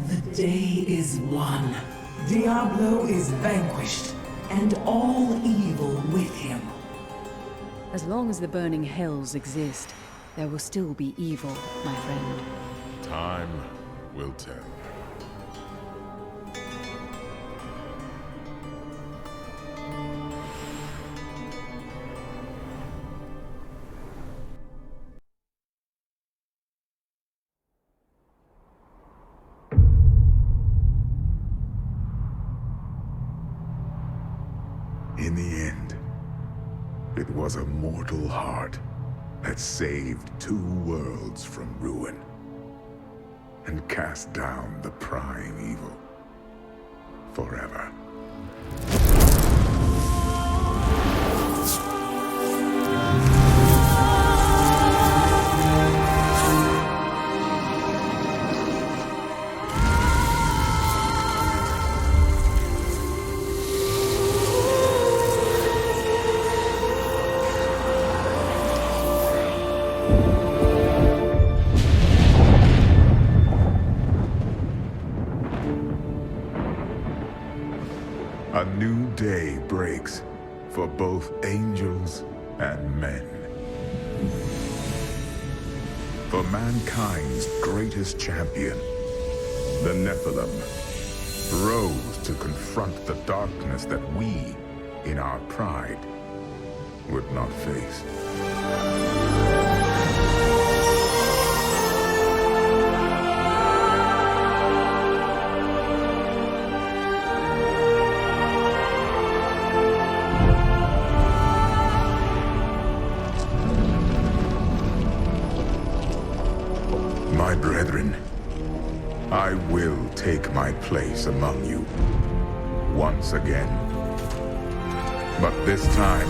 The day is won. Diablo is vanquished, and all evil with him. As long as the burning hells exist, there will still be evil, my friend. Time will tell. In the end, it was a mortal heart that saved 2 worlds from ruin and cast down the prime evil forever. A new day breaks for both angels and men. For mankind's greatest champion, the Nephilim, rose to confront the darkness that we, in our pride, would not face. My brethren, I will take my place among you once again. But this time,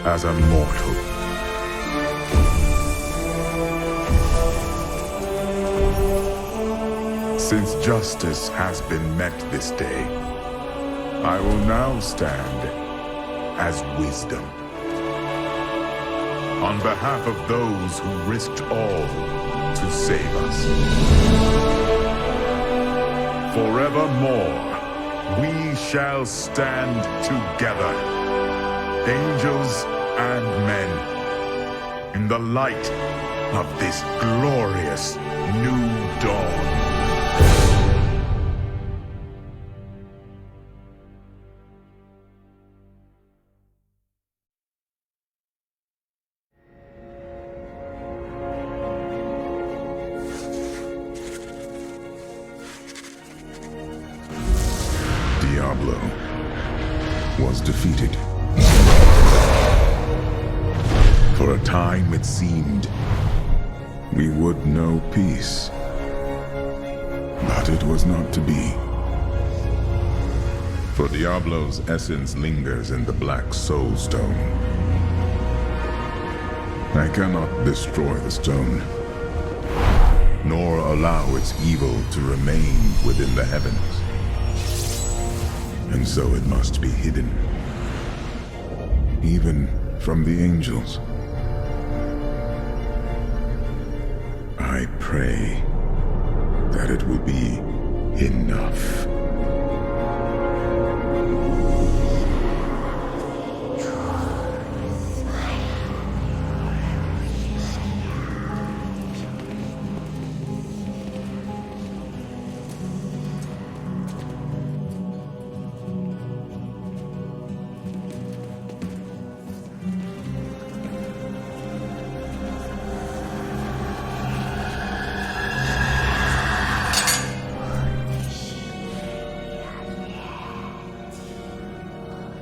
as a mortal. Since justice has been met this day, I will now stand as wisdom. On behalf of those who risked all to save us. Forevermore, we shall stand together, angels and men, in the light of this glorious new dawn. Diablo was defeated. For a time it seemed we would know peace. But it was not to be. For Diablo's essence lingers in the Black Soul Stone. I cannot destroy the stone, nor allow its evil to remain within the heavens. And so it must be hidden, even from the angels. I pray that it will be enough.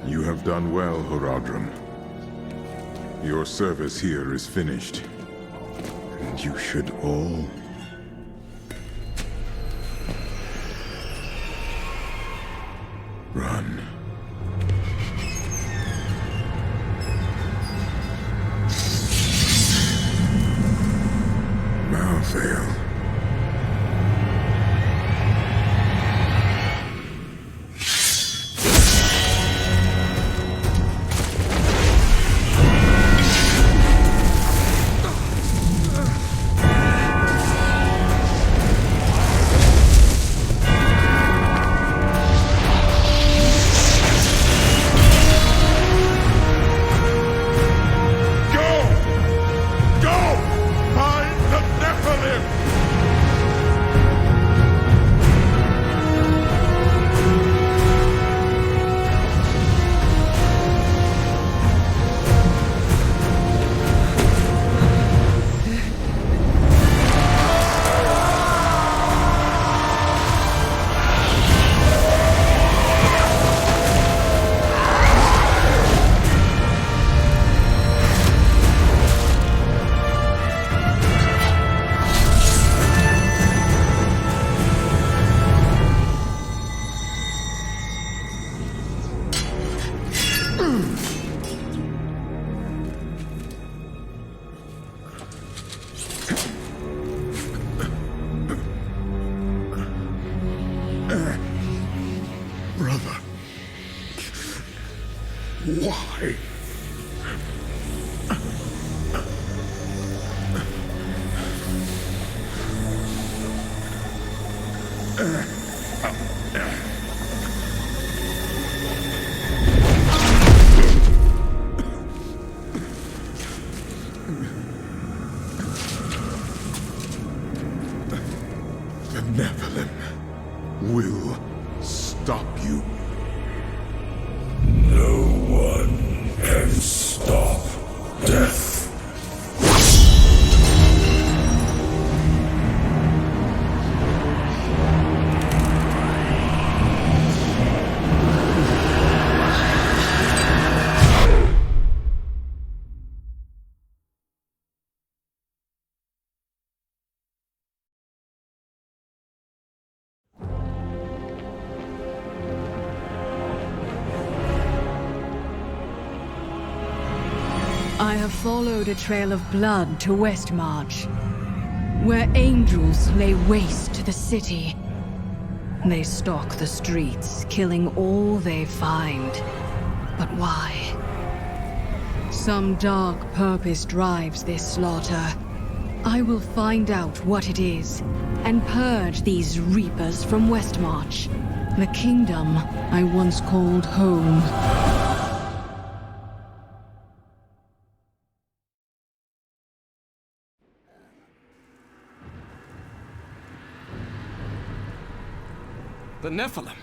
You have done well, Horadrim. Your service here is finished. And you should all run. Malthael. The Nephilim will stop you. No one can stop death. I have followed a trail of blood to Westmarch, where angels lay waste to the city. They stalk the streets, killing all they find. But why? Some dark purpose drives this slaughter. I will find out what it is, and purge these reapers from Westmarch, the kingdom I once called home. The Nephilim.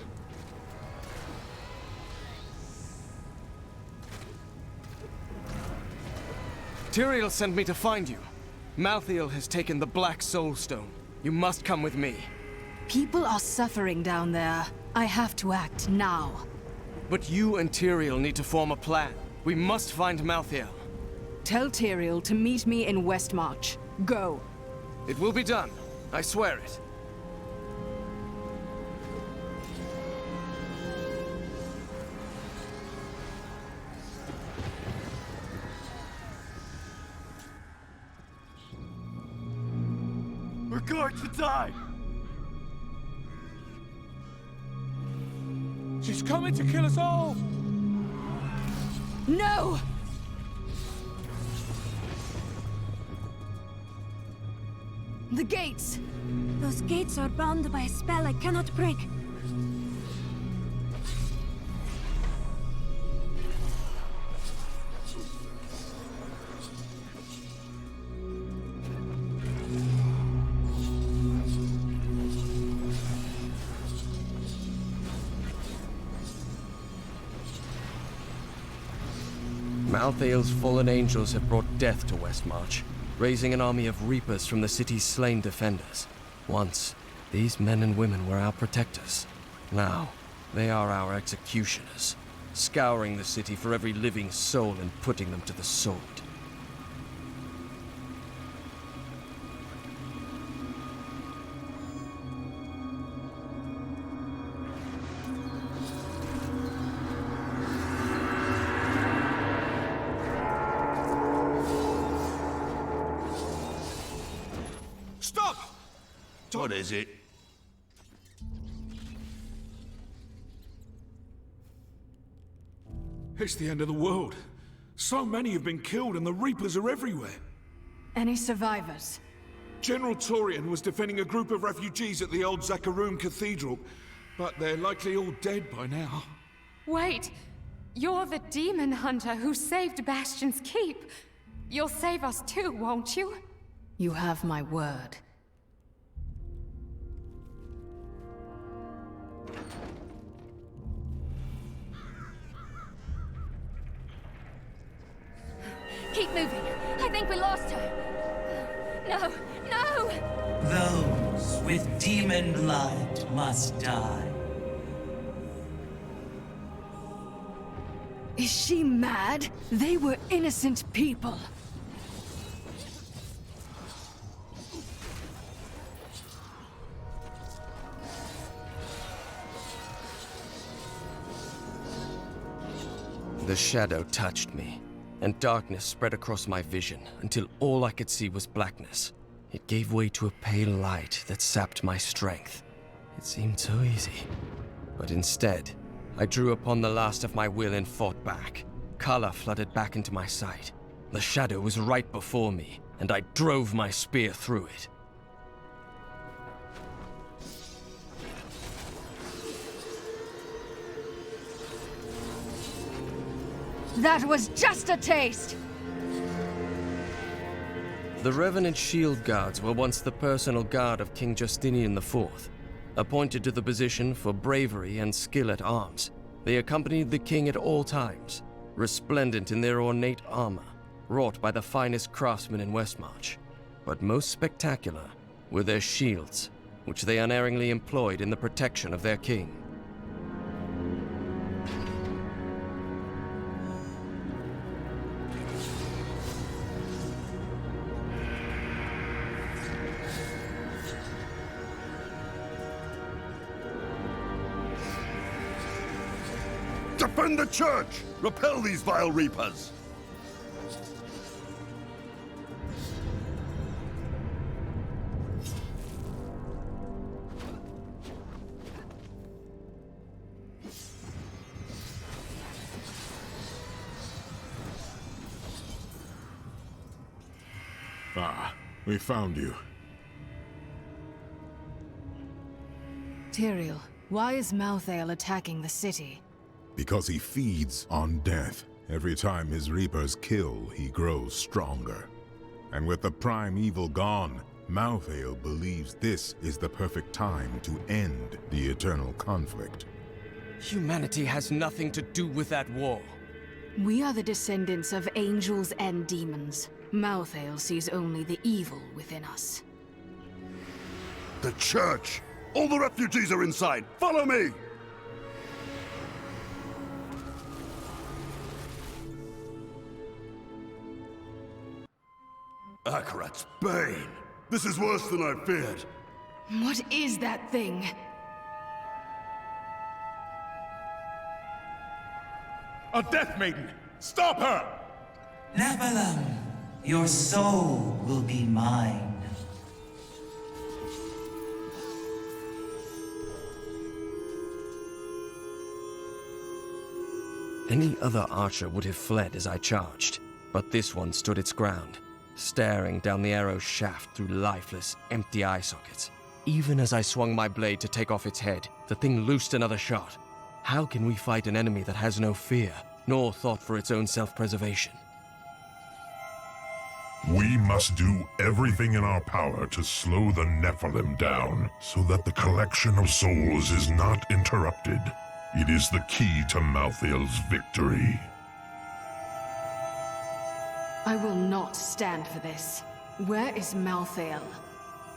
Tyrael sent me to find you. Malthael has taken the Black Soul Stone. You must come with me. People are suffering down there. I have to act now. But you and Tyrael need to form a plan. We must find Malthael. Tell Tyrael to meet me in Westmarch. Go. It will be done. I swear it. We're going to die! She's coming to kill us all! No! The gates! Those gates are bound by a spell I cannot break. Malthael's fallen angels have brought death to Westmarch, raising an army of reapers from the city's slain defenders. Once, these men and women were our protectors. Now, they are our executioners, scouring the city for every living soul and putting them to the sword. Stop! What is it? It's the end of the world. So many have been killed and the Reapers are everywhere. Any survivors? General Torian was defending a group of refugees at the old Zakarum Cathedral, but they're likely all dead by now. Wait! You're the demon hunter who saved Bastion's Keep. You'll save us too, won't you? You have my word. Keep moving. I think we lost her. No, no! Those with demon blood must die. Is she mad? They were innocent people. The shadow touched me, and darkness spread across my vision until all I could see was blackness. It gave way to a pale light that sapped my strength. It seemed so easy. But instead, I drew upon the last of my will and fought back. Color flooded back into my sight. The shadow was right before me, and I drove my spear through it. That was just a taste! The Revenant Shield Guards were once the personal guard of King Justinian IV. Appointed to the position for bravery and skill at arms, they accompanied the king at all times, resplendent in their ornate armor, wrought by the finest craftsmen in Westmarch. But most spectacular were their shields, which they unerringly employed in the protection of their king. Defend the church! Repel these vile reapers! Ah, we found you. Tyrael, why is Malthael attacking the city? Because he feeds on death. Every time his reapers kill, he grows stronger. And with the prime evil gone, Malthael believes this is the perfect time to end the eternal conflict. Humanity has nothing to do with that war. We are the descendants of angels and demons. Malthael sees only the evil within us. The church! All the refugees are inside! Follow me! Akarat's bane! This is worse than I feared! What is that thing? A Death Maiden! Stop her! Nephilim, your soul will be mine. Any other archer would have fled as I charged, but this one stood its ground, staring down the arrow's shaft through lifeless, empty eye sockets. Even as I swung my blade to take off its head, the thing loosed another shot. How can we fight an enemy that has no fear, nor thought for its own self-preservation? We must do everything in our power to slow the Nephilim down, so that the collection of souls is not interrupted. It is the key to Malthael's victory. I will not stand for this. Where is Malthael?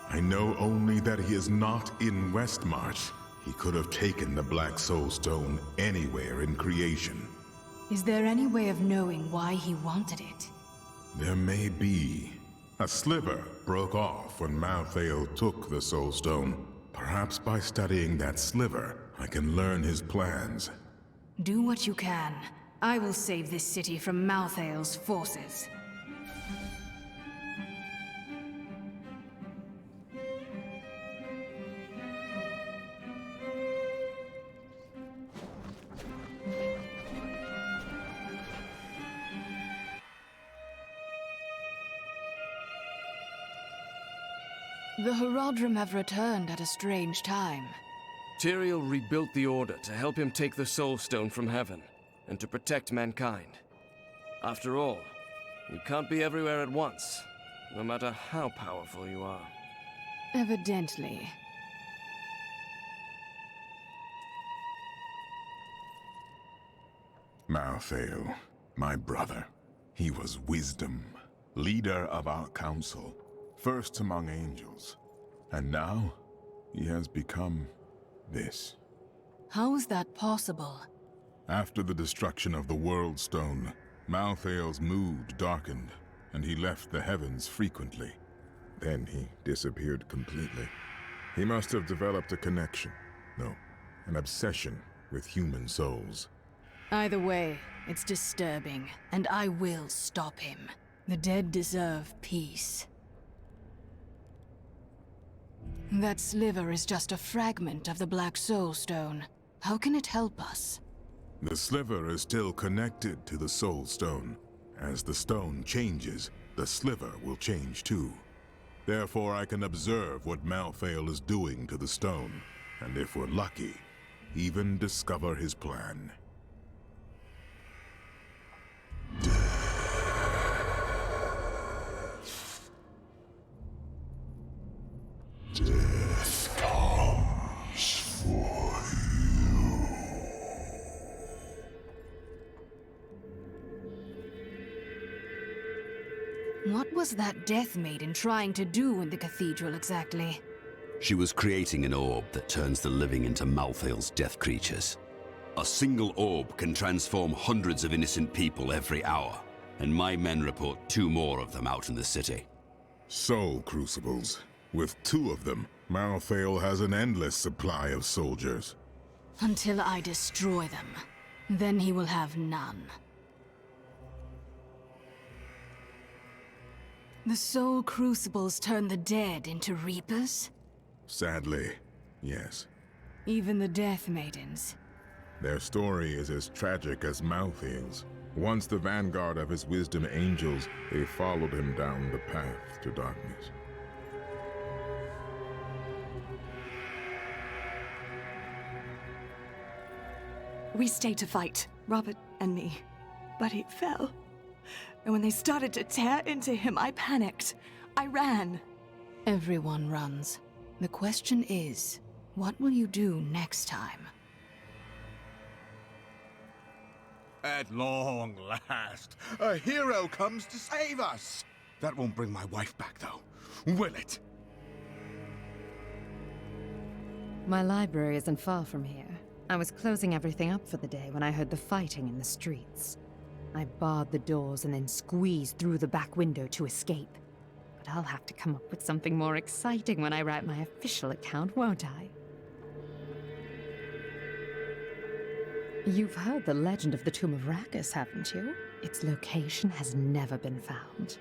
I know only that he is not in Westmarch. He could have taken the Black Soul Stone anywhere in creation. Is there any way of knowing why he wanted it? There may be. A sliver broke off when Malthael took the Soul Stone. Perhaps by studying that sliver, I can learn his plans. Do what you can. I will save this city from Malthael's forces. The Horadrim have returned at a strange time. Tyrael rebuilt the Order to help him take the Soul Stone from heaven, and to protect mankind. After all, you can't be everywhere at once, no matter how powerful you are. Evidently. Malthael, my brother. He was wisdom, leader of our council, first among angels. And now, he has become this. How is that possible? After the destruction of the World Stone, Malthael's mood darkened, and he left the heavens frequently. Then he disappeared completely. He must have developed a connection, no, an obsession with human souls. Either way, it's disturbing, and I will stop him. The dead deserve peace. That sliver is just a fragment of the Black Soul Stone. How can it help us? The sliver is still connected to the Soul Stone. As the stone changes, the sliver will change too. Therefore, I can observe what Malthael is doing to the stone, and if we're lucky, even discover his plan. What was that Death Maiden trying to do in the cathedral exactly? She was creating an orb that turns the living into Malthael's death creatures. A single orb can transform hundreds of innocent people every hour, and my men report 2 more of them out in the city. Soul crucibles. With 2 of them, Malthael has an endless supply of soldiers. Until I destroy them. Then he will have none. The soul crucibles turn the dead into reapers? Sadly, yes. Even the Death Maidens. Their story is as tragic as Malthael's. Once the vanguard of his wisdom angels, they followed him down the path to darkness. We stayed to fight, Robert and me, but he fell. And when they started to tear into him, I panicked. I ran. Everyone runs. The question is, what will you do next time? At long last, a hero comes to save us. That won't bring my wife back, though, will it? My library isn't far from here. I was closing everything up for the day when I heard the fighting in the streets. I barred the doors and then squeezed through the back window to escape. But I'll have to come up with something more exciting when I write my official account, won't I? You've heard the legend of the Tomb of Rackus, haven't you? Its location has never been found.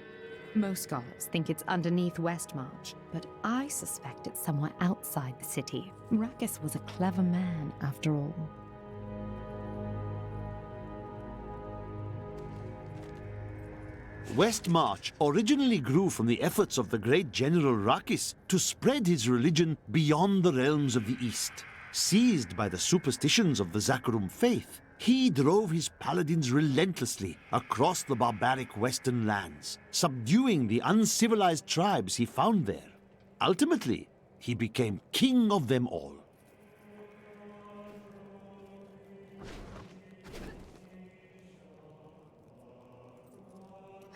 Most scholars think it's underneath Westmarch, but I suspect it's somewhere outside the city. Rackus was a clever man, after all. Westmarch originally grew from the efforts of the great General Rackus to spread his religion beyond the realms of the East. Seized by the superstitions of the Zakarum faith, he drove his paladins relentlessly across the barbaric western lands, subduing the uncivilized tribes he found there. Ultimately, he became king of them all.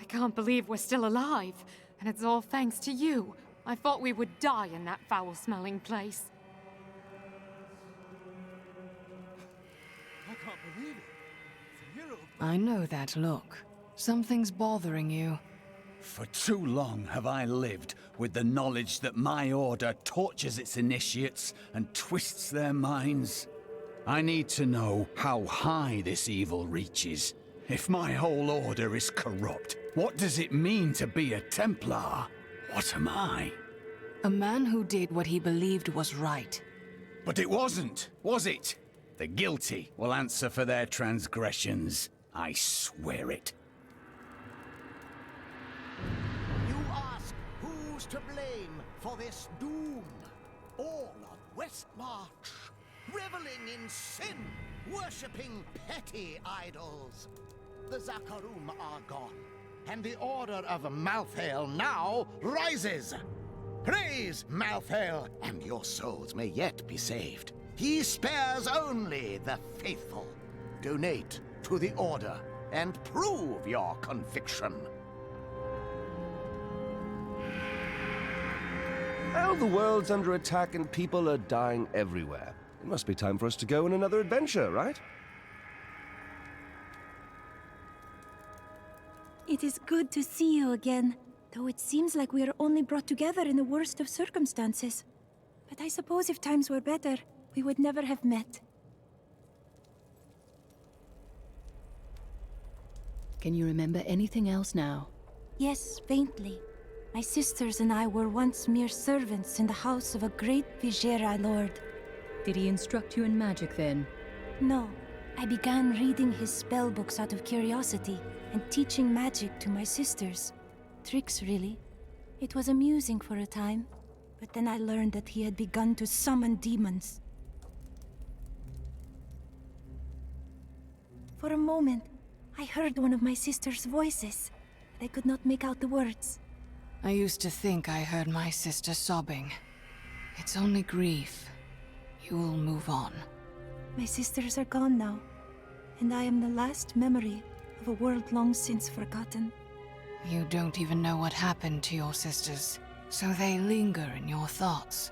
I can't believe we're still alive, and it's all thanks to you. I thought we would die in that foul-smelling place. I can't believe it. The hero... I know that look. Something's bothering you. For too long have I lived with the knowledge that my order tortures its initiates and twists their minds. I need to know how high this evil reaches. If my whole order is corrupt, what does it mean to be a Templar? What am I? A man who did what he believed was right. But it wasn't, was it? The guilty will answer for their transgressions. I swear it. You ask who's to blame for this doom? All of Westmarch, reveling in sin, worshipping petty idols. The Zakarum are gone, and the order of Malthael now rises. Praise Malthael, and your souls may yet be saved. He spares only the faithful. Donate to the order and prove your conviction. Well, the world's under attack and people are dying everywhere. It must be time for us to go on another adventure, right? It is good to see you again, though it seems like we are only brought together in the worst of circumstances. But I suppose if times were better, we would never have met. Can you remember anything else now? Yes, faintly. My sisters and I were once mere servants in the house of a great Vizier lord. Did he instruct you in magic then? No. I began reading his spellbooks out of curiosity and teaching magic to my sisters. Tricks, really. It was amusing for a time, but then I learned that he had begun to summon demons. For a moment, I heard one of my sister's voices, but I could not make out the words. I used to think I heard my sister sobbing. It's only grief. You will move on. My sisters are gone now, and I am the last memory of a world long since forgotten. You don't even know what happened to your sisters, so they linger in your thoughts.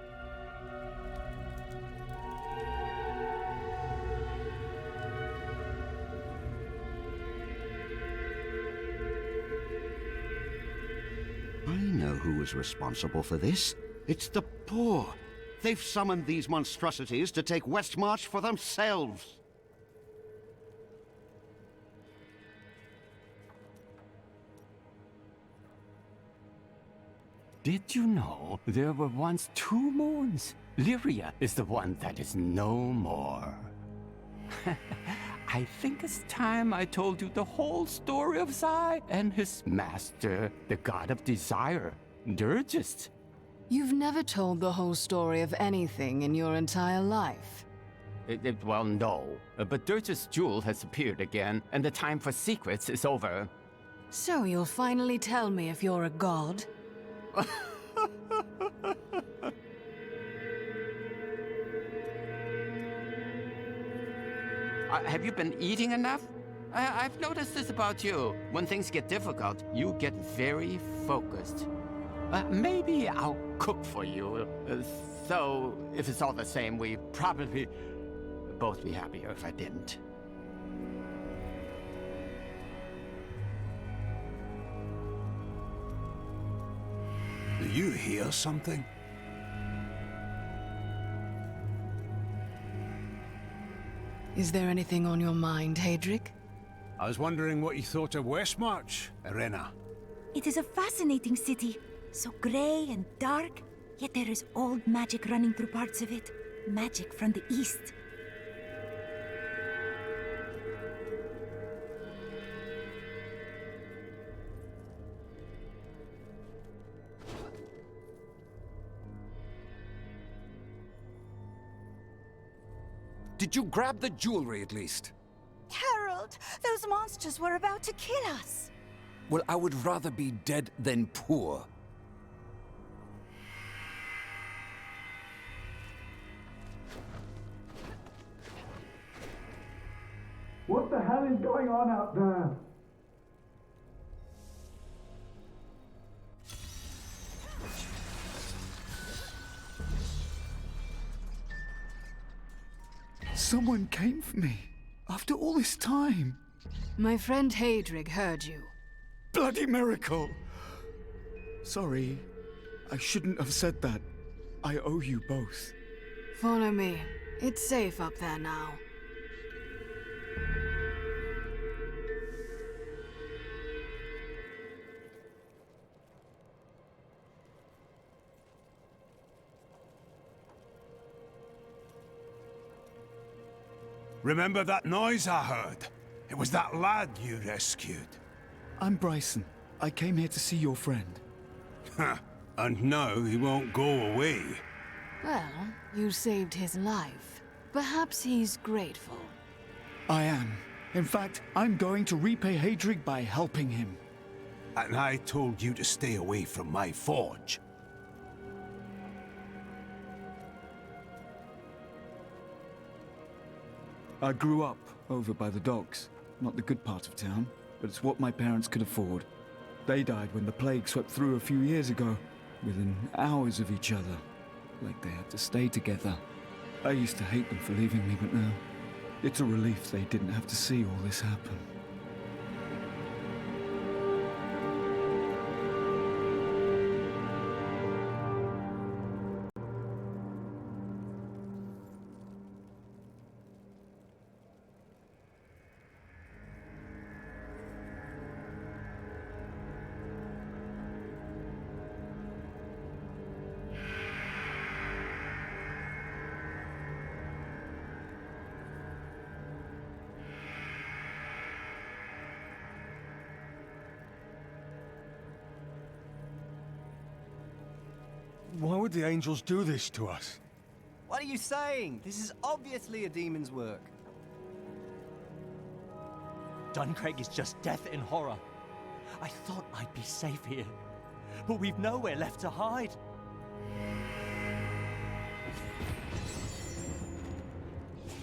I know who is responsible for this. It's the poor. They've summoned these monstrosities to take Westmarch for themselves. Did you know there were once 2 moons? Lyria is the one that is no more. I think it's time I told you the whole story of Zai and his master, the god of desire, Dirgist. You've never told the whole story of anything in your entire life. Well, no. But Dirgist's jewel has appeared again, and the time for secrets is over. So you'll finally tell me if you're a god? Have you been eating enough? I've noticed this about you. When things get difficult, you get very focused. Maybe I'll cook for you. So, if it's all the same, we'd probably both be happier if I didn't. Do you hear something? Is there anything on your mind, Hadric? I was wondering what you thought of Westmarch, Irena. It is a fascinating city. So grey and dark, yet there is old magic running through parts of it. Magic from the east. Did you grab the jewelry at least? Harold, those monsters were about to kill us. Well, I would rather be dead than poor. What the hell is going on out there? Someone came for me. After all this time. My friend Hadric heard you. Bloody miracle! Sorry, I shouldn't have said that. I owe you both. Follow me. It's safe up there now. Remember that noise I heard? It was that lad you rescued. I'm Bryson. I came here to see your friend. And now he won't go away. Well, you saved his life. Perhaps he's grateful. I am. In fact, I'm going to repay Hadric by helping him. And I told you to stay away from my forge. I grew up over by the docks. Not the good part of town, but it's what my parents could afford. They died when the plague swept through a few years ago, within hours of each other. Like they had to stay together. I used to hate them for leaving me, but now it's a relief they didn't have to see all this happen. Why would the angels do this to us? What are you saying? This is obviously a demon's work. Duncraig is just death and horror. I thought I'd be safe here, but we've nowhere left to hide.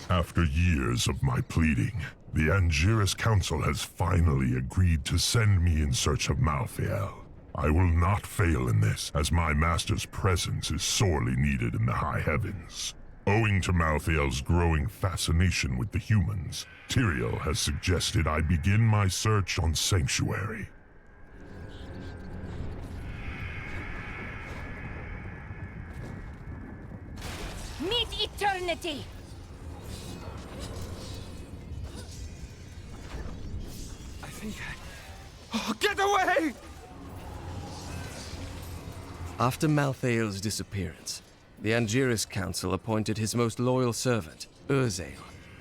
After years of my pleading, The Angiris Council has finally agreed to send me in search of Malthael. I will not fail in this, as my master's presence is sorely needed in the high heavens. Owing to Malthael's growing fascination with the humans, Tyrael has suggested I begin my search on Sanctuary. Meet eternity! I think Oh, get away! After Malthael's disappearance, the Angiris Council appointed his most loyal servant, Urzael,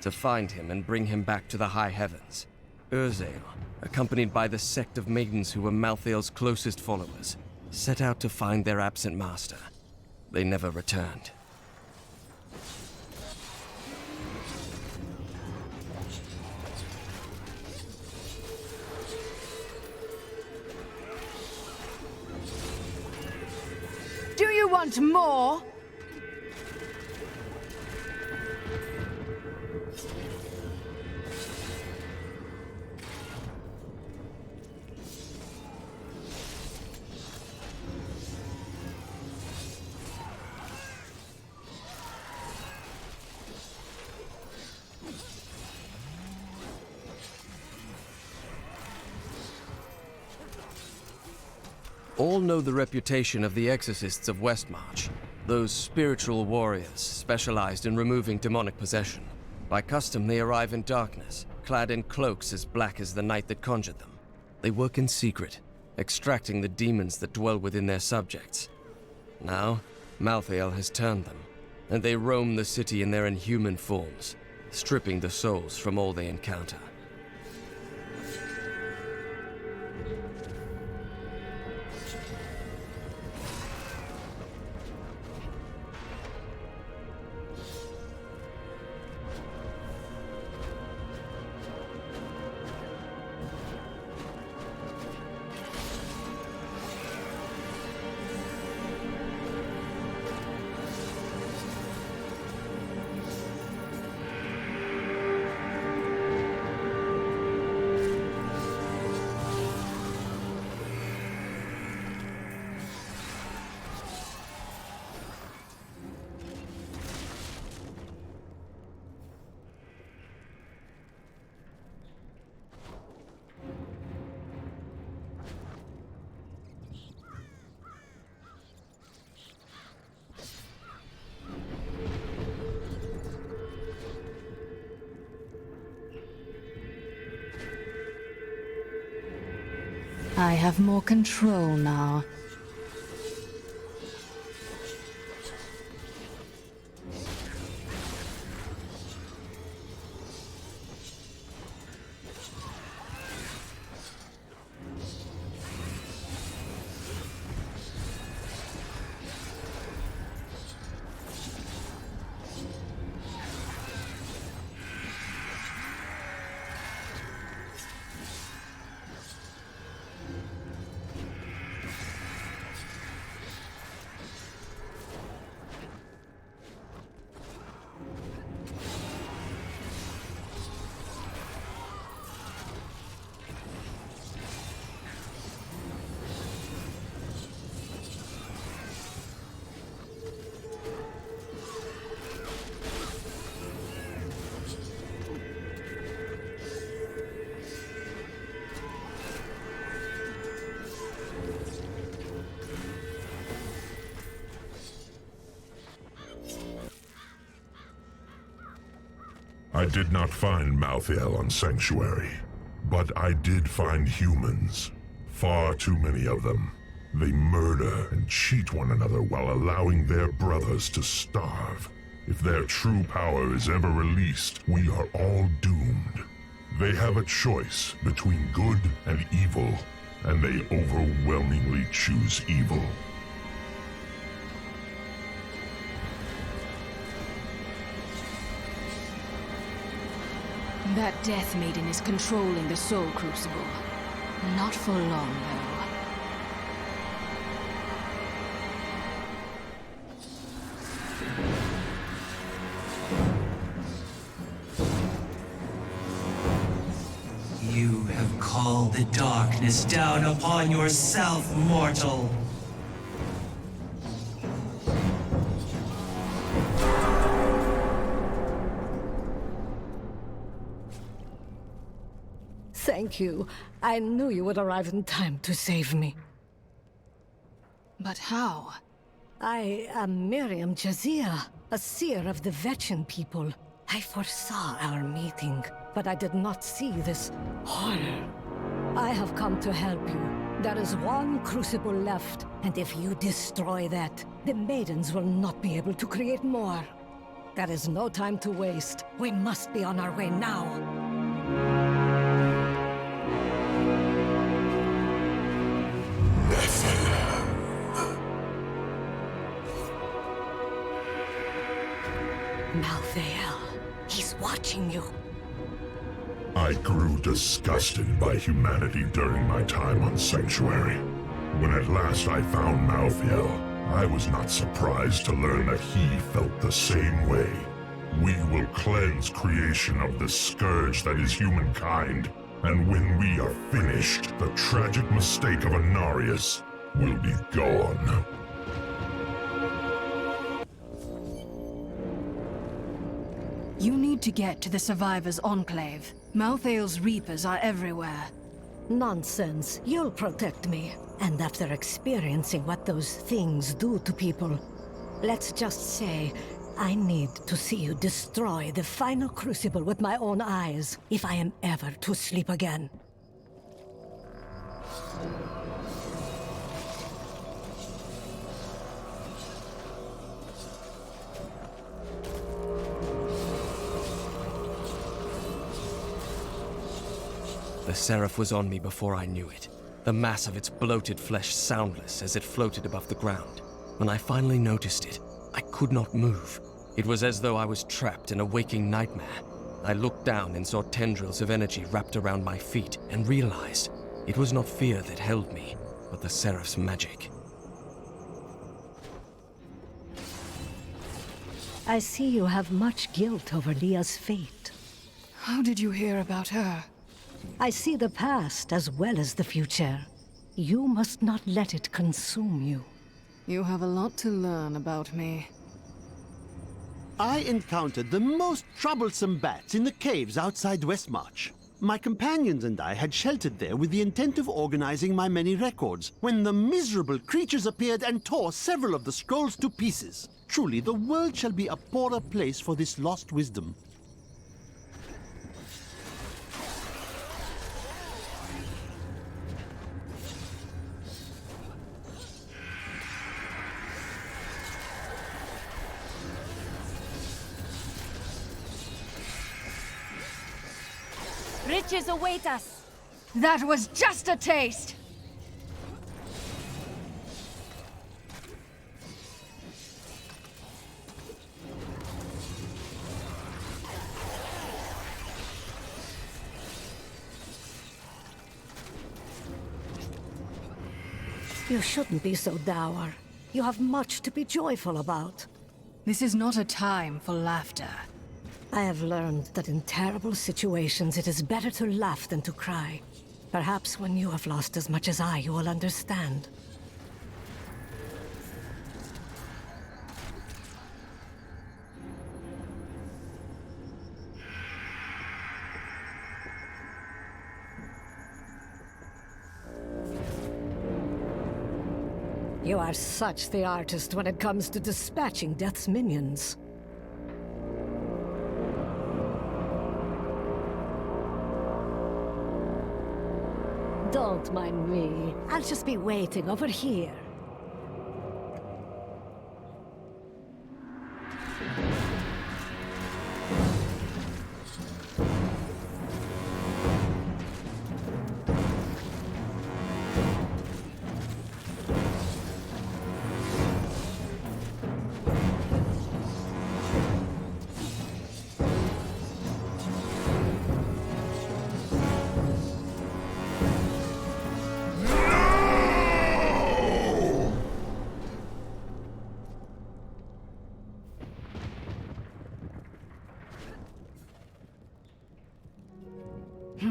to find him and bring him back to the high heavens. Urzael, accompanied by the sect of maidens who were Malthael's closest followers, set out to find their absent master. They never returned. Do you want more? All know the reputation of the exorcists of Westmarch, those spiritual warriors specialized in removing demonic possession. By custom, they arrive in darkness, clad in cloaks as black as the night that conjured them. They work in secret, extracting the demons that dwell within their subjects. Now, Malthael has turned them, and they roam the city in their inhuman forms, stripping the souls from all they encounter. I have more control now. I did not find Malthael on Sanctuary, but I did find humans. Far too many of them. They murder and cheat one another while allowing their brothers to starve. If their true power is ever released, we are all doomed. They have a choice between good and evil, and they overwhelmingly choose evil. That Death Maiden is controlling the Soul Crucible. Not for long, though. all the darkness down upon yourself, mortal. Thank you. I knew you would arrive in time to save me. But how? I am Miriam Jazia, a seer of the Vetchin people. I foresaw our meeting, but I did not see this horror. I have come to help you. There is one crucible left, and if you destroy that, the maidens will not be able to create more. There is no time to waste. We must be on our way now. Malthael, he's watching you. I grew disgusted by humanity during my time on Sanctuary. When at last I found Malthael, I was not surprised to learn that he felt the same way. We will cleanse creation of the scourge that is humankind, and when we are finished, the tragic mistake of Anarius will be gone. You need to get to the Survivors' Enclave. Malthael's Reapers are everywhere. Nonsense. You'll protect me. And after experiencing what those things do to people, let's just say, I need to see you destroy the final crucible with my own eyes, if I am ever to sleep again. The Seraph was on me before I knew it. The mass of its bloated flesh soundless as it floated above the ground. When I finally noticed it, I could not move. It was as though I was trapped in a waking nightmare. I looked down and saw tendrils of energy wrapped around my feet and realized it was not fear that held me, but the Seraph's magic. I see you have much guilt over Leah's fate. How did you hear about her? I see the past as well as the future. You must not let it consume you. You have a lot to learn about me. I encountered the most troublesome bats in the caves outside Westmarch. My companions and I had sheltered there with the intent of organizing my many records, when the miserable creatures appeared and tore several of the scrolls to pieces. Truly, the world shall be a poorer place for this lost wisdom. Riches await us. That was just a taste! You shouldn't be so dour. You have much to be joyful about. This is not a time for laughter. I have learned that in terrible situations it is better to laugh than to cry. Perhaps when you have lost as much as I, you will understand. You are such the artist when it comes to dispatching Death's minions. Don't mind me. I'll just be waiting over here.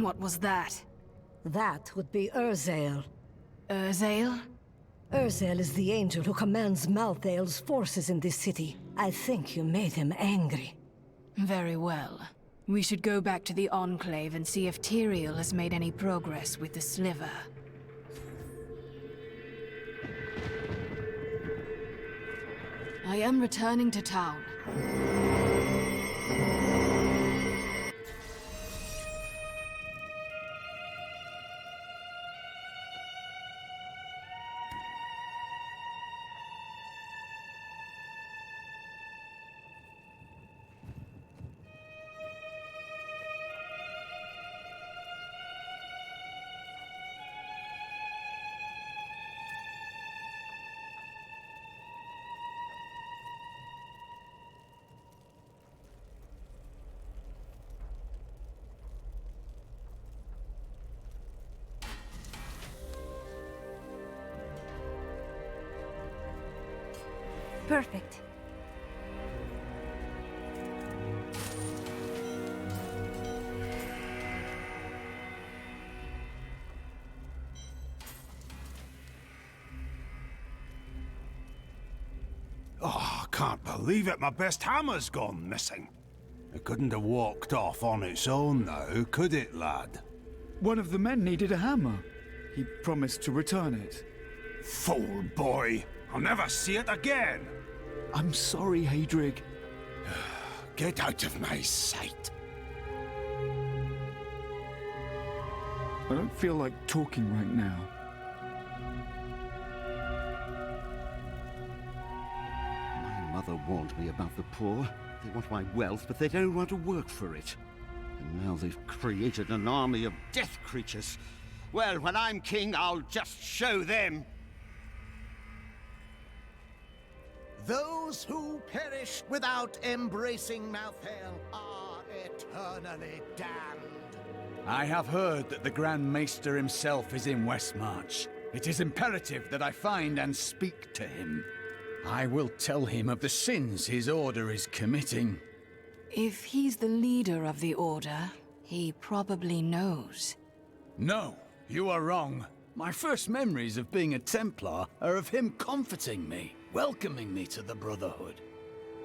What was that? That would be Urzael. Urzael? Urzael is the angel who commands Malthael's forces in this city. I think you made him angry. Very well. We should go back to the Enclave and see if Tyrael has made any progress with the sliver. I am returning to town. Perfect. Oh, I can't believe it. My best hammer's gone missing. It couldn't have walked off on its own now, could it, lad? One of the men needed a hammer. He promised to return it. Fool boy! I'll never see it again! I'm sorry, Hadrig. Get out of my sight. I don't feel like talking right now. My mother warned me about the poor. They want my wealth, but they don't want to work for it. And now they've created an army of death creatures. Well, when I'm king, I'll just show them. Those who perish without embracing Malthael are eternally damned. I have heard that the Grand Maester himself is in Westmarch. It is imperative that I find and speak to him. I will tell him of the sins his order is committing. If he's the leader of the Order, he probably knows. No, you are wrong. My first memories of being a Templar are of him comforting me, welcoming me to the Brotherhood.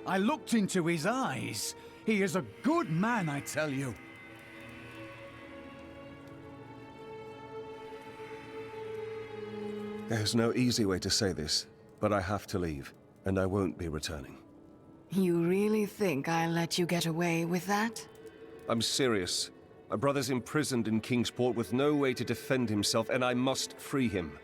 I looked into his eyes. He is a good man, I tell you. There's no easy way to say this, but I have to leave, and I won't be returning. You really think I'll let you get away with that? I'm serious. My brother's imprisoned in Kingsport with no way to defend himself, and I must free him.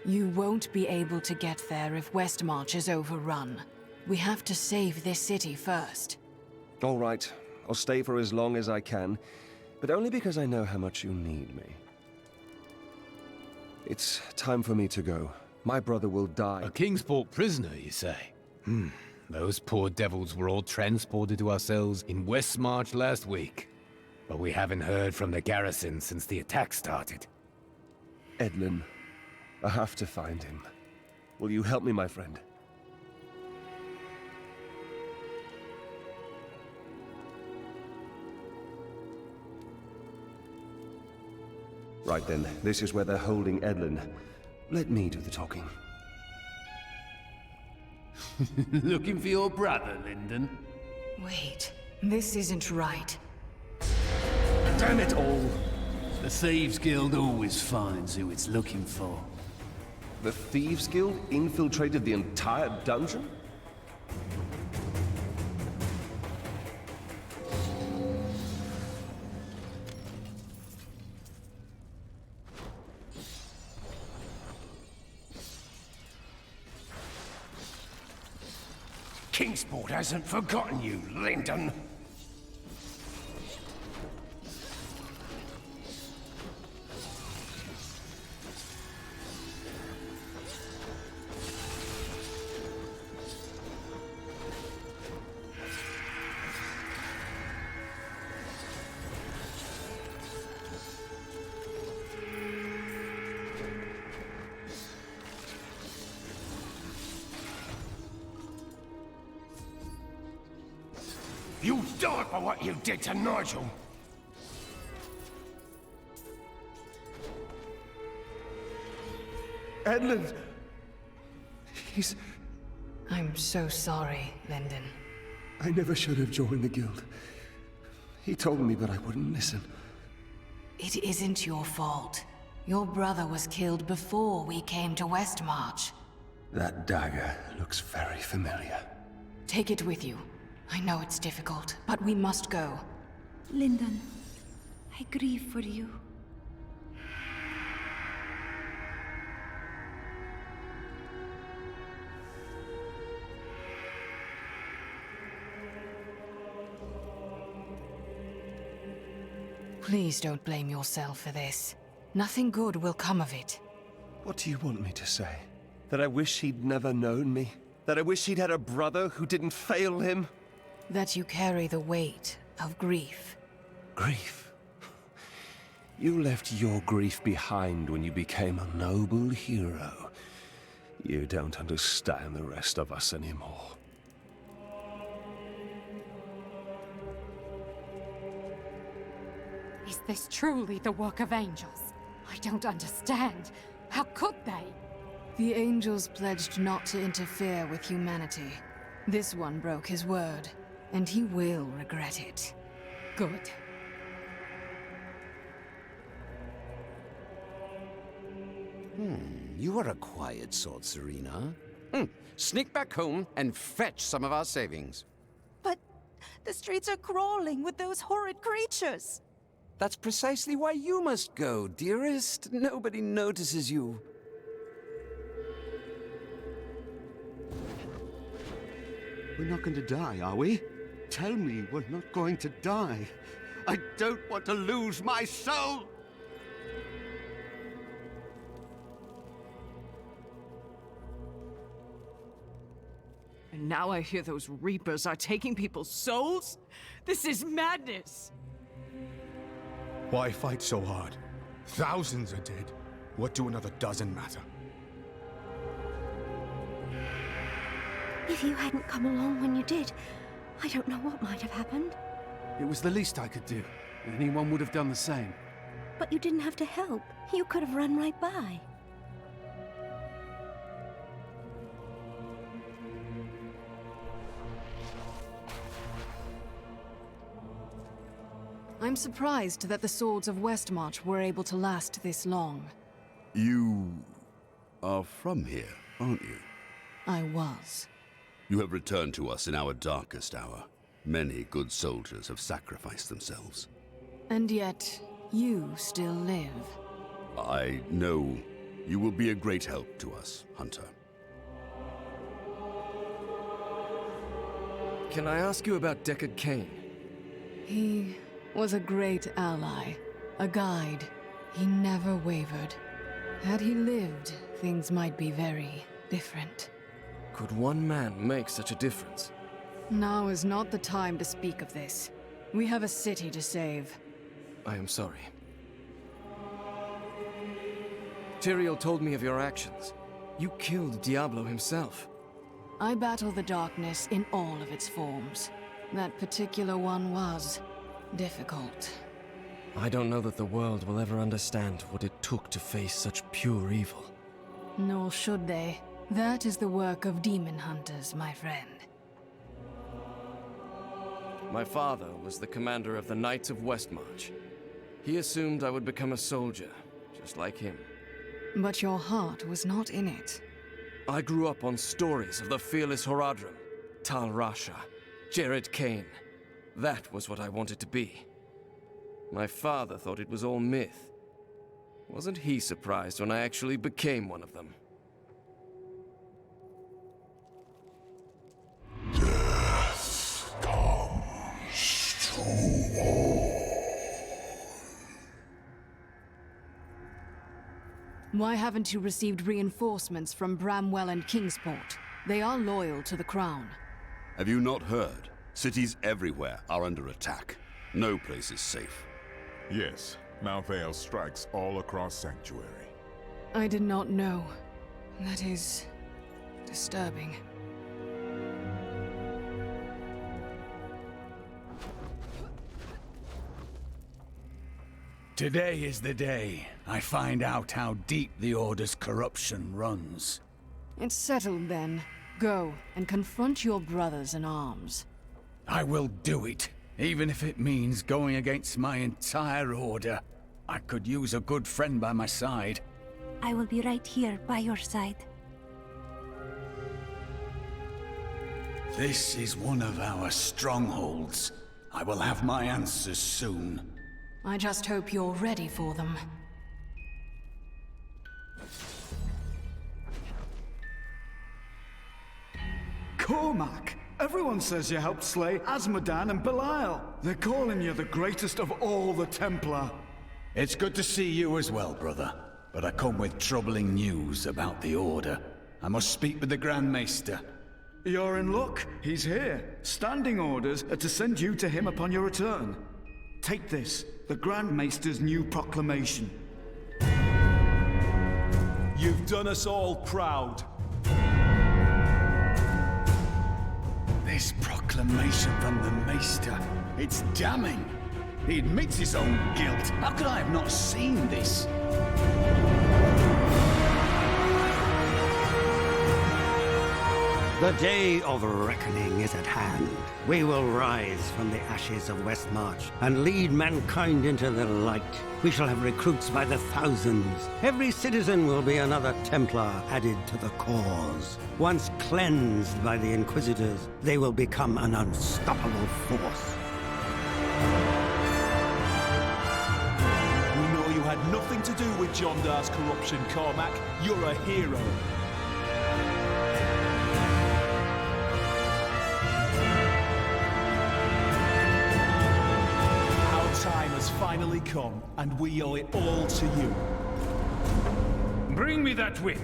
You won't be able to get there if Westmarch is overrun. We have to save this city first. All right, I'll stay for as long as I can, but only because I know how much you need me. It's time for me to go. My brother will die. A Kingsport prisoner, you say? Those poor devils were all transported to our cells in Westmarch last week. But we haven't heard from the garrison since the attack started. Edlin, I have to find him. Will you help me, my friend? Right then, this is where they're holding Edlin. Let me do the talking. Looking for your brother, Lyndon? Wait, this isn't right. Damn it all! The Thieves Guild always finds who it's looking for. The Thieves Guild infiltrated the entire dungeon? Kingsport hasn't forgotten you, Lyndon. You die for what you did to Nigel! Edmund! He's... I'm so sorry, Lyndon. I never should have joined the guild. He told me, but I wouldn't listen. It isn't your fault. Your brother was killed before we came to Westmarch. That dagger looks very familiar. Take it with you. I know it's difficult, but we must go. Lyndon, I grieve for you. Please don't blame yourself for this. Nothing good will come of it. What do you want me to say? That I wish he'd never known me? That I wish he'd had a brother who didn't fail him? That you carry the weight of grief. Grief? You left your grief behind when you became a noble hero. You don't understand the rest of us anymore. Is this truly the work of angels? I don't understand. How could they? The angels pledged not to interfere with humanity. This one broke his word, and he will regret it. Good. You are a quiet sort, Serena. Sneak back home and fetch some of our savings. But the streets are crawling with those horrid creatures. That's precisely why you must go, dearest. Nobody notices you. We're not going to die, are we? Tell me we're not going to die. I don't want to lose my soul! And now I hear those Reapers are taking people's souls? This is madness! Why fight so hard? Thousands are dead. What do another dozen matter? If you hadn't come along when you did, I don't know what might have happened. It was the least I could do. Anyone would have done the same. But you didn't have to help. You could have run right by. I'm surprised that the swords of Westmarch were able to last this long. You are from here, aren't you? I was. You have returned to us in our darkest hour. Many good soldiers have sacrificed themselves. And yet, you still live. I know you will be a great help to us, Hunter. Can I ask you about Deckard Cain? He was a great ally, a guide. He never wavered. Had he lived, things might be very different. Could one man make such a difference? Now is not the time to speak of this. We have a city to save. I am sorry. Tyrael told me of your actions. You killed Diablo himself. I battle the darkness in all of its forms. That particular one was difficult. I don't know that the world will ever understand what it took to face such pure evil. Nor should they. That is the work of demon hunters, my friend. My father was the commander of the Knights of Westmarch. He assumed I would become a soldier, just like him. But your heart was not in it. I grew up on stories of the fearless Horadrim, Tal Rasha, Jared Cain. That was what I wanted to be. My father thought it was all myth. Wasn't he surprised when I actually became one of them? Death comes to all. Why haven't you received reinforcements from Bramwell and Kingsport? They are loyal to the Crown. Have you not heard? Cities everywhere are under attack. No place is safe. Yes, Malthael strikes all across Sanctuary. I did not know. That is disturbing. Today is the day I find out how deep the Order's corruption runs. It's settled then. Go and confront your brothers in arms. I will do it, even if it means going against my entire Order. I could use a good friend by my side. I will be right here by your side. This is one of our strongholds. I will have my answers soon. I just hope you're ready for them. Cormac! Everyone says you helped slay Asmodan and Belial. They're calling you the greatest of all the Templar. It's good to see you as well, brother. But I come with troubling news about the Order. I must speak with the Grand Maester. You're in luck. He's here. Standing orders are to send you to him upon your return. Take this, the Grand Maester's new proclamation. You've done us all proud. This proclamation from the Maester, it's damning. He admits his own guilt. How could I have not seen this? The day of reckoning is at hand. We will rise from the ashes of Westmarch and lead mankind into the light. We shall have recruits by the thousands. Every citizen will be another Templar added to the cause. Once cleansed by the Inquisitors, they will become an unstoppable force. We know you had nothing to do with John Dar's corruption, Cormac. You're a hero. Time has finally come, and we owe it all to you. Bring me that whip.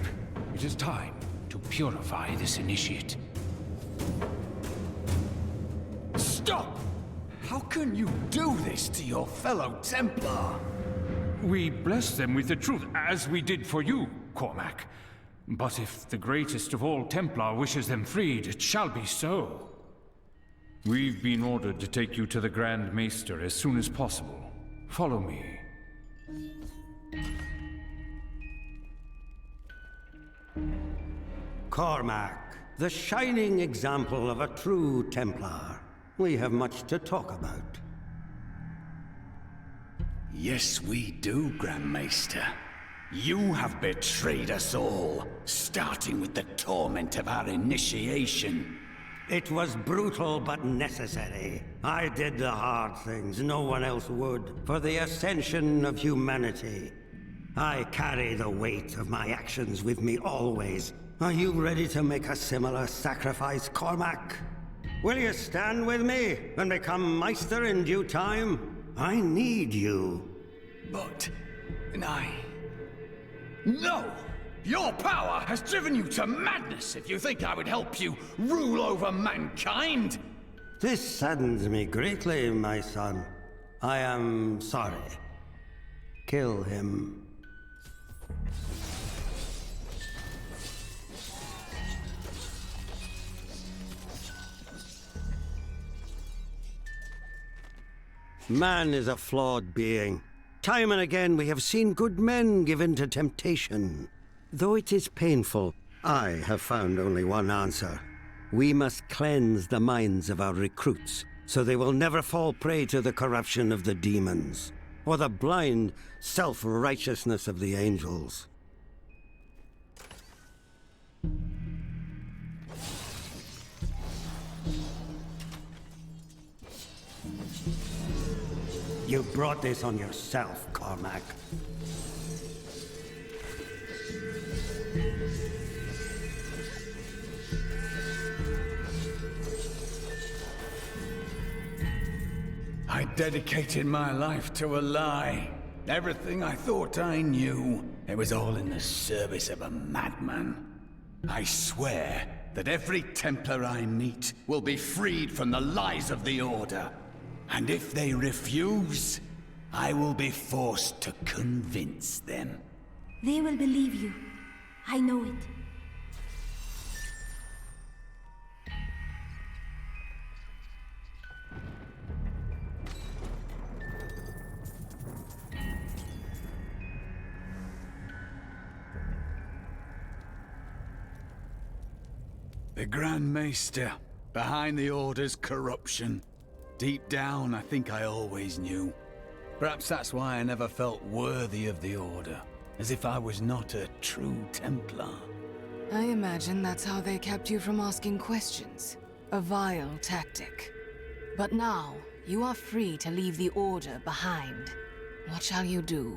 It is time to purify this initiate. Stop! How can you do this to your fellow Templar? We bless them with the truth, as we did for you, Cormac. But if the greatest of all Templar wishes them freed, it shall be so. We've been ordered to take you to the Grand Maester as soon as possible. Follow me. Cormac, the shining example of a true Templar. We have much to talk about. Yes, we do, Grand Maester. You have betrayed us all, starting with the torment of our initiation. It was brutal but necessary. I did the hard things no one else would, for the ascension of humanity. I carry the weight of my actions with me always. Are you ready to make a similar sacrifice, Cormac? Will you stand with me and become Meister in due time? I need you. But... No! Your power has driven you to madness if you think I would help you rule over mankind! This saddens me greatly, my son. I am sorry. Kill him. Man is a flawed being. Time and again we have seen good men given to temptation. Though it is painful, I have found only one answer. We must cleanse the minds of our recruits, so they will never fall prey to the corruption of the demons, or the blind self-righteousness of the angels. You brought this on yourself, Cormac. I dedicated my life to a lie. Everything I thought I knew, it was all in the service of a madman. I swear that every Templar I meet will be freed from the lies of the Order. And if they refuse, I will be forced to convince them. They will believe you. I know it. The Grand Maester, behind the Order's corruption. Deep down, I think I always knew. Perhaps that's why I never felt worthy of the Order, as if I was not a true Templar. I imagine that's how they kept you from asking questions. A vile tactic. But now, you are free to leave the Order behind. What shall you do?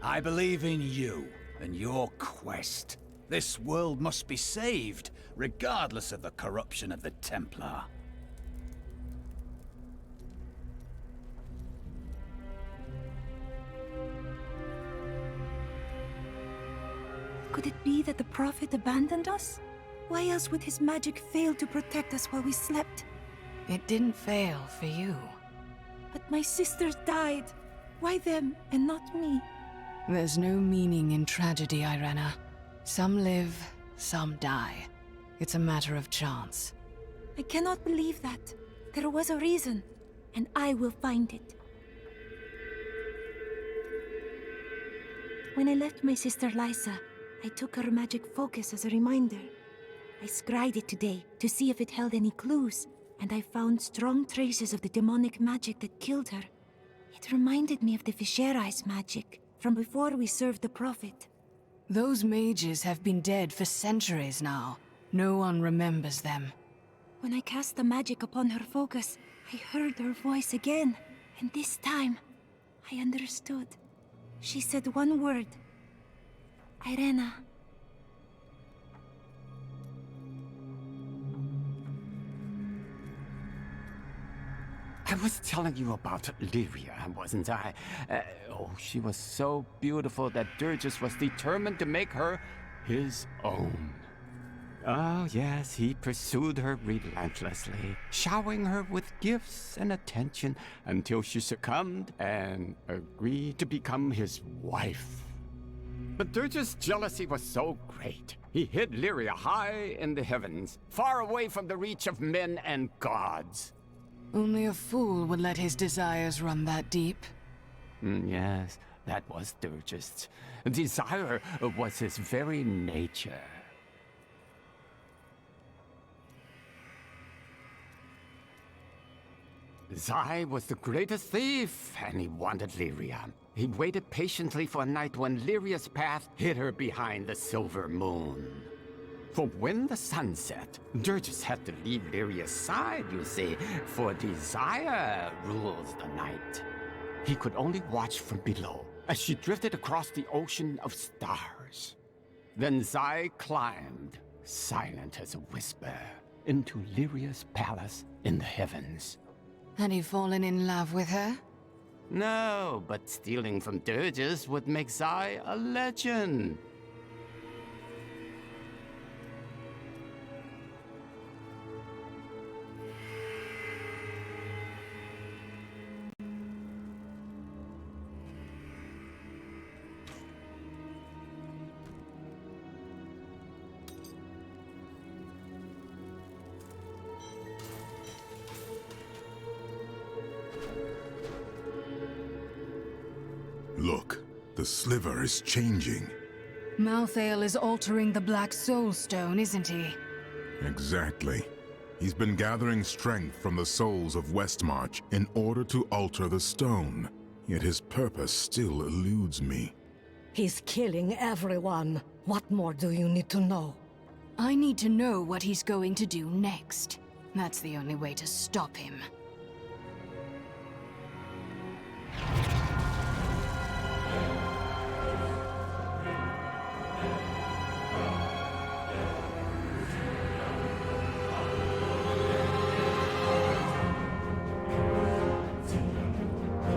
I believe in you and your quest. This world must be saved, regardless of the corruption of the Templar. Could it be that the Prophet abandoned us? Why else would his magic fail to protect us while we slept? It didn't fail for you. But my sisters died. Why them and not me? There's no meaning in tragedy, Irena. Some live, some die. It's a matter of chance. I cannot believe that. There was a reason, and I will find it. When I left my sister Lysa, I took her magic focus as a reminder. I scryed it today to see if it held any clues, and I found strong traces of the demonic magic that killed her. It reminded me of the Viserys magic from before we served the Prophet. Those mages have been dead for centuries now. No one remembers them. When I cast the magic upon her focus, I heard her voice again, and this time, I understood. She said one word. Irena. I was telling you about Lyria, wasn't I? Oh, she was so beautiful that Durgus was determined to make her his own. Oh, yes, he pursued her relentlessly, showering her with gifts and attention until she succumbed and agreed to become his wife. But Durgus' jealousy was so great, he hid Lyria high in the heavens, far away from the reach of men and gods. Only a fool would let his desires run that deep. Yes, that was Durgus. Desire was his very nature. Zai was the greatest thief, and he wanted Lyria. He waited patiently for a night when Lyria's path hid her behind the silver moon. For when the sun set, Durgus had to leave Lyria's side, you see, for desire rules the night. He could only watch from below as she drifted across the ocean of stars. Then Zai climbed, silent as a whisper, into Lyria's palace in the heavens. Had he fallen in love with her? No, but stealing from Durgus would make Zai a legend. Look, the sliver is changing. Malthael is altering the Black Soul Stone, isn't he? Exactly. He's been gathering strength from the souls of Westmarch in order to alter the stone. Yet his purpose still eludes me. He's killing everyone. What more do you need to know? I need to know what he's going to do next. That's the only way to stop him.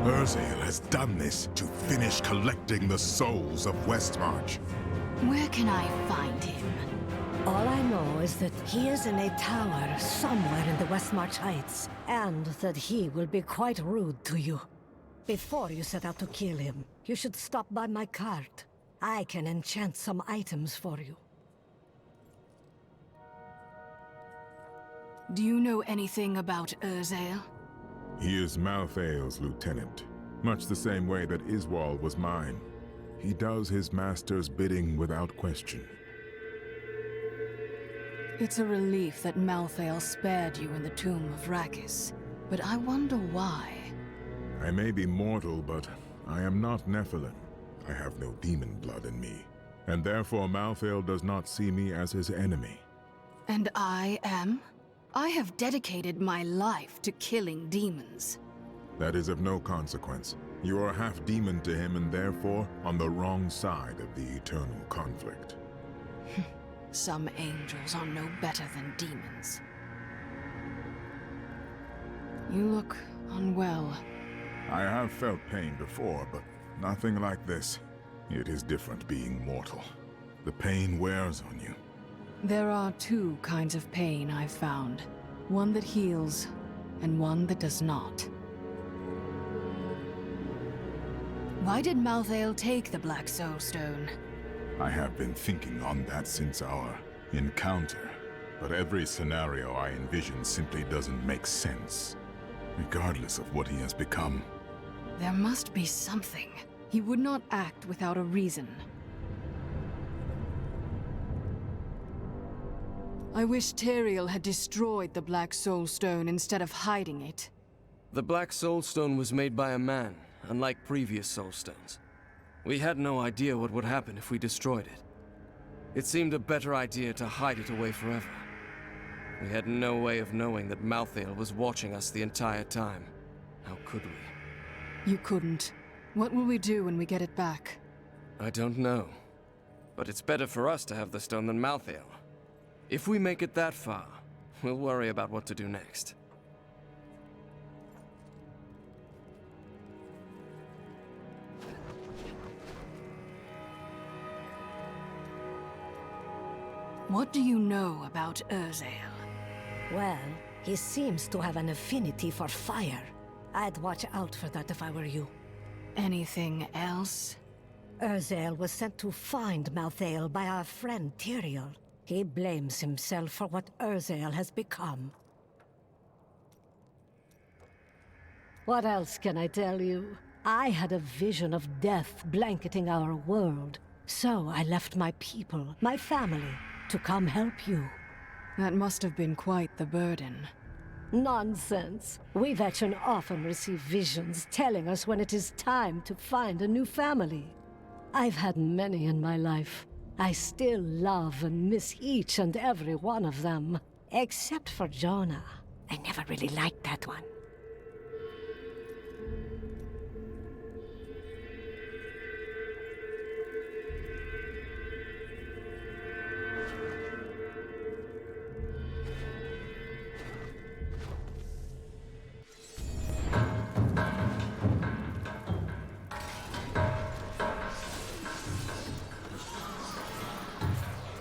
Urzael has done this to finish collecting the souls of Westmarch. Where can I find him? All I know is that he is in a tower somewhere in the Westmarch Heights, and that he will be quite rude to you. Before you set out to kill him, you should stop by my cart. I can enchant some items for you. Do you know anything about Urzael? He is Malthael's lieutenant, much the same way that Iswal was mine. He does his master's bidding without question. It's a relief that Malthael spared you in the tomb of Rakis. But I wonder why. I may be mortal, but I am not Nephilim. I have no demon blood in me. And therefore Malthael does not see me as his enemy. And I am? I have dedicated my life to killing demons. That is of no consequence. You are half demon to him and therefore on the wrong side of the eternal conflict. Some angels are no better than demons. You look unwell. I have felt pain before, but nothing like this. It is different being mortal. The pain wears on you. There are two kinds of pain I've found. One that heals, and one that does not. Why did Malthael take the Black Soul Stone? I have been thinking on that since our encounter, but every scenario I envision simply doesn't make sense, regardless of what he has become. There must be something. He would not act without a reason. I wish Tyrael had destroyed the Black Soul Stone instead of hiding it. The Black Soul Stone was made by a man, unlike previous Soul Stones. We had no idea what would happen if we destroyed it. It seemed a better idea to hide it away forever. We had no way of knowing that Malthael was watching us the entire time. How could we? You couldn't. What will we do when we get it back? I don't know. But it's better for us to have the stone than Malthael. If we make it that far, we'll worry about what to do next. What do you know about Urzael? Well, he seems to have an affinity for fire. I'd watch out for that if I were you. Anything else? Urzael was sent to find Malthael by our friend Tyrael. He blames himself for what Urzael has become. What else can I tell you? I had a vision of death blanketing our world. So I left my people, my family, to come help you. That must have been quite the burden. Nonsense. We veteran often receive visions telling us when it is time to find a new family. I've had many in my life. I still love and miss each and every one of them. Except for Jonah. I never really liked that one.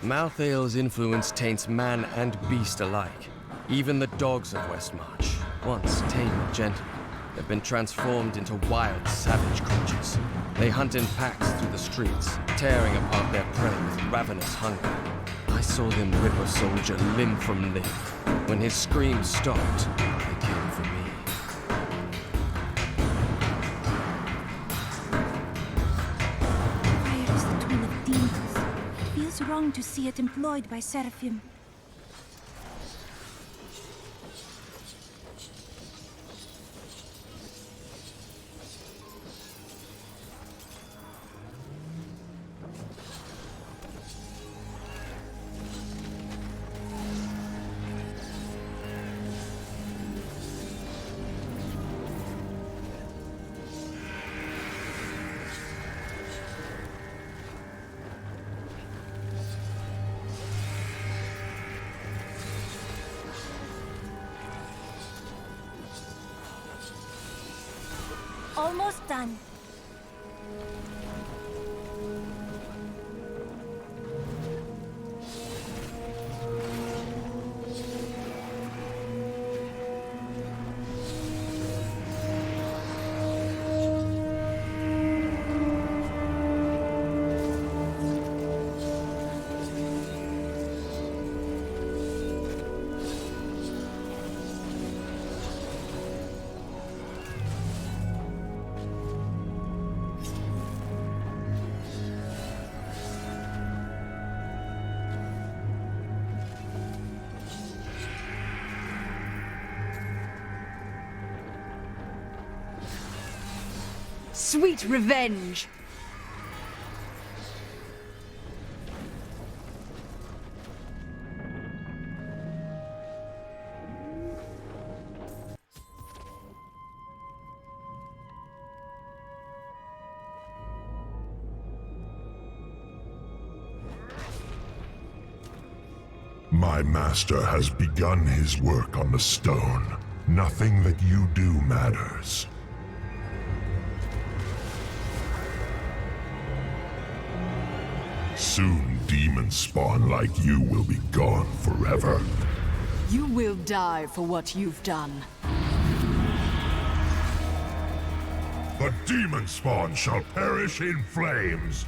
Malthael's influence taints man and beast alike. Even the dogs of Westmarch, once tame and gentle, have been transformed into wild, savage creatures. They hunt in packs through the streets, tearing apart their prey with ravenous hunger. I saw them rip a soldier limb from limb. When his screams stopped, they came for me. Fire is the tool of demons. It feels wrong to see it employed by Seraphim. Almost done. sweet revenge! My master has begun his work on the stone. Nothing that you do matters. Soon, demons spawn like you will be gone forever. You will die for what you've done. The demon spawn shall perish in flames.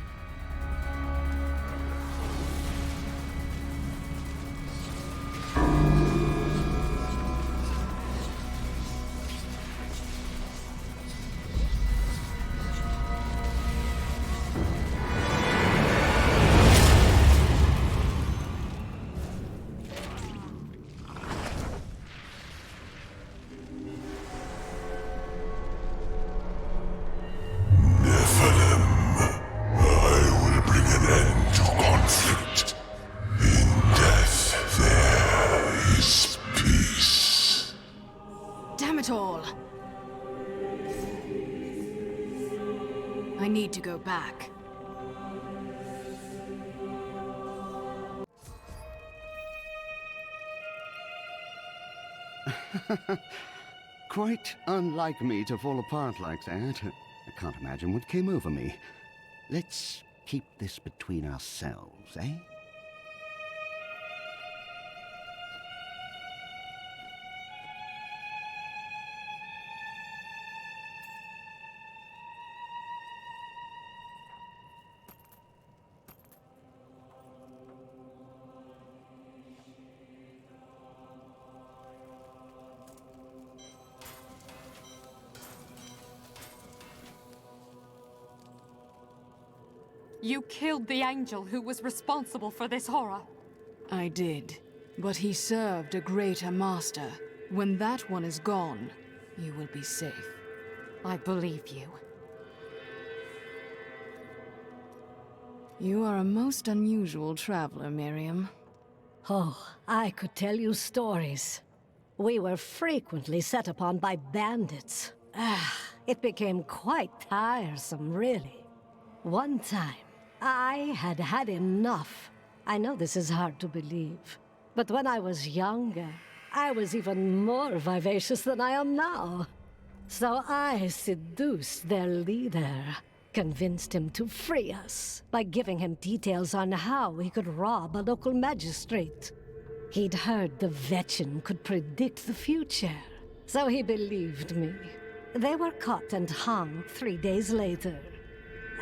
Damn it all! I need to go back. Quite unlike me to fall apart like that. I can't imagine what came over me. Let's keep this between ourselves, eh? You killed the angel who was responsible for this horror. I did, but he served a greater master. When that one is gone, you will be safe. I believe you. You are a most unusual traveler, Miriam. Oh, I could tell you stories. We were frequently set upon by bandits. It became quite tiresome, really. One time, I had had enough. I know this is hard to believe, but when I was younger, I was even more vivacious than I am now. So I seduced their leader, convinced him to free us by giving him details on how he could rob a local magistrate. He'd heard the Vetchin could predict the future, so he believed me. They were caught and hung 3 days later.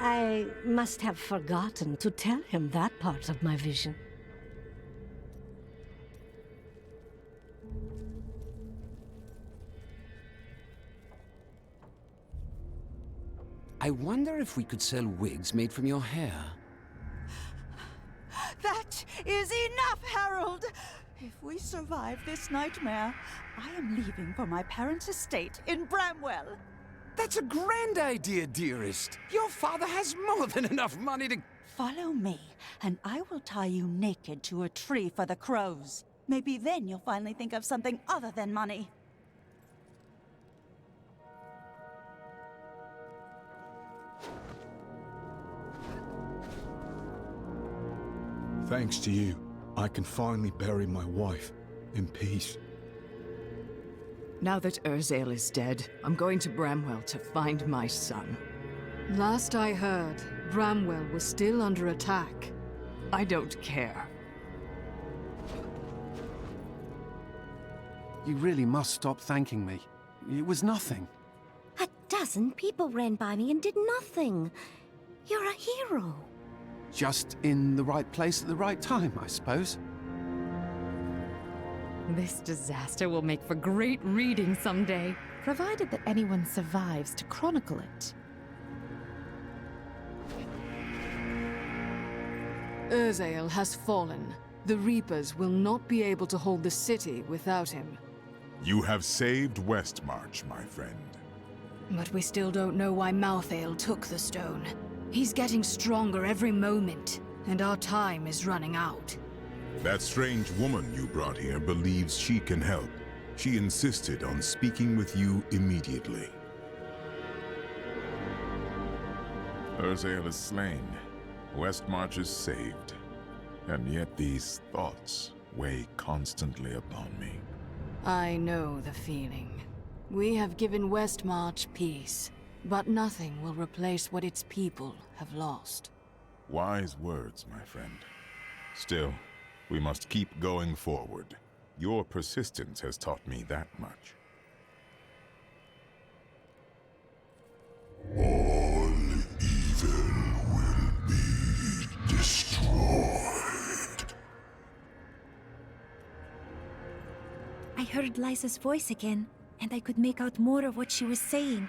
I must have forgotten to tell him that part of my vision. I wonder if we could sell wigs made from your hair. That is enough, Harold! If we survive this nightmare, I am leaving for my parents' estate in Bramwell. That's a grand idea, dearest. Your father has more than enough money to... Follow me, and I will tie you naked to a tree for the crows. Maybe then you'll finally think of something other than money. Thanks to you, I can finally bury my wife in peace. Now that Urzael is dead, I'm going to Bramwell to find my son. Last I heard, Bramwell was still under attack. I don't care. You really must stop thanking me. It was nothing. 12 people ran by me and did nothing. You're a hero. Just in the right place at the right time, I suppose. This disaster will make for great reading someday, provided that anyone survives to chronicle it. Urzael has fallen. The Reapers will not be able to hold the city without him. You have saved Westmarch, my friend. But we still don't know why Malthael took the stone. He's getting stronger every moment, and our time is running out. That strange woman you brought here believes she can help. She insisted on speaking with you immediately. Urzael is slain. Westmarch is saved. And yet these thoughts weigh constantly upon me. I know the feeling. We have given Westmarch peace, but nothing will replace what its people have lost. Wise words, my friend. Still, we must keep going forward. Your persistence has taught me that much. All evil will be destroyed. I heard Lysa's voice again, and I could make out more of what she was saying.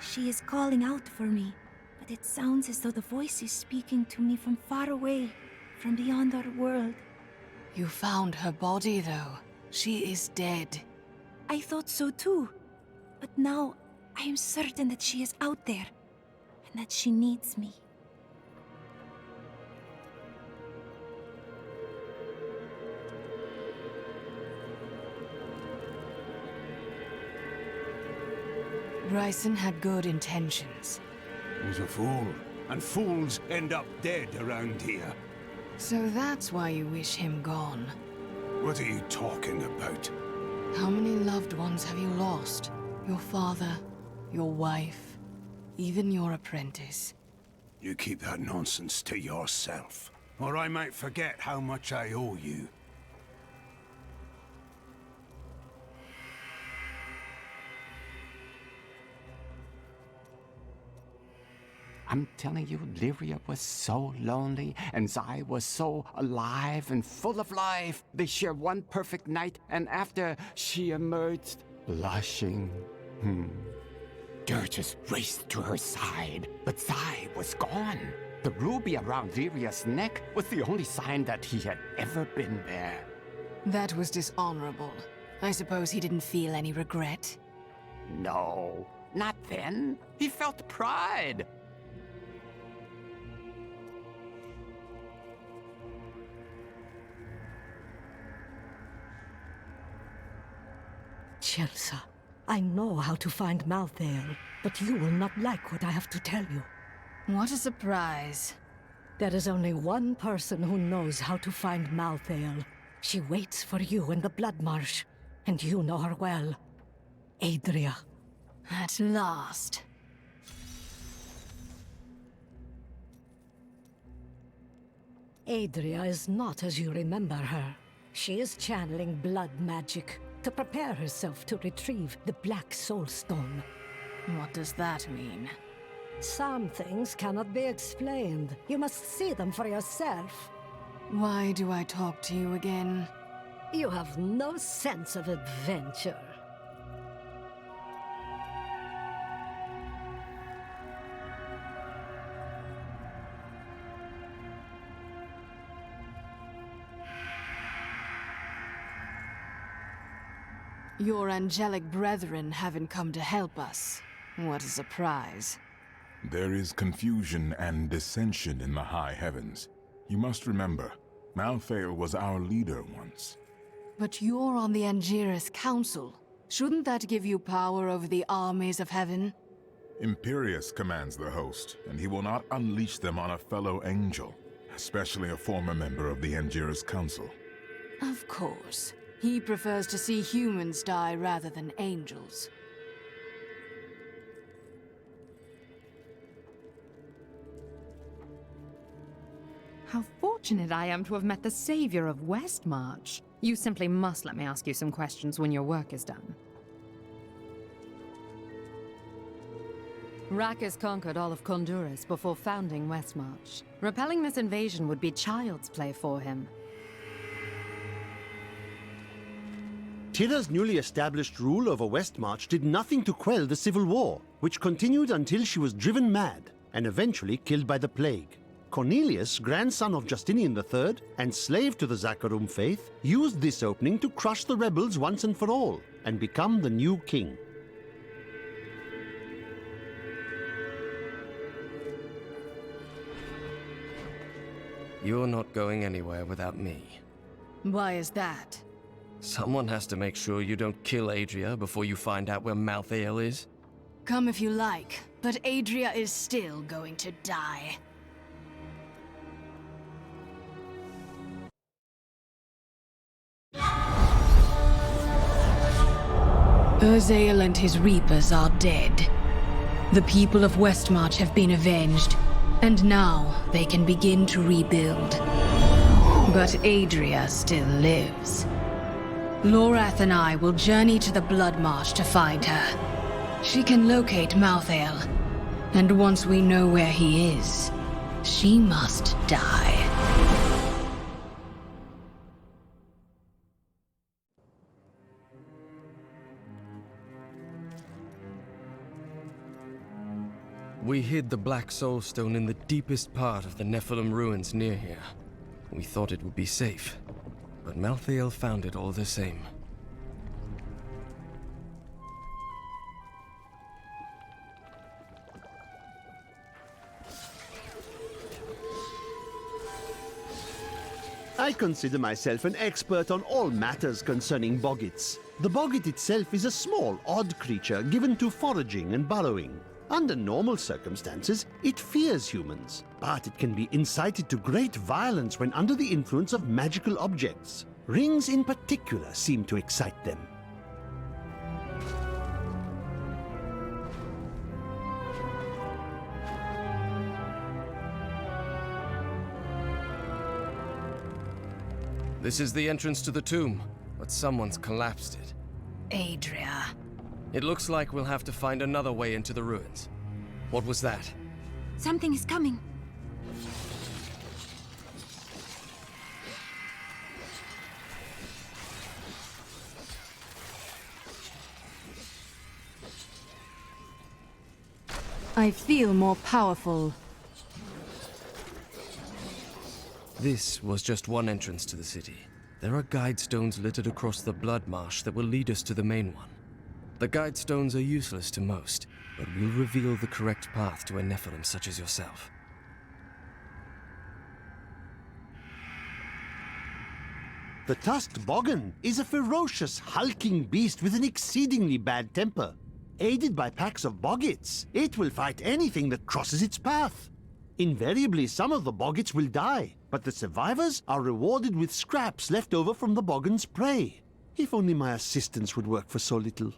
She is calling out for me, but it sounds as though the voice is speaking to me from far away, from beyond our world. You found her body, though. She is dead. I thought so too, but now I am certain that she is out there, and that she needs me. Bryson had good intentions. He's a fool, and fools end up dead around here. So that's why you wish him gone. What are you talking about? How many loved ones have you lost? Your father, your wife, even your apprentice. You keep that nonsense to yourself, or I might forget how much I owe you. I'm telling you, Lyria was so lonely, and Zai was so alive and full of life. They shared one perfect night, and after she emerged, blushing, Dirges raced to her side, but Zai was gone. The ruby around Lyria's neck was the only sign that he had ever been there. That was dishonorable. I suppose he didn't feel any regret? No, not then. He felt pride. Chelsea, I know how to find Malthael, but you will not like what I have to tell you. What a surprise. There is only one person who knows how to find Malthael. She waits for you in the Blood Marsh, and you know her well. Adria. At last. Adria is not as you remember her. She is channeling blood magic to prepare herself to retrieve the Black Soul Stone. What does that mean? Some things cannot be explained. You must see them for yourself. Why do I talk to you again? You have no sense of adventure. Your angelic brethren haven't come to help us. What a surprise. There is confusion and dissension in the high heavens. You must remember, Malthael was our leader once. But you're on the Angiras Council. Shouldn't that give you power over the armies of heaven? Imperius commands the host, and he will not unleash them on a fellow angel, especially a former member of the Angiras Council. Of course. He prefers to see humans die rather than angels. How fortunate I am to have met the savior of Westmarch. You simply must let me ask you some questions when your work is done. Rakus conquered all of Honduras before founding Westmarch. Repelling this invasion would be child's play for him. Tira's newly established rule over Westmarch did nothing to quell the civil war, which continued until she was driven mad and eventually killed by the plague. Cornelius, grandson of Justinian III and slave to the Zakharum faith, used this opening to crush the rebels once and for all and become the new king. You're not going anywhere without me. Why is that? Someone has to make sure you don't kill Adria before you find out where Malthael is. Come if you like, but Adria is still going to die. Urzael and his Reapers are dead. The people of Westmarch have been avenged, and now they can begin to rebuild. But Adria still lives. Lorath and I will journey to the Blood Marsh to find her. She can locate Malthael, and once we know where he is, she must die. We hid the Black Soul Stone in the deepest part of the Nephilim ruins near here. We thought it would be safe, but Malthael found it all the same. I consider myself an expert on all matters concerning boggits. The boggit itself is a small, odd creature given to foraging and burrowing. Under normal circumstances, it fears humans, but it can be incited to great violence when under the influence of magical objects. Rings in particular seem to excite them. This is the entrance to the tomb, but someone's collapsed it. Adria. It looks like we'll have to find another way into the ruins. What was that? Something is coming. I feel more powerful. This was just one entrance to the city. There are guide stones littered across the Blood Marsh that will lead us to the main one. The guide stones are useless to most, but will reveal the correct path to a Nephilim such as yourself. The tusked Boggan is a ferocious, hulking beast with an exceedingly bad temper. Aided by packs of boggits, it will fight anything that crosses its path. Invariably, some of the boggits will die, but the survivors are rewarded with scraps left over from the Boggan's prey. If only my assistants would work for so little.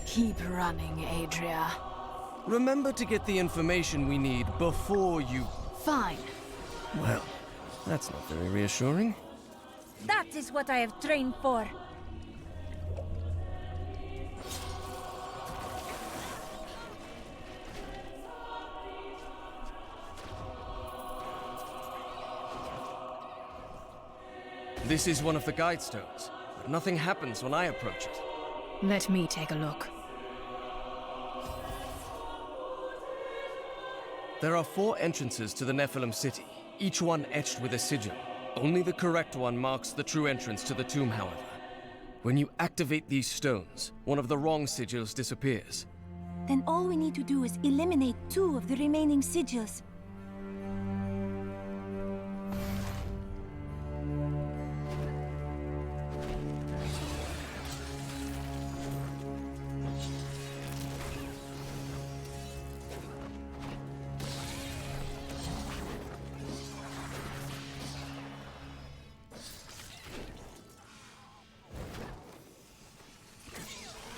Keep running, Adria. Remember to get the information we need before you... Fine. Well, that's not very reassuring. That is what I have trained for. This is one of the guide stones, but nothing happens when I approach it. Let me take a look. There are 4 entrances to the Nephilim city, each one etched with a sigil. Only the correct one marks the true entrance to the tomb, however. When you activate these stones, one of the wrong sigils disappears. Then all we need to do is eliminate 2 of the remaining sigils.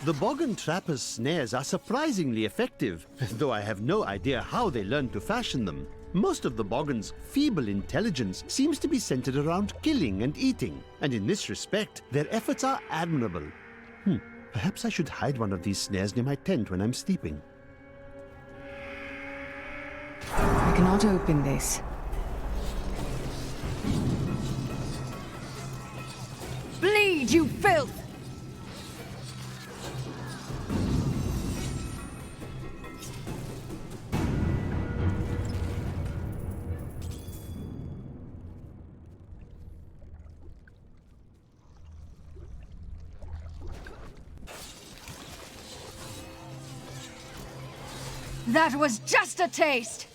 The Boggan Trapper's snares are surprisingly effective, though I have no idea how they learned to fashion them. Most of the Boggan's feeble intelligence seems to be centered around killing and eating, and in this respect, their efforts are admirable. Perhaps I should hide one of these snares near my tent when I'm sleeping. I cannot open this. Hide, you filth! That was just a taste!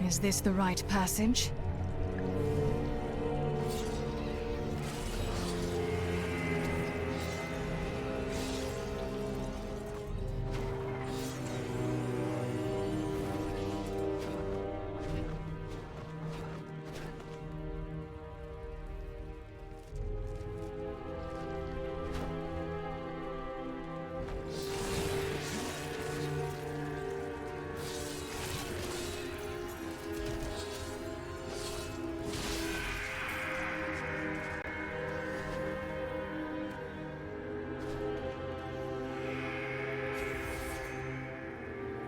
Is this the right passage?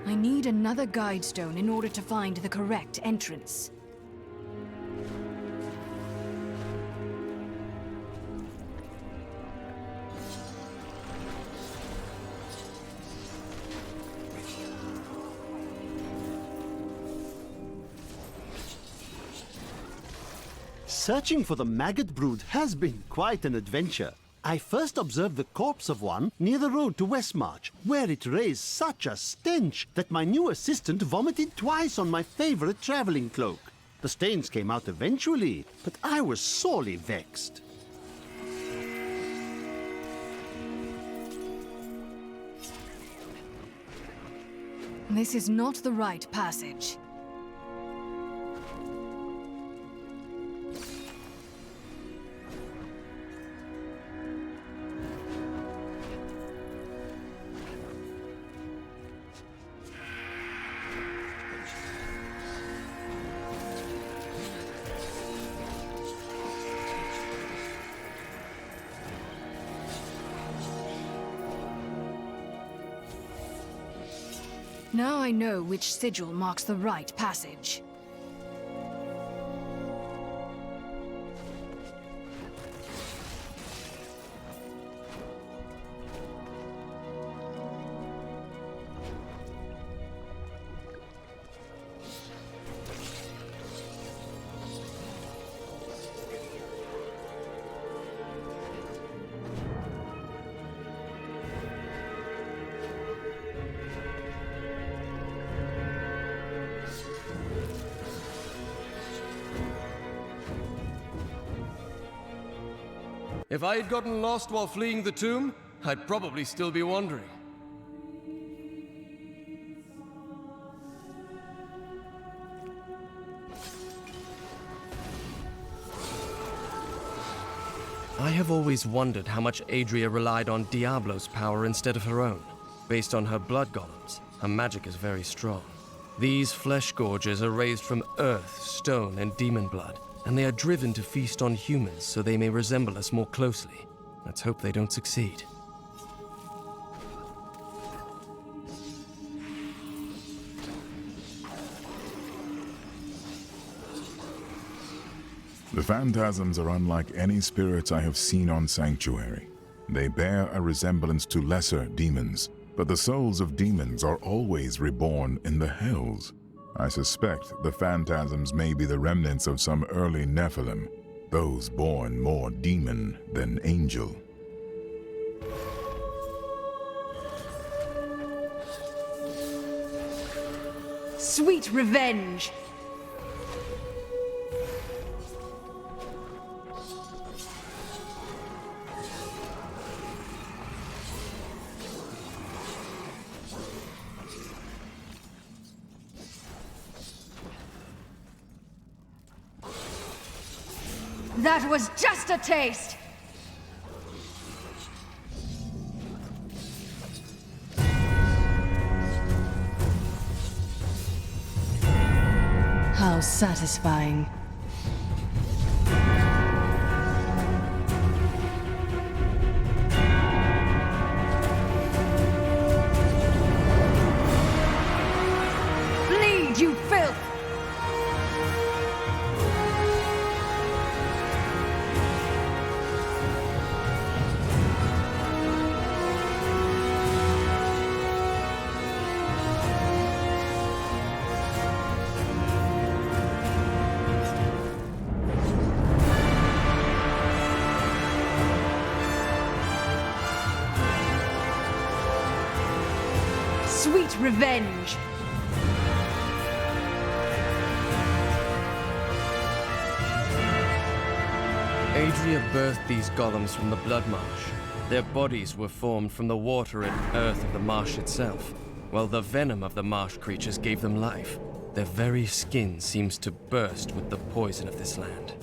I need another guide stone in order to find the correct entrance. Searching for the maggot brood has been quite an adventure. I first observed the corpse of one near the road to Westmarch, where it raised such a stench that my new assistant vomited twice on my favorite traveling cloak. The stains came out eventually, but I was sorely vexed. This is not the right passage. Now I know which sigil marks the right passage. If I had gotten lost while fleeing the tomb, I'd probably still be wandering. I have always wondered how much Adria relied on Diablo's power instead of her own. Based on her blood golems, her magic is very strong. These flesh gorges are raised from earth, stone, and demon blood, and they are driven to feast on humans so they may resemble us more closely. Let's hope they don't succeed. The phantasms are unlike any spirits I have seen on Sanctuary. They bear a resemblance to lesser demons, but the souls of demons are always reborn in the hells. I suspect the phantasms may be the remnants of some early Nephilim, those born more demon than angel. Sweet revenge! That was just a taste! How satisfying. sweet revenge. Adria birthed these golems from the blood marsh. Their bodies were formed from the water and earth of the marsh itself, while the venom of the marsh creatures gave them life. Their very skin seems to burst with the poison of this land.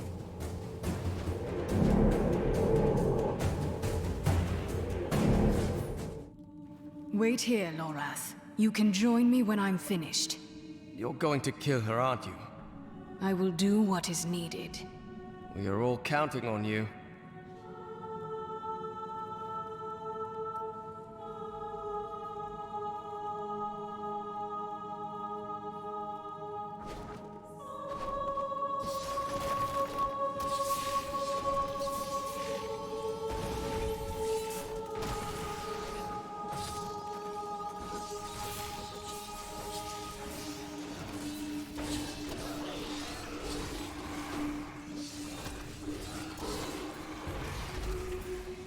Wait here, Lorath. You can join me when I'm finished. You're going to kill her, aren't you? I will do what is needed. We are all counting on you.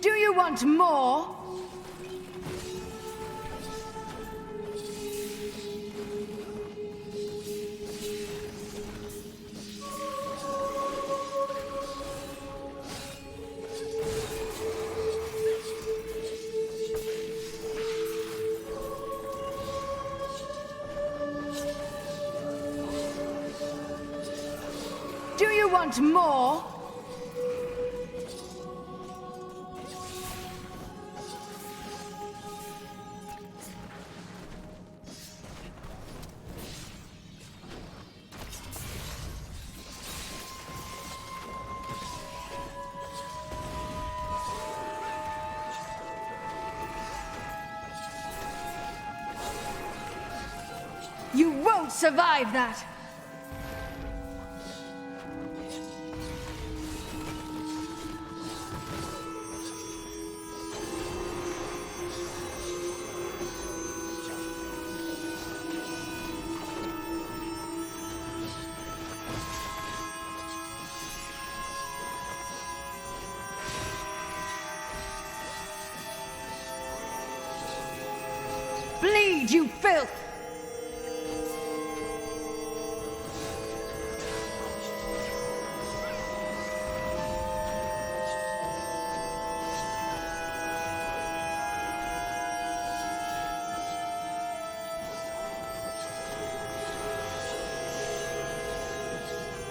Do you want more? Do you want more? You won't survive that! Bleed, you filth!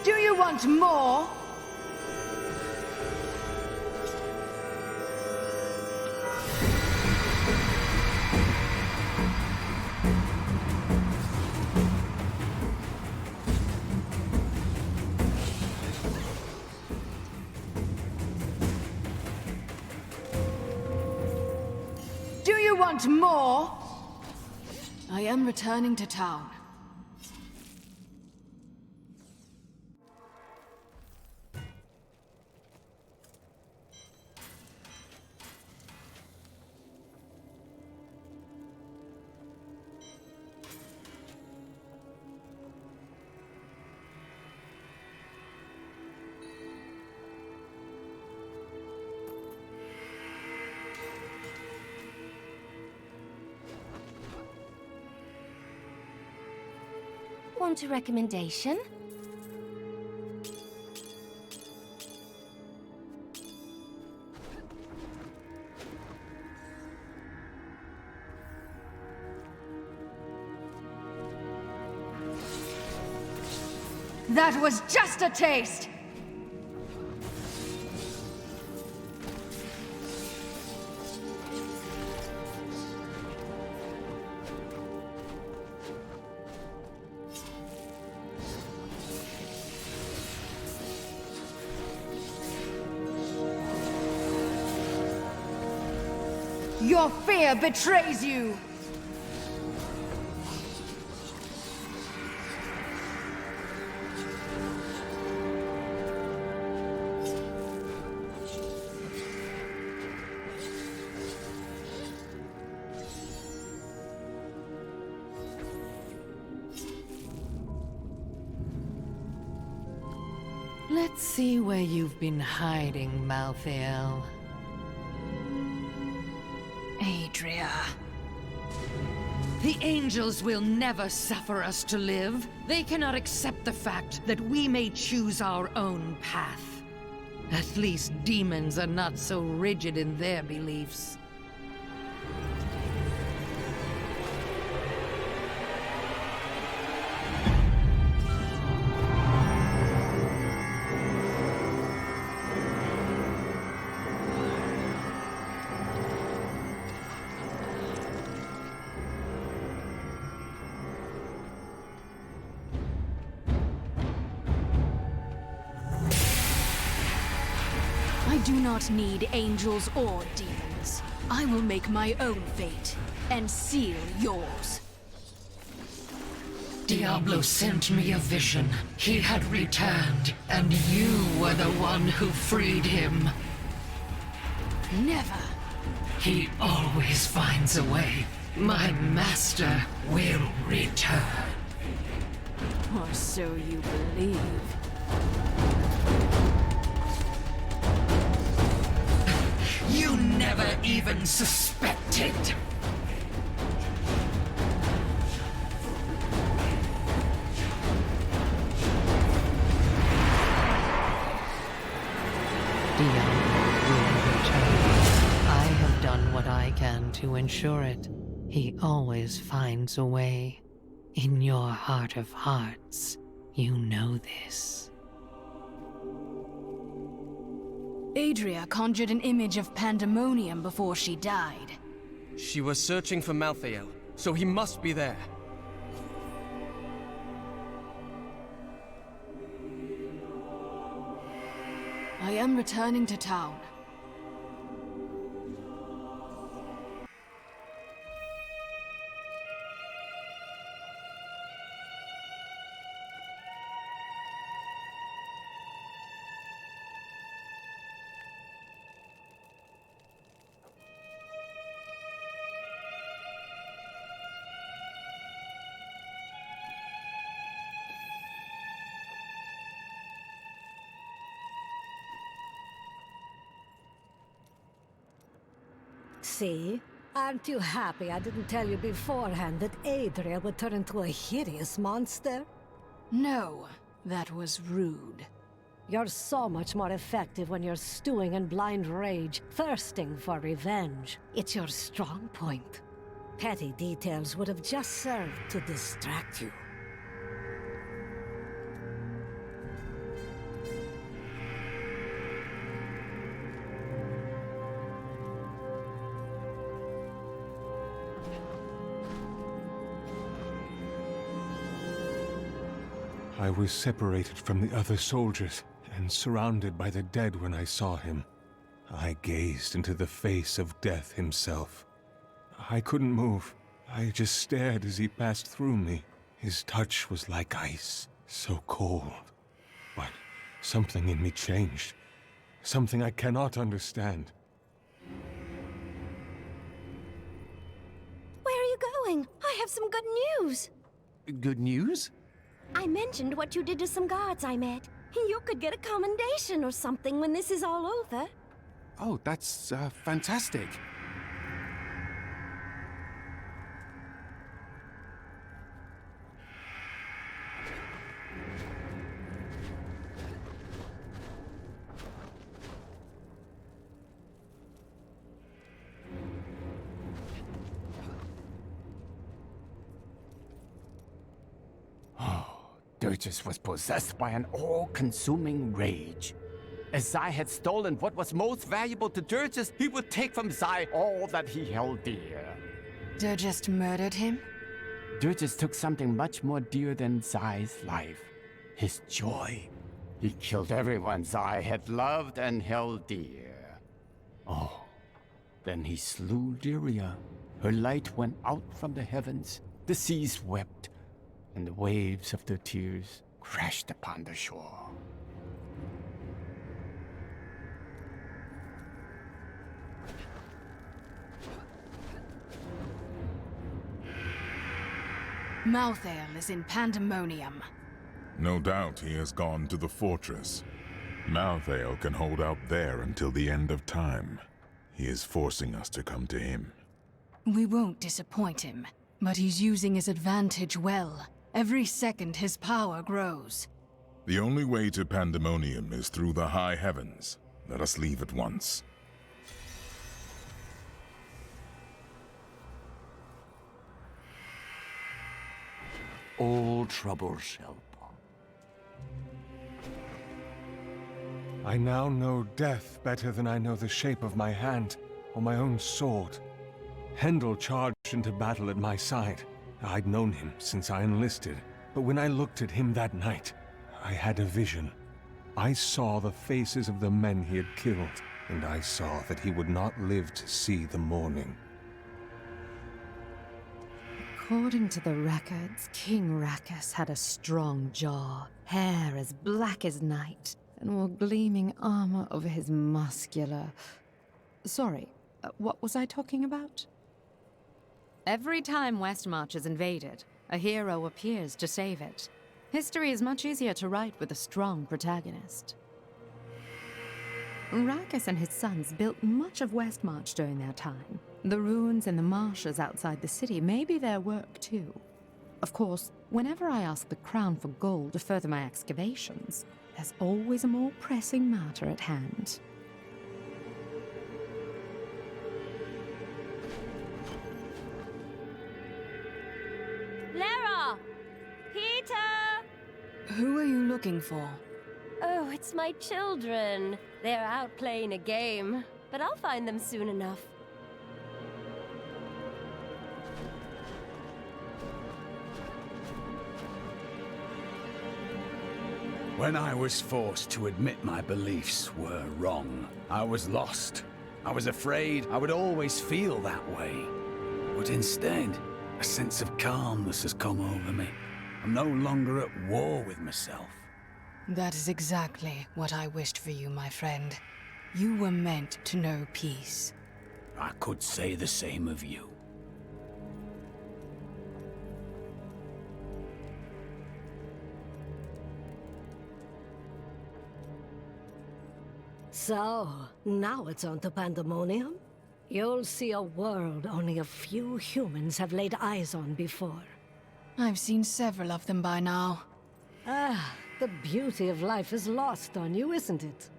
Do you want more? Do you want more? I am returning to town. Want a recommendation? That was just a taste! Your fear betrays you! Let's see where you've been hiding, Malthael. Adria. The angels will never suffer us to live. They cannot accept the fact that we may choose our own path. At least demons are not so rigid in their beliefs. I do not need angels or demons. I will make my own fate and seal yours. Diablo sent me a vision. He had returned, and you were the one who freed him. Never. He always finds a way. My master will return. Or so you believe. You never even suspected. Diablo will return. I have done what I can to ensure it. He always finds a way. In your heart of hearts, you know this. Adria conjured an image of pandemonium before she died. She was searching for Malthael, so he must be there. I am returning to town. See? Aren't you happy I didn't tell you beforehand that Adria would turn into a hideous monster? No, that was rude. You're so much more effective when you're stewing in blind rage, thirsting for revenge. It's your strong point. Petty details would have just served to distract you. I was separated from the other soldiers and surrounded by the dead when I saw him. I gazed into the face of death himself. I couldn't move. I just stared as he passed through me. His touch was like ice, so cold. But something in me changed. Something I cannot understand. Where are you going? I have some good news. Good news? I mentioned what you did to some guards I met. You could get a commendation or something when this is all over. Oh, that's fantastic. Dirges was possessed by an all-consuming rage. As Zai had stolen what was most valuable to Dirges, he would take from Zai all that he held dear. Dirges murdered him? Dirges took something much more dear than Zai's life. His joy. He killed everyone Zai had loved and held dear. Oh, then he slew Lyria. Her light went out from the heavens. The seas wept, and the waves of their tears crashed upon the shore. Malthael is in pandemonium. No doubt he has gone to the fortress. Malthael can hold out there until the end of time. He is forcing us to come to him. We won't disappoint him. But he's using his advantage well. Every second his power grows. The only way to Pandemonium is through the high heavens. Let us leave at once. All trouble shall pass. I now know death better than I know the shape of my hand or my own sword. Hendel charged into battle at my side. I'd known him since I enlisted, but when I looked at him that night, I had a vision. I saw the faces of the men he had killed, and I saw that he would not live to see the morning. According to the records, King Rakkus had a strong jaw, hair as black as night, and wore gleaming armor over his muscular... Sorry, what was I talking about? Every time Westmarch is invaded, a hero appears to save it. History is much easier to write with a strong protagonist. Rakkus and his sons built much of Westmarch during their time. The ruins and the marshes outside the city may be their work too. Of course, whenever I ask the Crown for gold to further my excavations, there's always a more pressing matter at hand. Lara! Peter! Who are you looking for? Oh, it's my children. They're out playing a game, but I'll find them soon enough. When I was forced to admit my beliefs were wrong, I was lost. I was afraid I would always feel that way. But instead, a sense of calmness has come over me. I'm no longer at war with myself. That is exactly what I wished for you, my friend. You were meant to know peace. I could say the same of you. So, now it's on to Pandemonium? You'll see a world only a few humans have laid eyes on before. I've seen several of them by now. Ah, the beauty of life is lost on you, isn't it?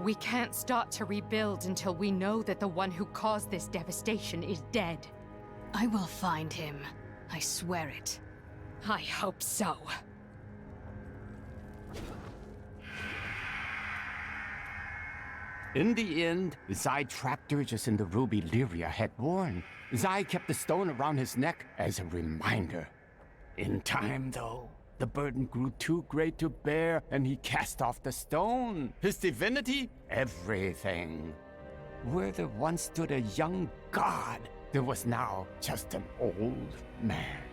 We can't start to rebuild until we know that the one who caused this devastation is dead. I will find him. I swear it. I hope so. In the end, Zai trapped Dirges in the ruby Lyria had worn. Zai kept the stone around his neck as a reminder. In time, though, the burden grew too great to bear, and he cast off the stone. His divinity? Everything. Where there once stood a young god, there was now just an old man.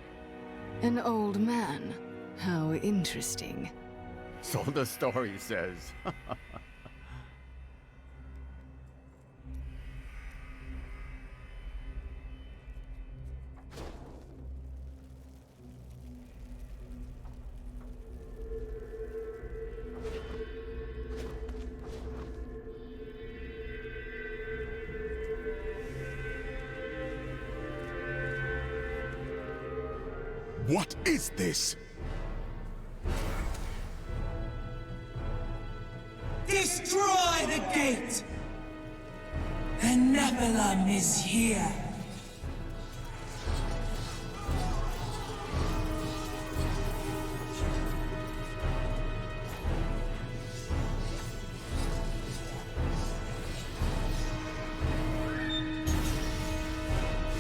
An old man? How interesting. So the story says. What is this? Destroy the gate! The Nephilim is here!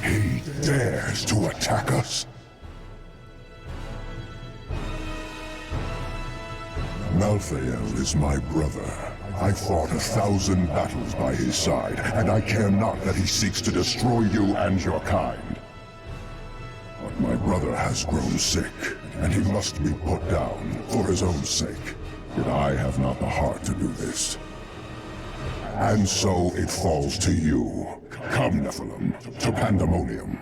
He dares to attack us? Malthael is my brother. I fought 1,000 battles by his side, and I care not that he seeks to destroy you and your kind. But my brother has grown sick, and he must be put down for his own sake. Yet I have not the heart to do this. And so it falls to you. Come, Nephilim, to Pandemonium.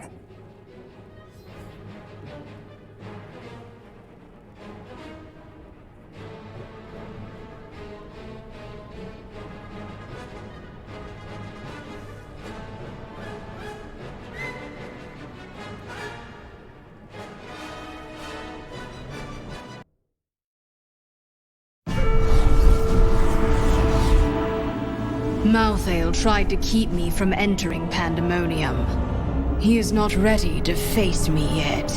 Malthael tried to keep me from entering Pandemonium. He is not ready to face me yet.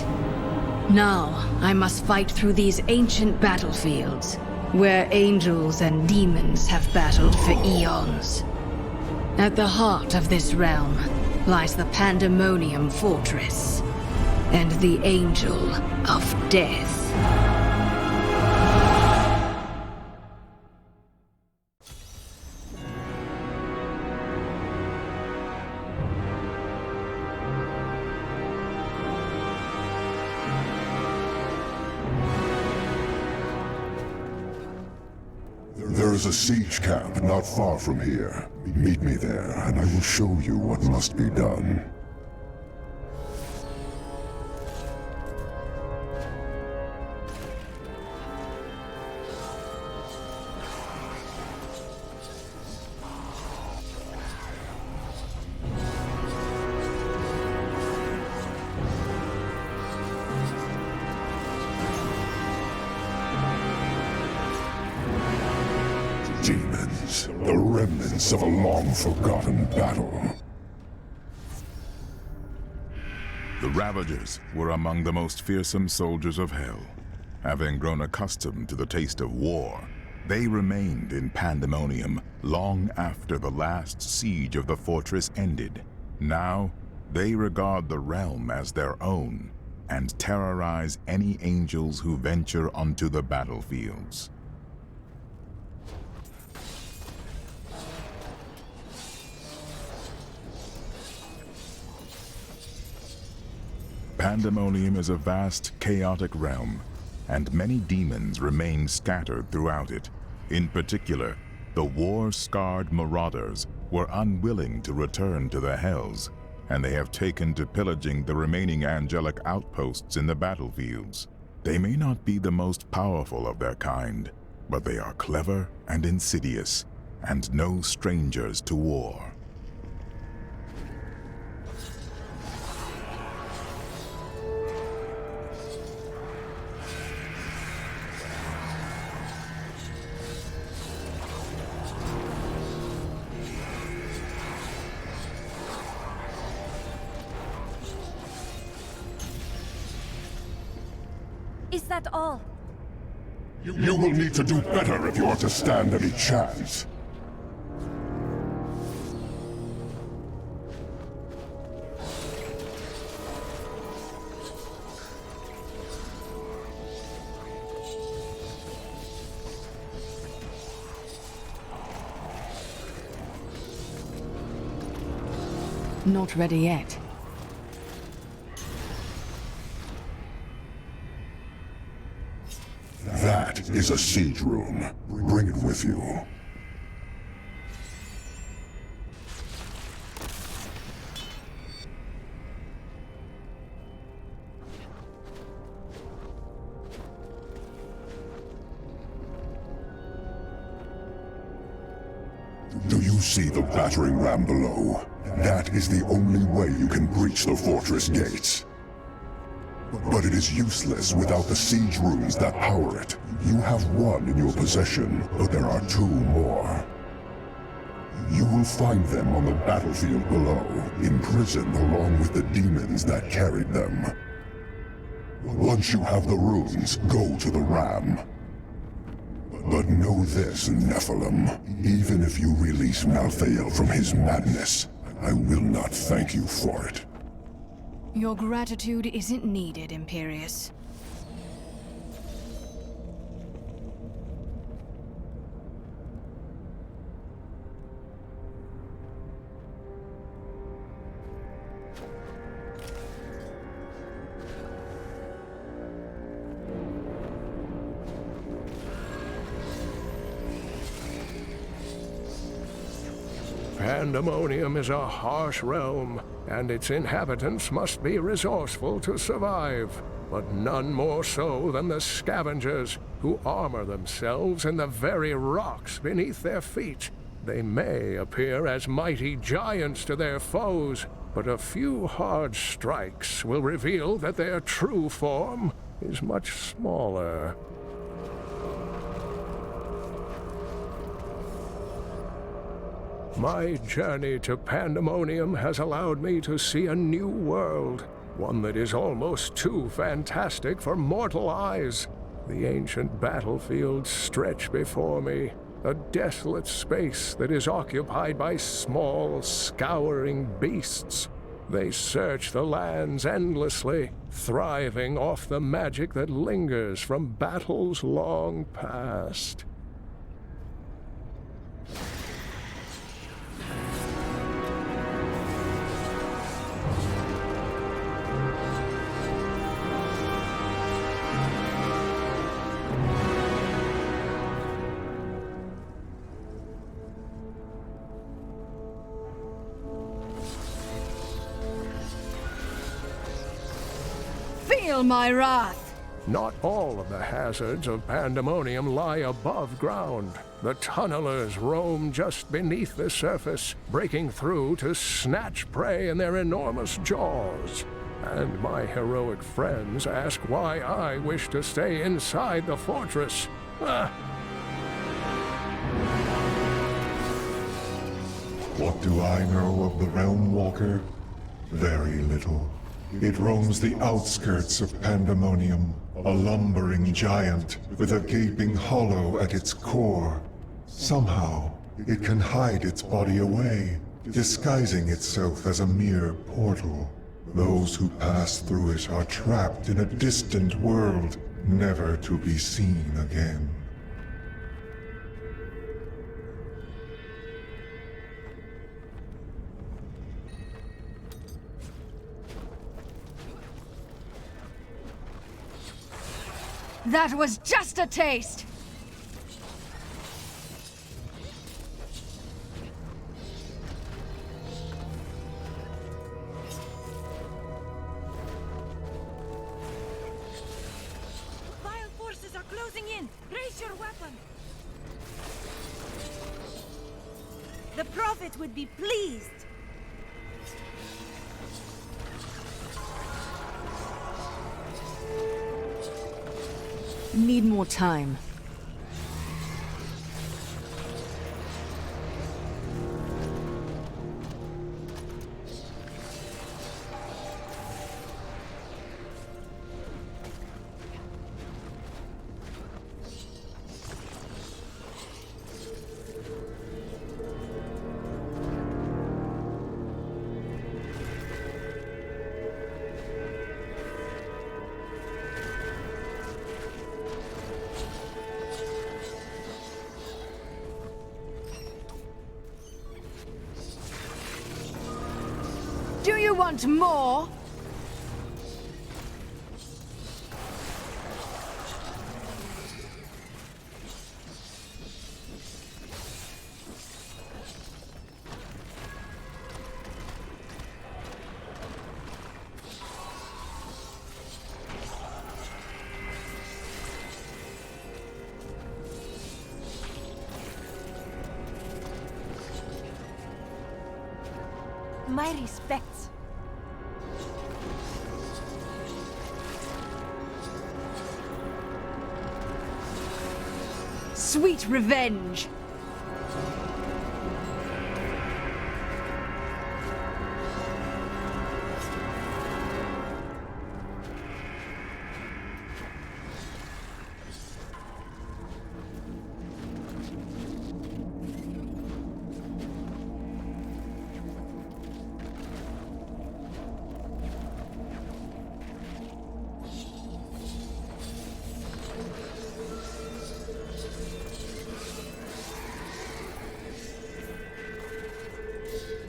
Now, I must fight through these ancient battlefields, where angels and demons have battled for eons. At the heart of this realm lies the Pandemonium Fortress, and the Angel of Death. There is a siege camp not far from here. Meet me there, and I will show you what must be done. Demons, the remnants of a long-forgotten battle. The Ravagers were among the most fearsome soldiers of Hell. Having grown accustomed to the taste of war, they remained in Pandemonium long after the last siege of the fortress ended. Now, they regard the realm as their own and terrorize any angels who venture onto the battlefields. Pandemonium is a vast, chaotic realm, and many demons remain scattered throughout it. In particular, the war-scarred Marauders were unwilling to return to the Hells, and they have taken to pillaging the remaining angelic outposts in the battlefields. They may not be the most powerful of their kind, but they are clever and insidious, and no strangers to war. Is that all? You will need to do better if you are to stand any chance. Not ready yet. That is a siege room. Bring it with you. Do you see the battering ram below? That is the only way you can breach the fortress gates. But it is useless without the siege rooms that power it. You have one in your possession, but there are two more. You will find them on the battlefield below, imprisoned along with the demons that carried them. Once you have the runes, go to the ram. But know this, Nephilim. Even if you release Malthael from his madness, I will not thank you for it. Your gratitude isn't needed, Imperius. Pandemonium is a harsh realm, and its inhabitants must be resourceful to survive. But none more so than the scavengers, who armor themselves in the very rocks beneath their feet. They may appear as mighty giants to their foes, but a few hard strikes will reveal that their true form is much smaller. My journey to Pandemonium has allowed me to see a new world, one that is almost too fantastic for mortal eyes. The ancient battlefields stretch before me, a desolate space that is occupied by small, scouring beasts. They search the lands endlessly, thriving off the magic that lingers from battles long past. Feel my wrath! Not all of the hazards of Pandemonium lie above ground. The tunnelers roam just beneath the surface, breaking through to snatch prey in their enormous jaws. And my heroic friends ask why I wish to stay inside the fortress. What do I know of the Realm Walker? Very little. It roams the outskirts of Pandemonium, a lumbering giant with a gaping hollow at its core. Somehow, it can hide its body away, disguising itself as a mere portal. Those who pass through it are trapped in a distant world, never to be seen again. That was just a taste! Vile forces are closing in! Raise your weapon! The Prophet would be pleased! Need more time. Do you want more? My respects. Sweet revenge!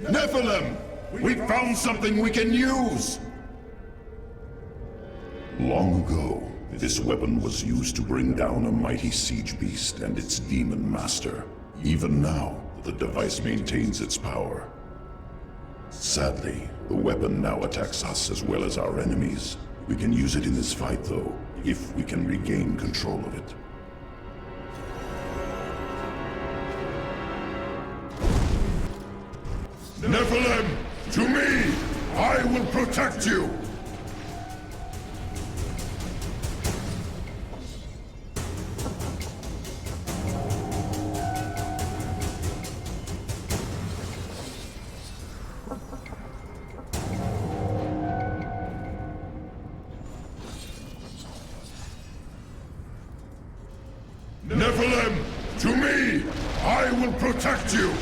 Nephilim! We found something we can use! Long ago, this weapon was used to bring down a mighty siege beast and its demon master. Even now, the device maintains its power. Sadly, the weapon now attacks us as well as our enemies. We can use it in this fight, though, if we can regain control of it. Nephilim, to me! I will protect you! will protect you!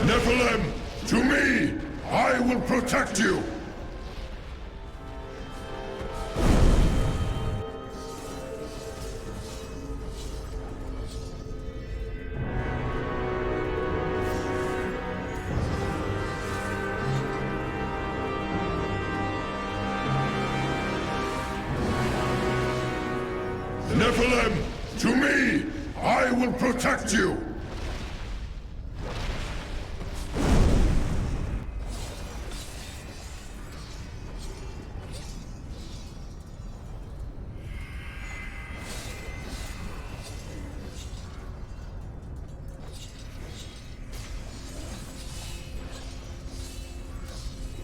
Nephilim, to me! I will protect you! Nephilim, to me! I will protect you!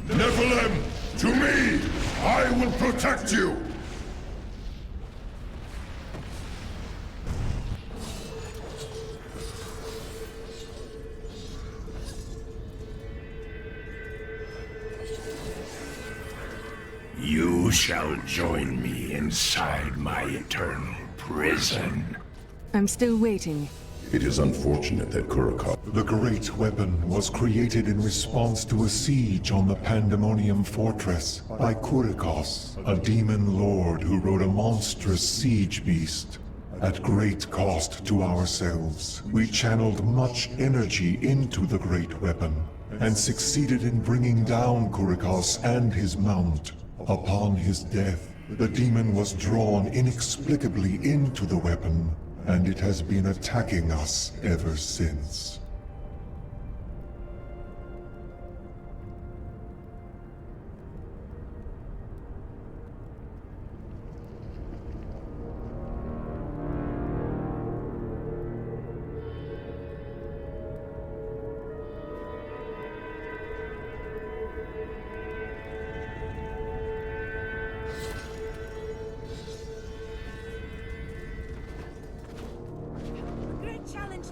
Nephilim, to me! I will protect you! You shall join me inside my eternal prison. I'm still waiting. It is unfortunate that Kurikos... The great weapon was created in response to a siege on the Pandemonium Fortress by Kurikos, a demon lord who rode a monstrous siege beast. At great cost to ourselves, we channeled much energy into the great weapon, and succeeded in bringing down Kurikos and his mount. Upon his death, the demon was drawn inexplicably into the weapon, and it has been attacking us ever since.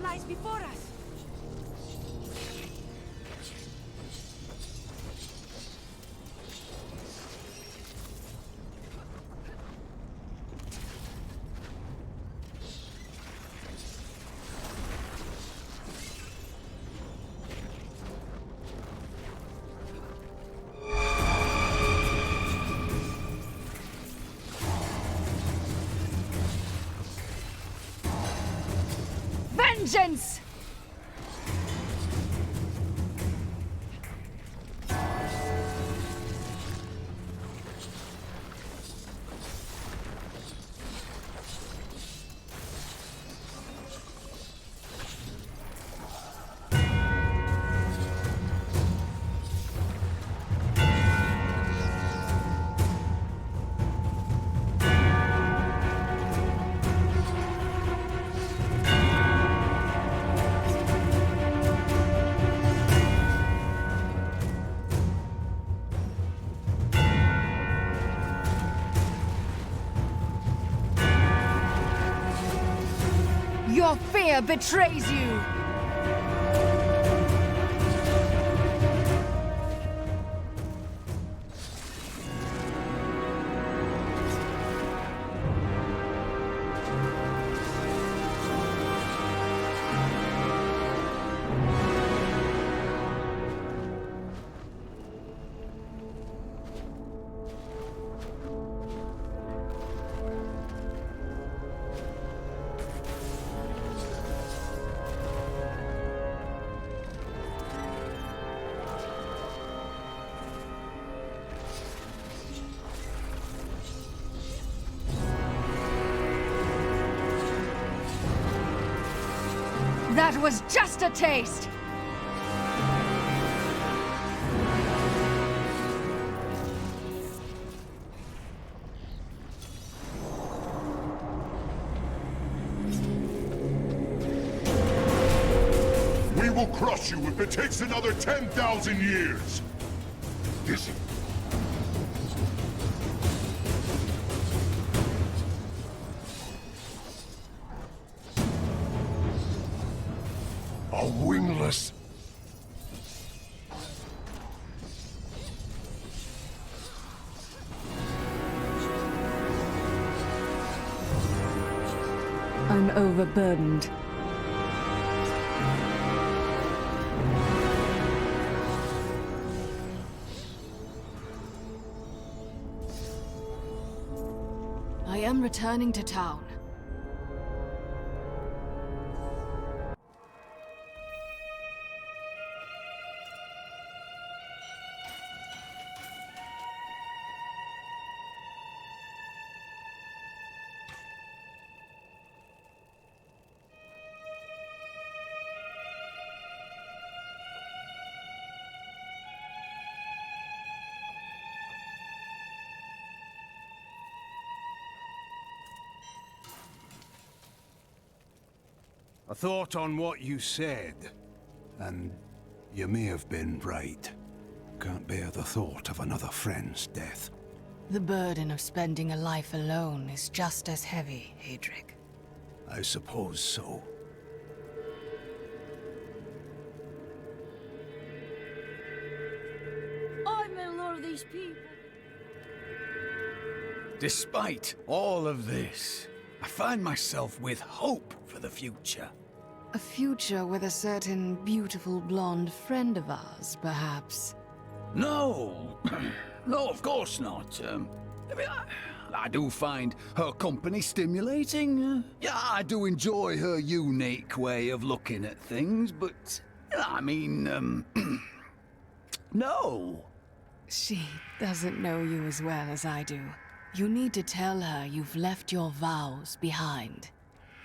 Lies before us. Vengeance! Your fear betrays you! That was just a taste! We will crush you if it takes another 10,000 years! This... A wingless... I'm overburdened. I am returning to town. I thought on what you said, and you may have been right. Can't bear the thought of another friend's death. The burden of spending a life alone is just as heavy, Hadric. I suppose so. I met a lot of these people. Despite all of this, I find myself with hope for the future. A future with a certain beautiful blonde friend of ours, perhaps. No! No, of course not. I do find her company stimulating. Yeah, I do enjoy her unique way of looking at things, but... I mean, no. She doesn't know you as well as I do. You need to tell her you've left your vows behind.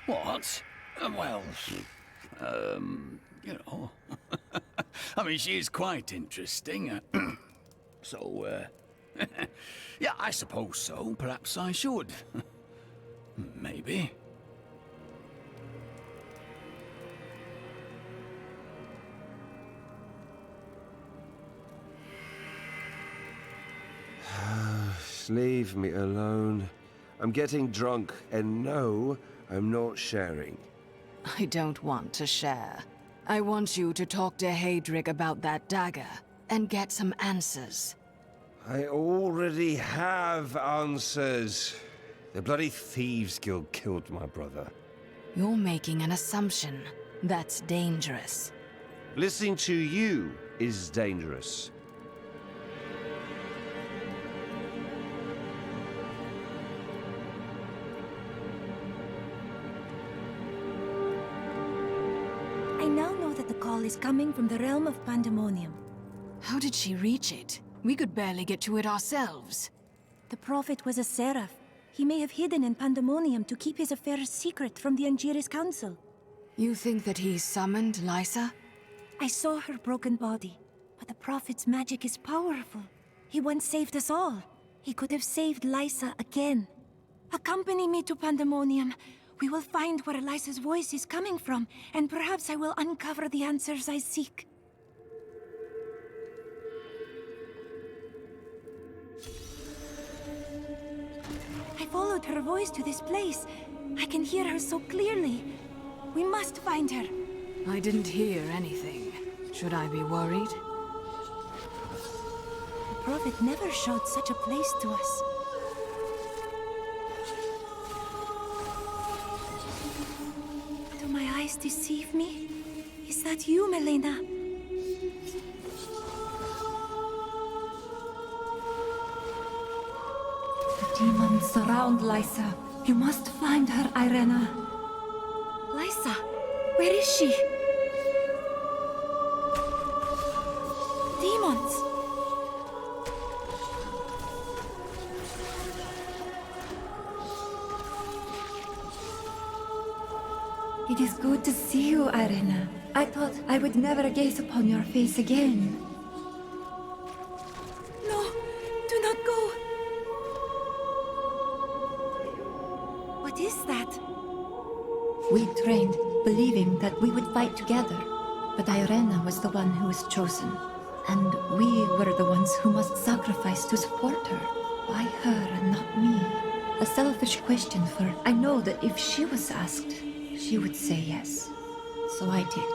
What? Well, you know... I mean, she is quite interesting. So, yeah, I suppose so. Perhaps I should. Maybe. Leave me alone. I'm getting drunk, and no, I'm not sharing. I don't want to share. I want you to talk to Hadric about that dagger, and get some answers. I already have answers. The bloody Thieves Guild killed my brother. You're making an assumption. That's dangerous. Listening to you is dangerous. I now know that the call is coming from the realm of Pandemonium. How did she reach it? We could barely get to it ourselves. The prophet was a seraph. He may have hidden in Pandemonium to keep his affairs secret from the Angiris Council. You think that he summoned Lysa? I saw her broken body, but the prophet's magic is powerful. He once saved us all. He could have saved Lysa again. Accompany me to Pandemonium. We will find where Lysa's voice is coming from, and perhaps I will uncover the answers I seek. I followed her voice to this place. I can hear her so clearly. We must find her. I didn't hear anything. Should I be worried? The prophet never showed such a place to us. Do my eyes deceive me? Is that you, Melena? The demons surround Lysa. You must find her, Irena. Lysa, where is she? Demons! It is good to see you, Irena. I thought I would never gaze upon your face again. No, do not go. What is that? We trained, believing that we would fight together. But Irena was the one who was chosen. And we were the ones who must sacrifice to support her. Why her and not me? A selfish question, for I know that if she was asked, she would say yes. So I did.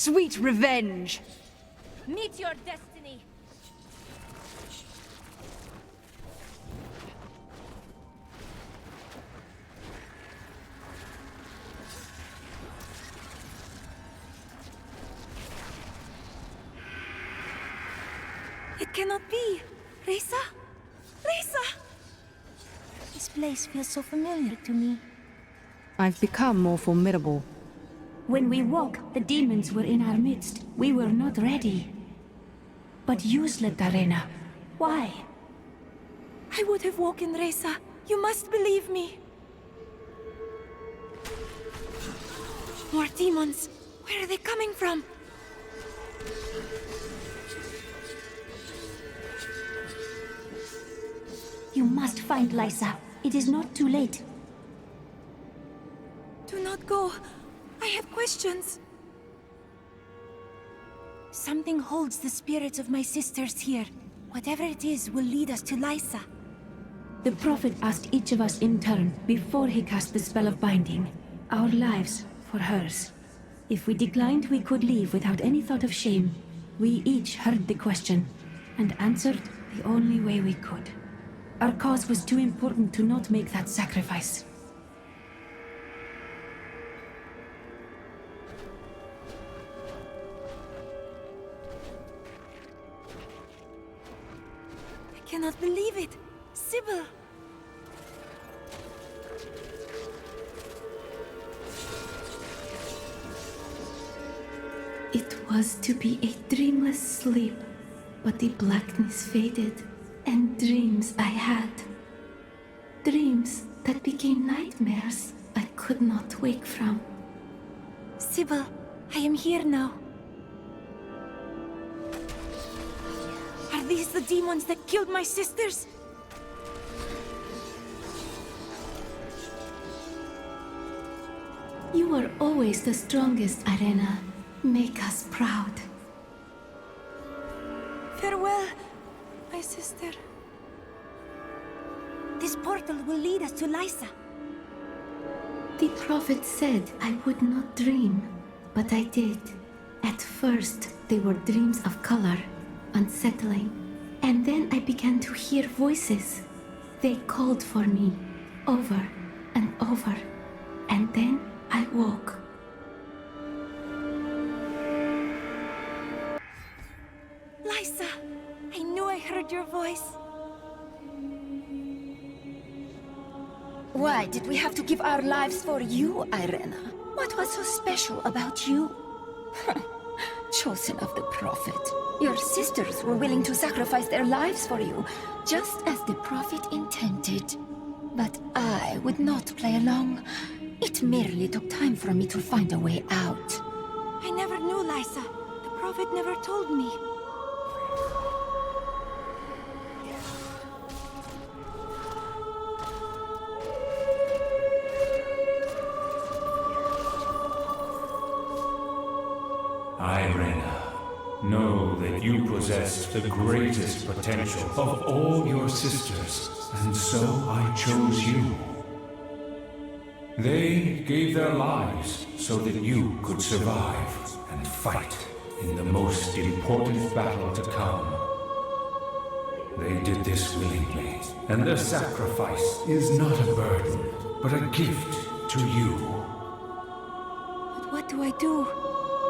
sweet revenge! Meet your destiny. It cannot be! Reza? Reza! This place feels so familiar to me. I've become more formidable. When we woke, the demons were in our midst. We were not ready. But you slept, Arena. Why? I would have woken Reza. You must believe me. More demons. Where are they coming from? You must find Lysa. It is not too late. Do not go. I have questions. Something holds the spirits of my sisters here. Whatever it is will lead us to Lysa. The Prophet asked each of us in turn, before he cast the spell of binding, our lives for hers. If we declined, we could leave without any thought of shame. We each heard the question, and answered the only way we could. Our cause was too important to not make that sacrifice. I cannot believe it! Sybil! It was to be a dreamless sleep, but the blackness faded, and dreams I had. Dreams that became nightmares I could not wake from. Sybil, I am here now. Are these the demons that killed my sisters? You are always the strongest, Arena. Make us proud. Farewell, my sister. This portal will lead us to Lysa. The Prophet said I would not dream, but I did. At first, they were dreams of color, unsettling. And then I began to hear voices. They called for me, over and over. And then I woke. Lysa! I knew I heard your voice. Why did we have to give our lives for you, Irena? What was so special about you? Chosen of the Prophet. Your sisters were willing to sacrifice their lives for you, just as the Prophet intended. But I would not play along. It merely took time for me to find a way out. I never knew Lysa. The Prophet never told me. Irena, know that you possessed the greatest potential of all your sisters, and so I chose you. They gave their lives so that you could survive and fight in the most important battle to come. They did this willingly, and their sacrifice is not a burden, but a gift to you. But what do I do?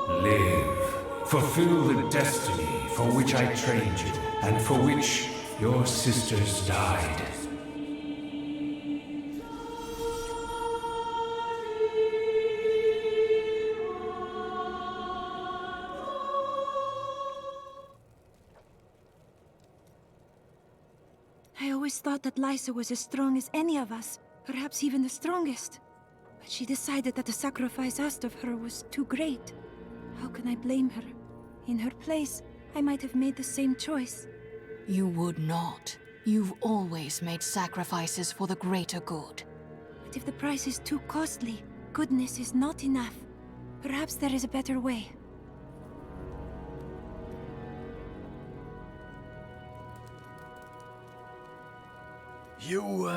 Live. Fulfill the destiny for which I trained you, and for which your sisters died. I always thought that Lysa was as strong as any of us, perhaps even the strongest. But she decided that the sacrifice asked of her was too great. How can I blame her? In her place, I might have made the same choice. You would not. You've always made sacrifices for the greater good. But if the price is too costly, goodness is not enough. Perhaps there is a better way. You,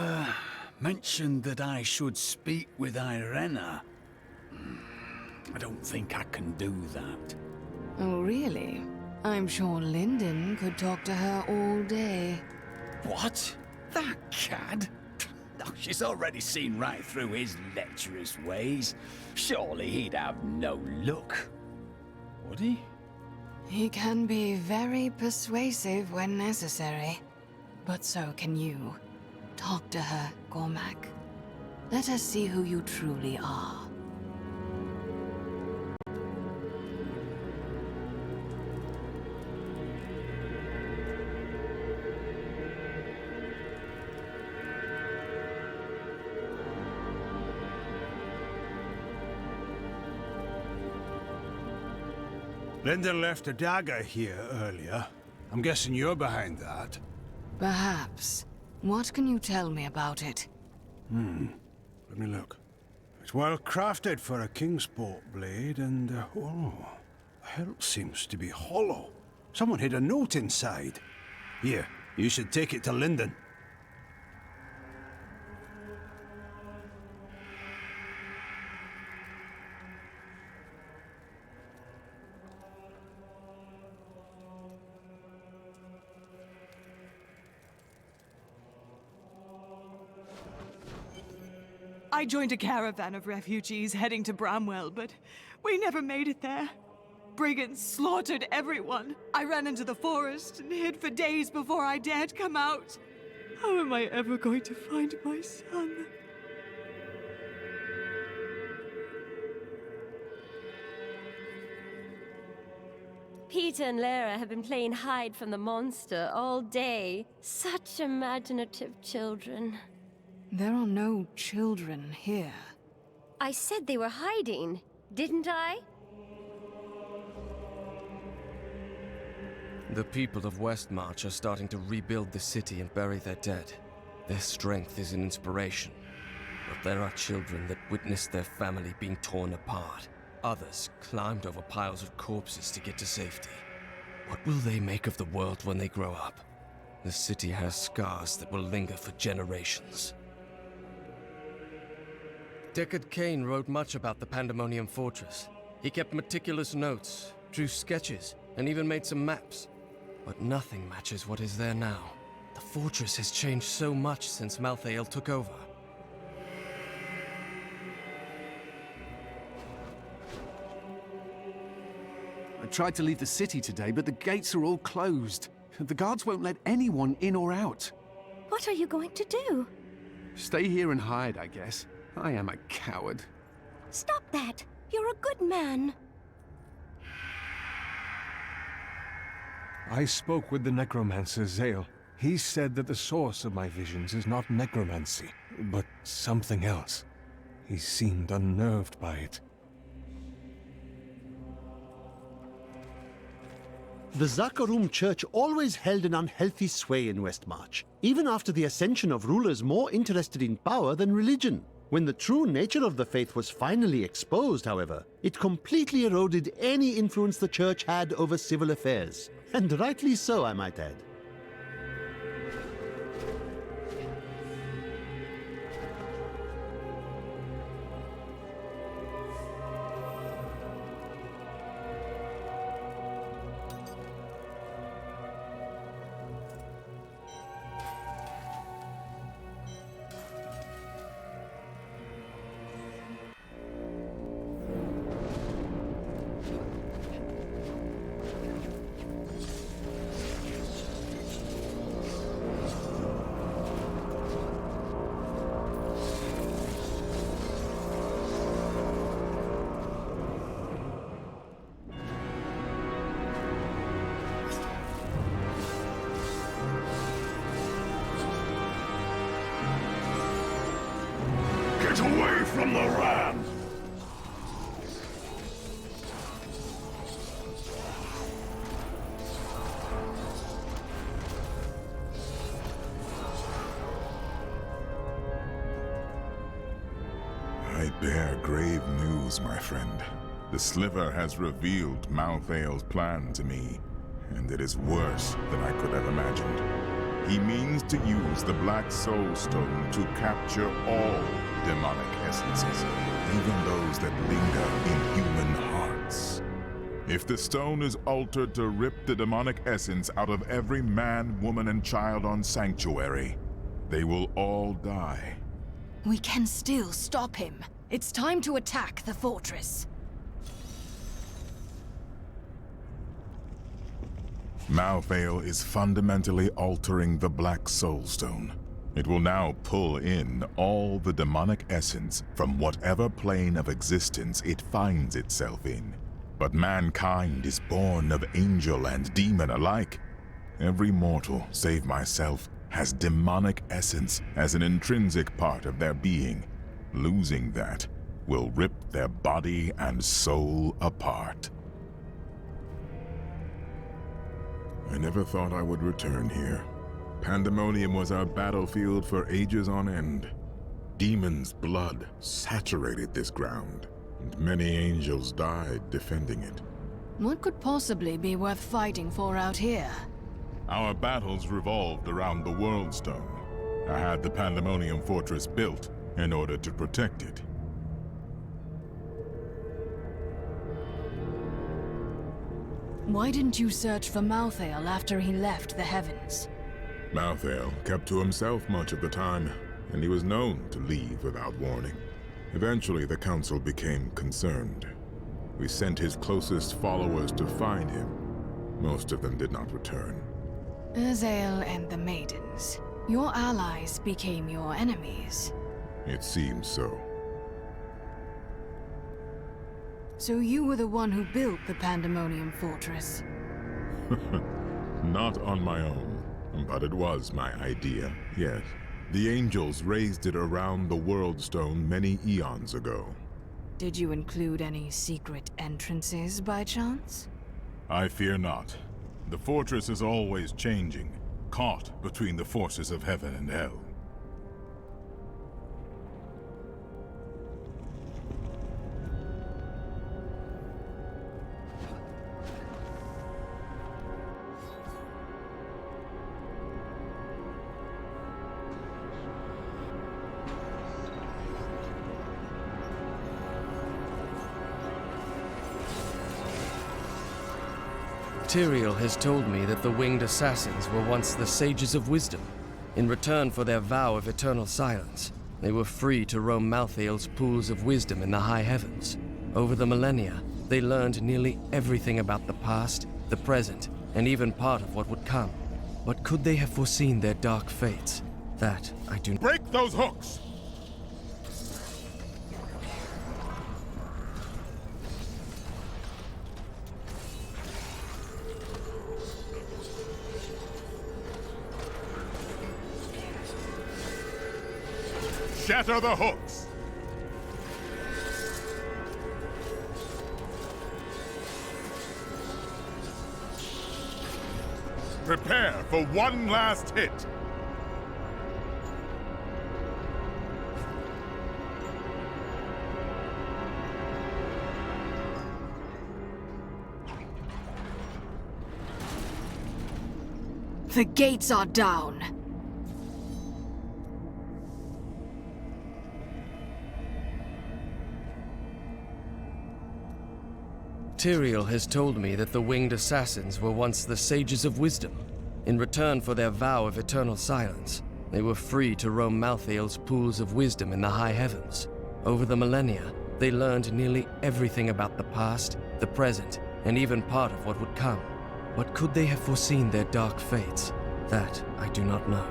mentioned that I should speak with Irena. I don't think I can do that. Oh, really? I'm sure Lyndon could talk to her all day. What? That cad? Oh, she's already seen right through his lecherous ways. Surely he'd have no luck. Would he? He can be very persuasive when necessary. But so can you. Talk to her, Cormac. Let us see who you truly are. Lyndon left a dagger here earlier. I'm guessing you're behind that. Perhaps. What can you tell me about it? Let me look. It's well crafted for a Kingsport blade, and oh, the hilt seems to be hollow. Someone hid a note inside. Here, you should take it to Lyndon. I joined a caravan of refugees heading to Bramwell, but we never made it there. Brigands slaughtered everyone. I ran into the forest and hid for days before I dared come out. How am I ever going to find my son? Peter and Lara have been playing hide from the monster all day. Such imaginative children. There are no children here. I said they were hiding, didn't I? The people of Westmarch are starting to rebuild the city and bury their dead. Their strength is an inspiration. But there are children that witnessed their family being torn apart. Others climbed over piles of corpses to get to safety. What will they make of the world when they grow up? The city has scars that will linger for generations. Deckard Cain wrote much about the Pandemonium Fortress. He kept meticulous notes, drew sketches, and even made some maps. But nothing matches what is there now. The fortress has changed so much since Malthael took over. I tried to leave the city today, but the gates are all closed. The guards won't let anyone in or out. What are you going to do? Stay here and hide, I guess. I am a coward. Stop that! You're a good man. I spoke with the necromancer Zale. He said that the source of my visions is not necromancy, but something else. He seemed unnerved by it. The Zakarum Church always held an unhealthy sway in Westmarch, even after the ascension of rulers more interested in power than religion. When the true nature of the faith was finally exposed, however, it completely eroded any influence the church had over civil affairs. And rightly so, I might add. Get away from the ram! I bear grave news, my friend. The Sliver has revealed Malthael's plan to me, and it is worse than I could have imagined. He means to use the Black Soul Stone to capture all demonic essences, even those that linger in human hearts. If the stone is altered to rip the demonic essence out of every man, woman, and child on Sanctuary, they will all die. We can still stop him. It's time to attack the fortress. Malthael is fundamentally altering the Black Soulstone. It will now pull in all the demonic essence from whatever plane of existence it finds itself in. But mankind is born of angel and demon alike. Every mortal, save myself, has demonic essence as an intrinsic part of their being. Losing that will rip their body and soul apart. I never thought I would return here. Pandemonium was our battlefield for ages on end. Demons' blood saturated this ground, and many angels died defending it. What could possibly be worth fighting for out here? Our battles revolved around the World Stone. I had the Pandemonium Fortress built in order to protect it. Why didn't you search for Malthael after he left the heavens? Malthael kept to himself much of the time, and he was known to leave without warning. Eventually, the Council became concerned. We sent his closest followers to find him. Most of them did not return. Urzael and the Maidens. Your allies became your enemies. It seems so. So you were the one who built the Pandemonium Fortress? Not on my own, but it was my idea, yes. The angels raised it around the World Stone many eons ago. Did you include any secret entrances by chance? I fear not. The fortress is always changing, caught between the forces of heaven and hell. Tyrael has told me that the winged assassins were once the sages of wisdom. In return for their vow of eternal silence, they were free to roam Malthael's pools of wisdom in the high heavens. Over the millennia, they learned nearly everything about the past, the present, and even part of what would come. But could they have foreseen their dark fates? That I do not. Break those hooks! Shatter the hooks! Prepare for one last hit! The gates are down. Tyrael has told me that the winged assassins were once the sages of wisdom. In return for their vow of eternal silence, they were free to roam Malthael's pools of wisdom in the high heavens. Over the millennia, they learned nearly everything about the past, the present, and even part of what would come. But could they have foreseen their dark fates? That I do not know.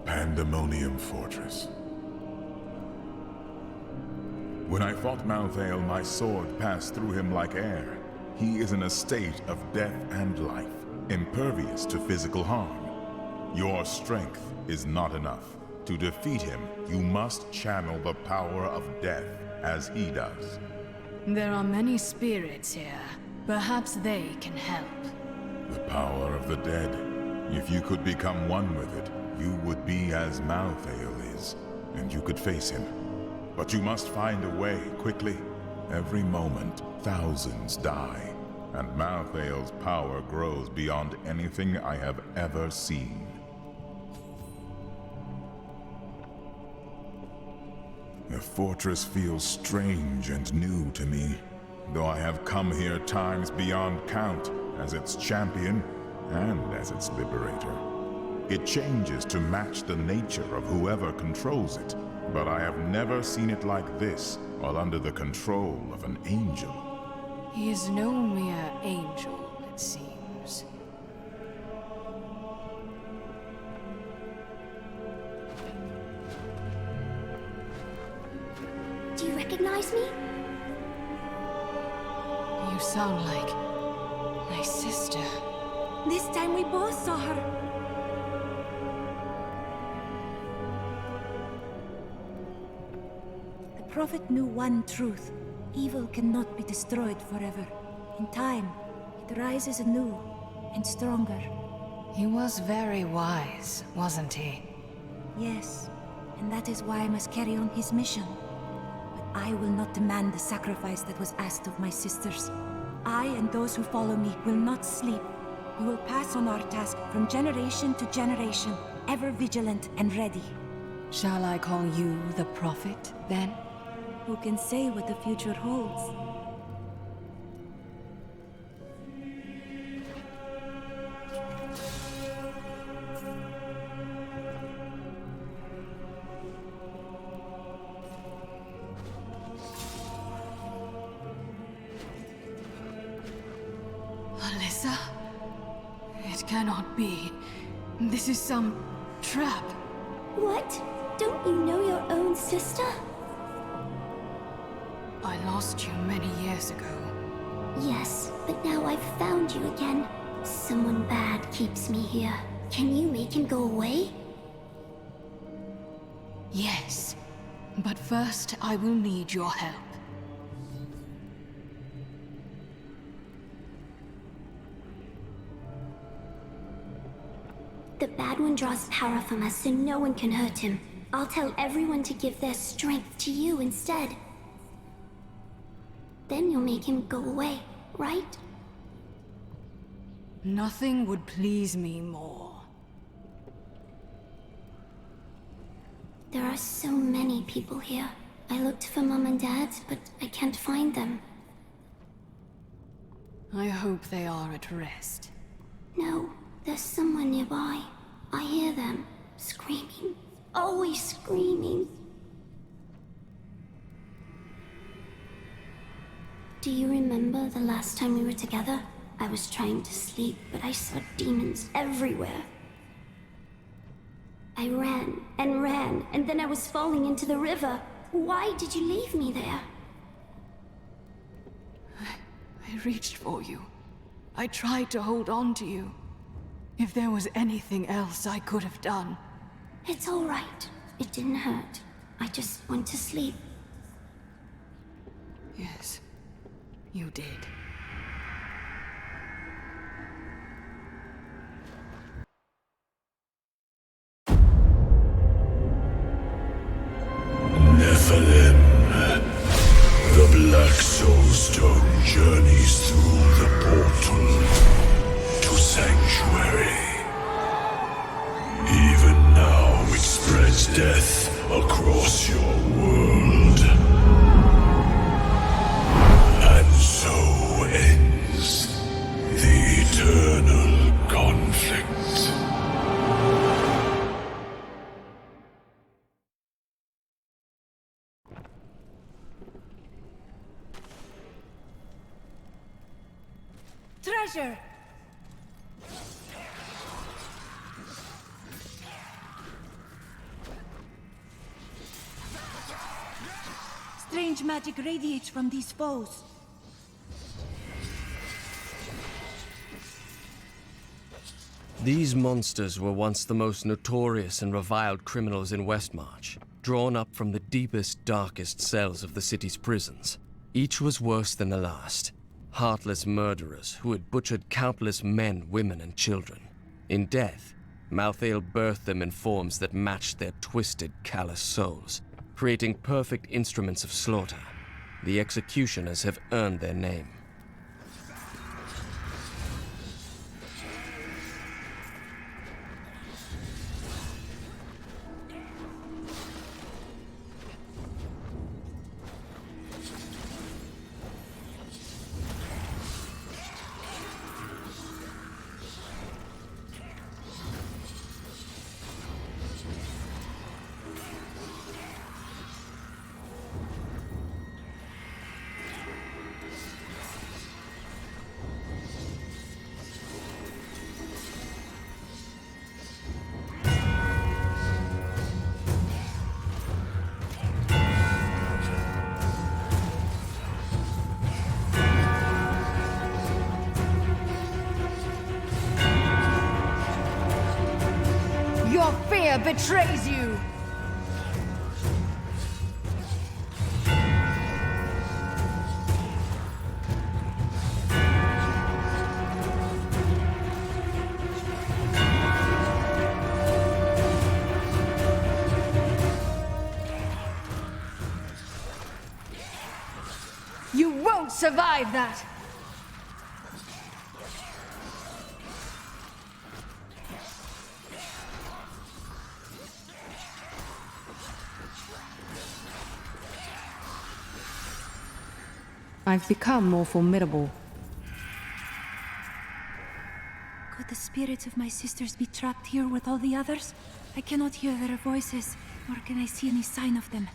Pandemonium Fortress. When I fought Malthael, my sword passed through him like air. He is in a state of death and life, impervious to physical harm. Your strength is not enough. To defeat him, you must channel the power of death, as he does. There are many spirits here. Perhaps they can help. The power of the dead. If you could become one with it, you would be as Malthael is, and you could face him. But you must find a way, quickly. Every moment, thousands die, and Malthael's power grows beyond anything I have ever seen. The fortress feels strange and new to me, though I have come here times beyond count as its champion and as its liberator. It changes to match the nature of whoever controls it, but I have never seen it like this while under the control of an angel. He is no mere angel, it seems. Do you recognize me? You sound like my sister. This time we both saw her. The Prophet knew one truth. Evil cannot be destroyed forever. In time, it rises anew and stronger. He was very wise, wasn't he? Yes, and that is why I must carry on his mission. But I will not demand the sacrifice that was asked of my sisters. I and those who follow me will not sleep. We will pass on our task from generation to generation, ever vigilant and ready. Shall I call you the Prophet, then? Who can say what the future holds? Alyssa? It cannot be. This is some trap. What? Don't you know your own sister? I lost you many years ago. Yes, but now I've found you again. Someone bad keeps me here. Can you make him go away? Yes, but first I will need your help. The bad one draws power from us so no one can hurt him. I'll tell everyone to give their strength to you instead. Then you'll make him go away, right? Nothing would please me more. There are so many people here. I looked for Mom and Dad, but I can't find them. I hope they are at rest. No, there's someone nearby. I hear them, screaming. Always screaming. Do you remember the last time we were together? I was trying to sleep, but I saw demons everywhere. I ran, and then I was falling into the river. Why did you leave me there? I reached for you. I tried to hold on to you. If there was anything else I could have done. It's all right. It didn't hurt. I just went to sleep. Yes, you did. Nephilim. The Black Soul Stone journeys through the portal to Sanctuary. Even now it spreads death across your world. And so ends the eternal conflict. Treasure! Strange magic radiates from these foes. These monsters were once the most notorious and reviled criminals in Westmarch, drawn up from the deepest, darkest cells of the city's prisons. Each was worse than the last. Heartless murderers who had butchered countless men, women, and children. In death, Malthael birthed them in forms that matched their twisted, callous souls, creating perfect instruments of slaughter. The executioners have earned their name. Your fear betrays you! You won't survive that! I've become more formidable. Could the spirits of my sisters be trapped here with all the others? I cannot hear their voices, nor can I see any sign of them.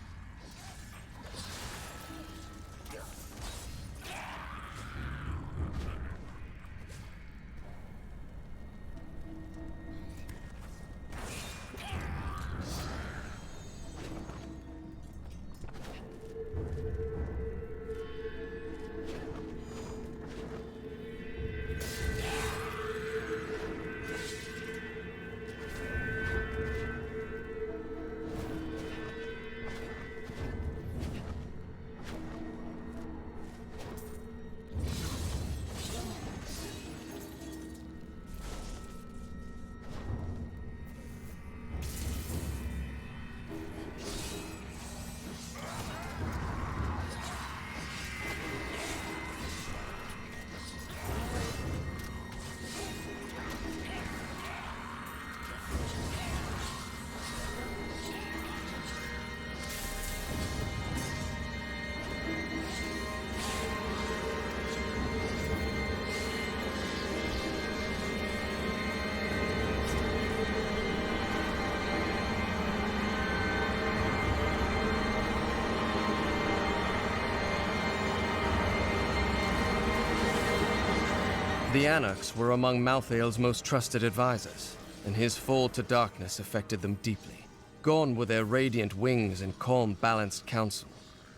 The Anarchs were among Malthael's most trusted advisors, and his fall to darkness affected them deeply. Gone were their radiant wings and calm, balanced counsel.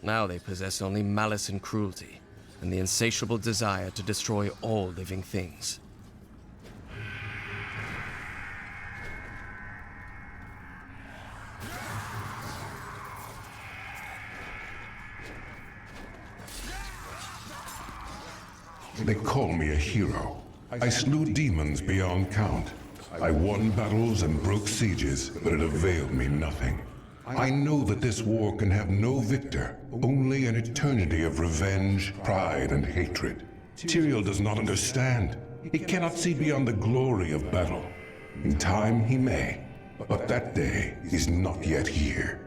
Now they possess only malice and cruelty, and the insatiable desire to destroy all living things. They call me a hero. I slew demons beyond count. I won battles and broke sieges, but it availed me nothing. I know that this war can have no victor, only an eternity of revenge, pride, and hatred. Tyrael does not understand. He cannot see beyond the glory of battle. In time he may, but that day is not yet here.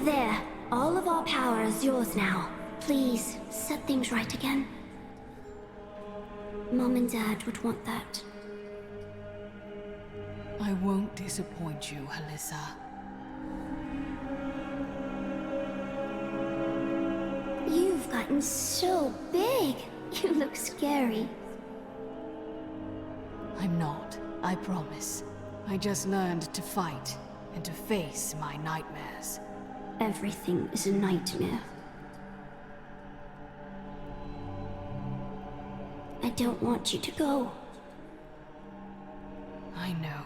There. All of our power is yours now. Please, set things right again. Mom and Dad would want that. I won't disappoint you, Alyssa. You've gotten so big. You look scary. I'm not, I promise. I just learned to fight and to face my nightmares. Everything is a nightmare. I don't want you to go. I know,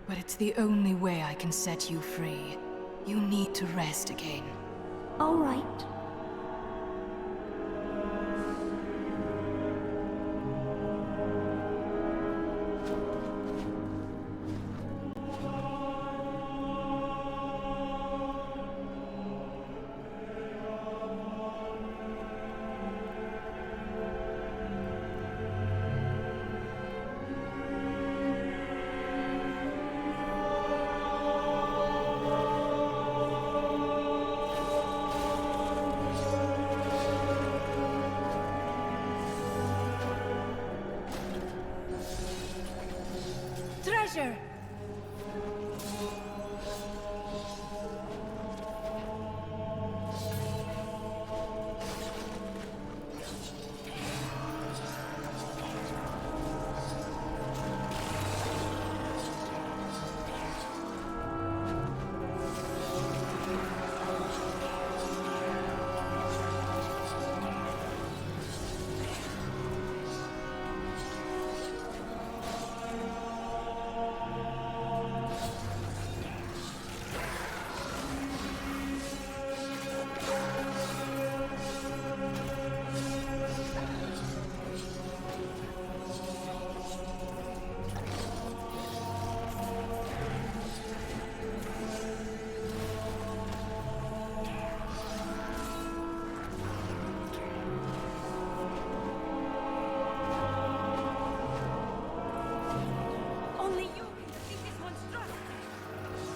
but it's the only way I can set you free. You need to rest again. All right.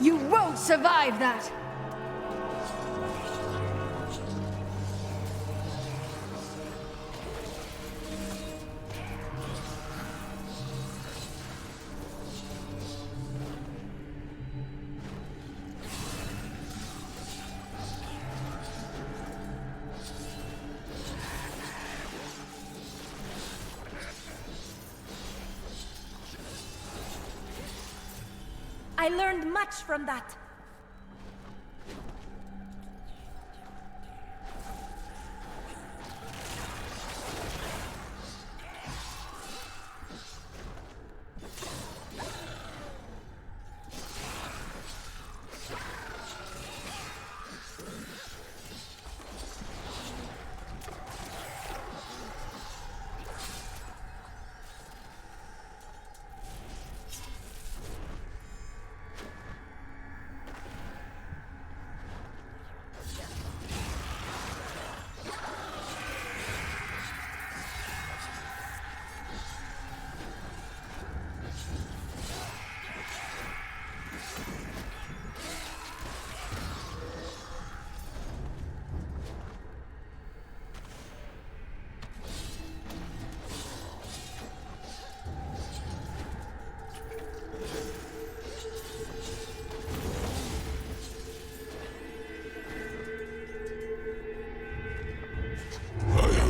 You won't survive that! I learned much from that.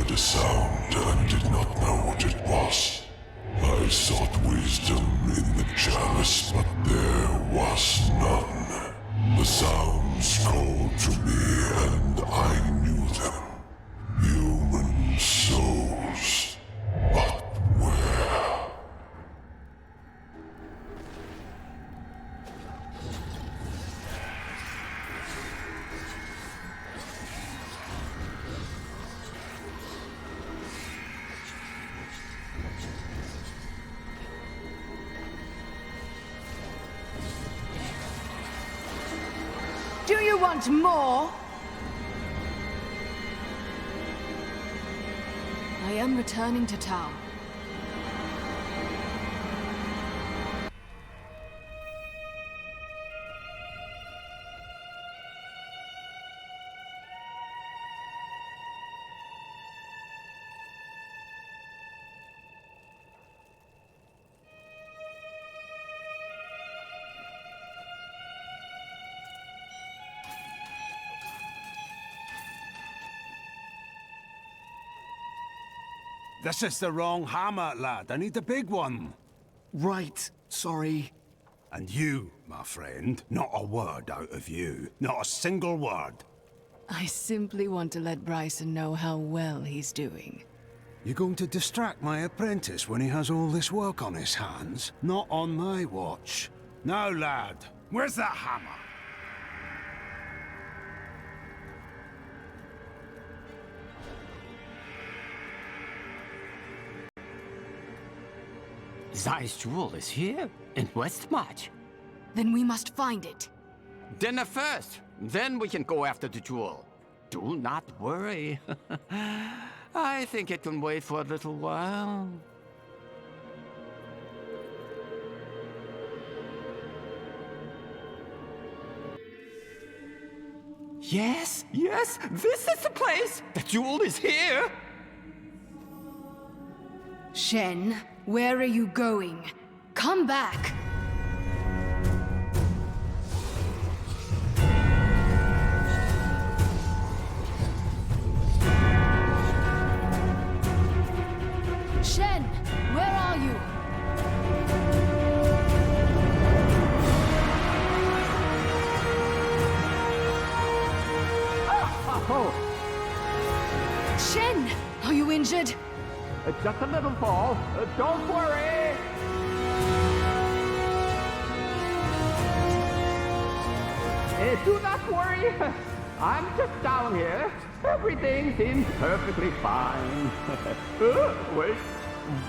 A sound and did not know what it was. I sought wisdom in the chalice, but there was none. The sounds called to me, and I knew them. Human souls. But where? Do you want more? I am returning to town. This is the wrong hammer, lad. I need the big one. Right. Sorry. And you, my friend, not a word out of you. Not a single word. I simply want to let Bryson know how well he's doing. You're going to distract my apprentice when he has all this work on his hands? Not on my watch. Now, lad, where's that hammer? Zai's jewel is here, in Westmarch. Then we must find it. Dinner first, then we can go after the jewel. Do not worry. I think it can wait for a little while. Yes, yes, this is the place! The jewel is here! Shen, where are you going? Come back! Shen, where are you? Shen, are you injured? Just a little fall. Don't worry! Do not worry. I'm just down here. Everything seems perfectly fine. Wait.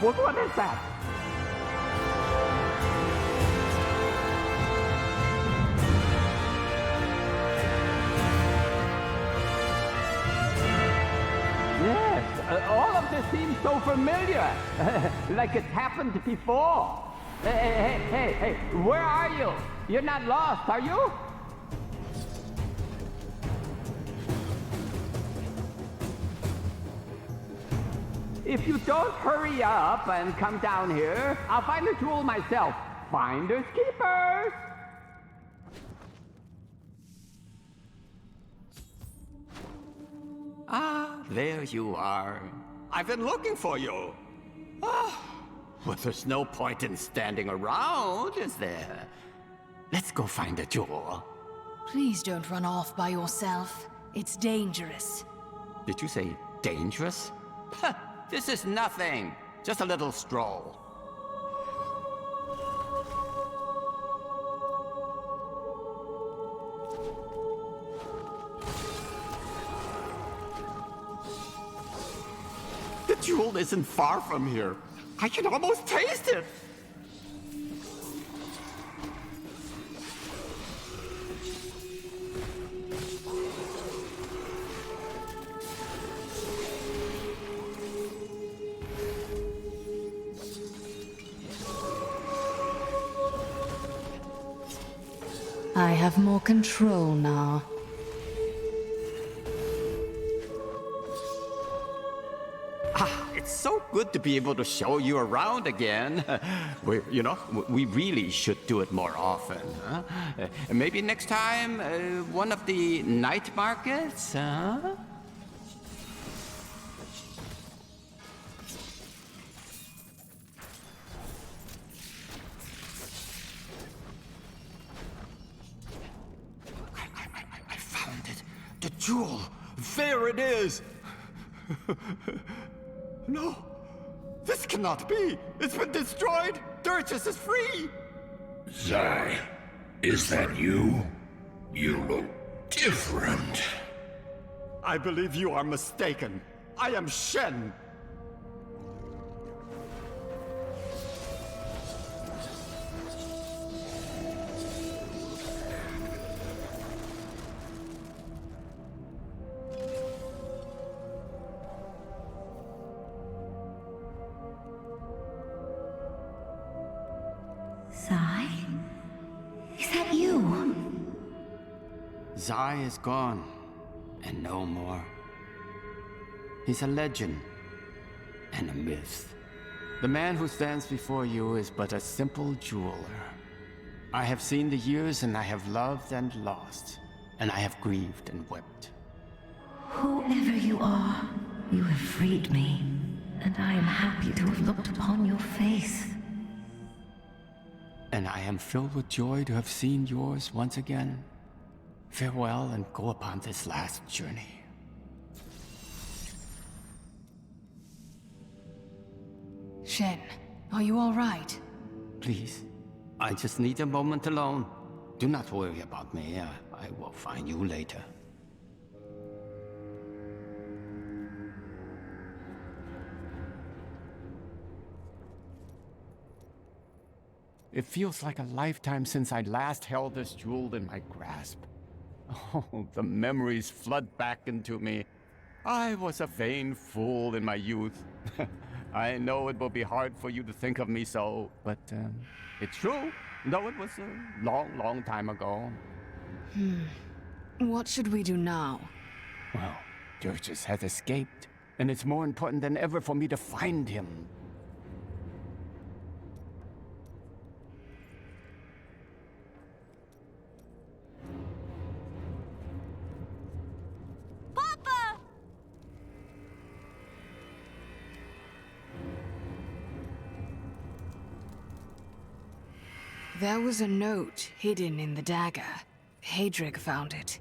What is that? Yes, all of this seems so familiar. Like it's happened before. Hey, where are you? You're not lost, are you? If you don't hurry up and come down here, I'll find the jewel myself. Finders keepers! Ah, there you are. I've been looking for you. Ah, well, there's no point in standing around, is there? Let's go find the jewel. Please don't run off by yourself. It's dangerous. Did you say dangerous? This is nothing. Just a little stroll. The jewel isn't far from here. I can almost taste it. I have more control now. It's so good to be able to show you around again. We really should do it more often. Huh? Maybe next time, one of the night markets, huh? I found it. The jewel. There it is. No! This cannot be! It's been destroyed! Dirges is free! Zai, is that you? You look different. I believe you are mistaken. I am Shen. Zai? Is that you? Zai is gone, and no more. He's a legend, and a myth. The man who stands before you is but a simple jeweler. I have seen the years, and I have loved and lost, and I have grieved and wept. Whoever you are, you have freed me, and I am happy to have looked upon your face. And I am filled with joy to have seen yours once again. Farewell, and go upon this last journey. Shen, are you all right? Please, I just need a moment alone. Do not worry about me. I will find you later. It feels like a lifetime since I last held this jewel in my grasp. Oh, the memories flood back into me. I was a vain fool in my youth. I know it will be hard for you to think of me so, but it's true, though it was a long, long time ago. What should we do now? Well, Dirges has escaped, and it's more important than ever for me to find him. There was a note hidden in the dagger. Hadric found it.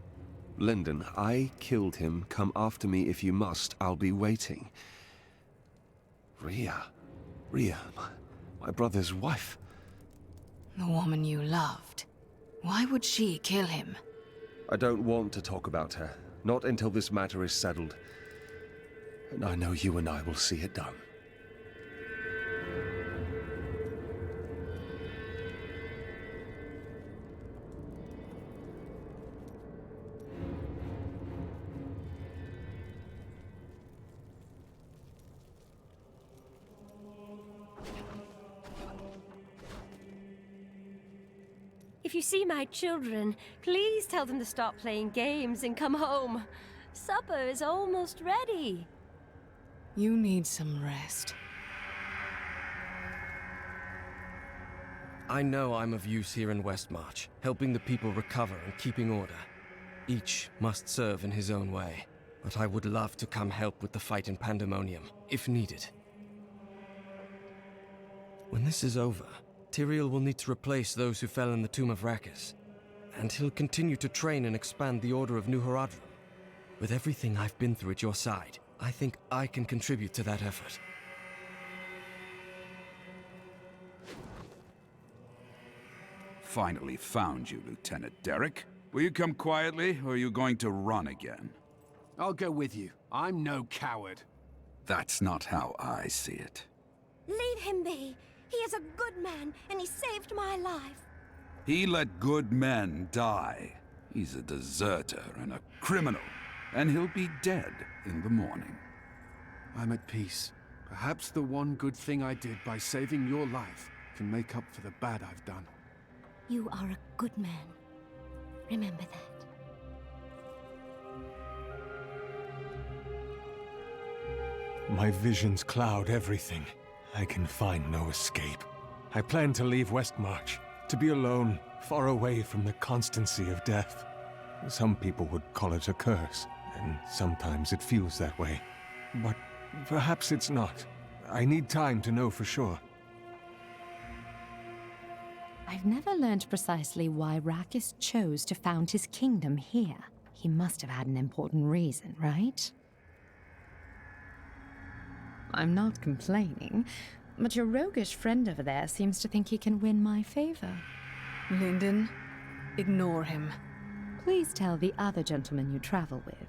Lyndon, I killed him. Come after me if you must. I'll be waiting. Rhea, my brother's wife. The woman you loved. Why would she kill him? I don't want to talk about her. Not until this matter is settled. And I know you and I will see it done. If you see my children, please tell them to stop playing games and come home. Supper is almost ready. You need some rest. I know I'm of use here in Westmarch, helping the people recover and keeping order. Each must serve in his own way, but I would love to come help with the fight in Pandemonium, if needed. When this is over, Tyrael will need to replace those who fell in the Tomb of Rakkus, and he'll continue to train and expand the Order of New Horadrim. With everything I've been through at your side, I think I can contribute to that effort. Finally found you, Lieutenant Derek. Will you come quietly, or are you going to run again? I'll go with you. I'm no coward. That's not how I see it. Leave him be. He is a good man, and he saved my life. He let good men die. He's a deserter and a criminal, and he'll be dead in the morning. I'm at peace. Perhaps the one good thing I did by saving your life can make up for the bad I've done. You are a good man. Remember that. My visions cloud everything. I can find no escape. I plan to leave Westmarch, to be alone, far away from the constancy of death. Some people would call it a curse, and sometimes it feels that way. But perhaps it's not. I need time to know for sure. I've never learned precisely why Rakkus chose to found his kingdom here. He must have had an important reason, right? I'm not complaining, but your roguish friend over there seems to think he can win my favor. Lyndon, ignore him. Please tell the other gentleman you travel with,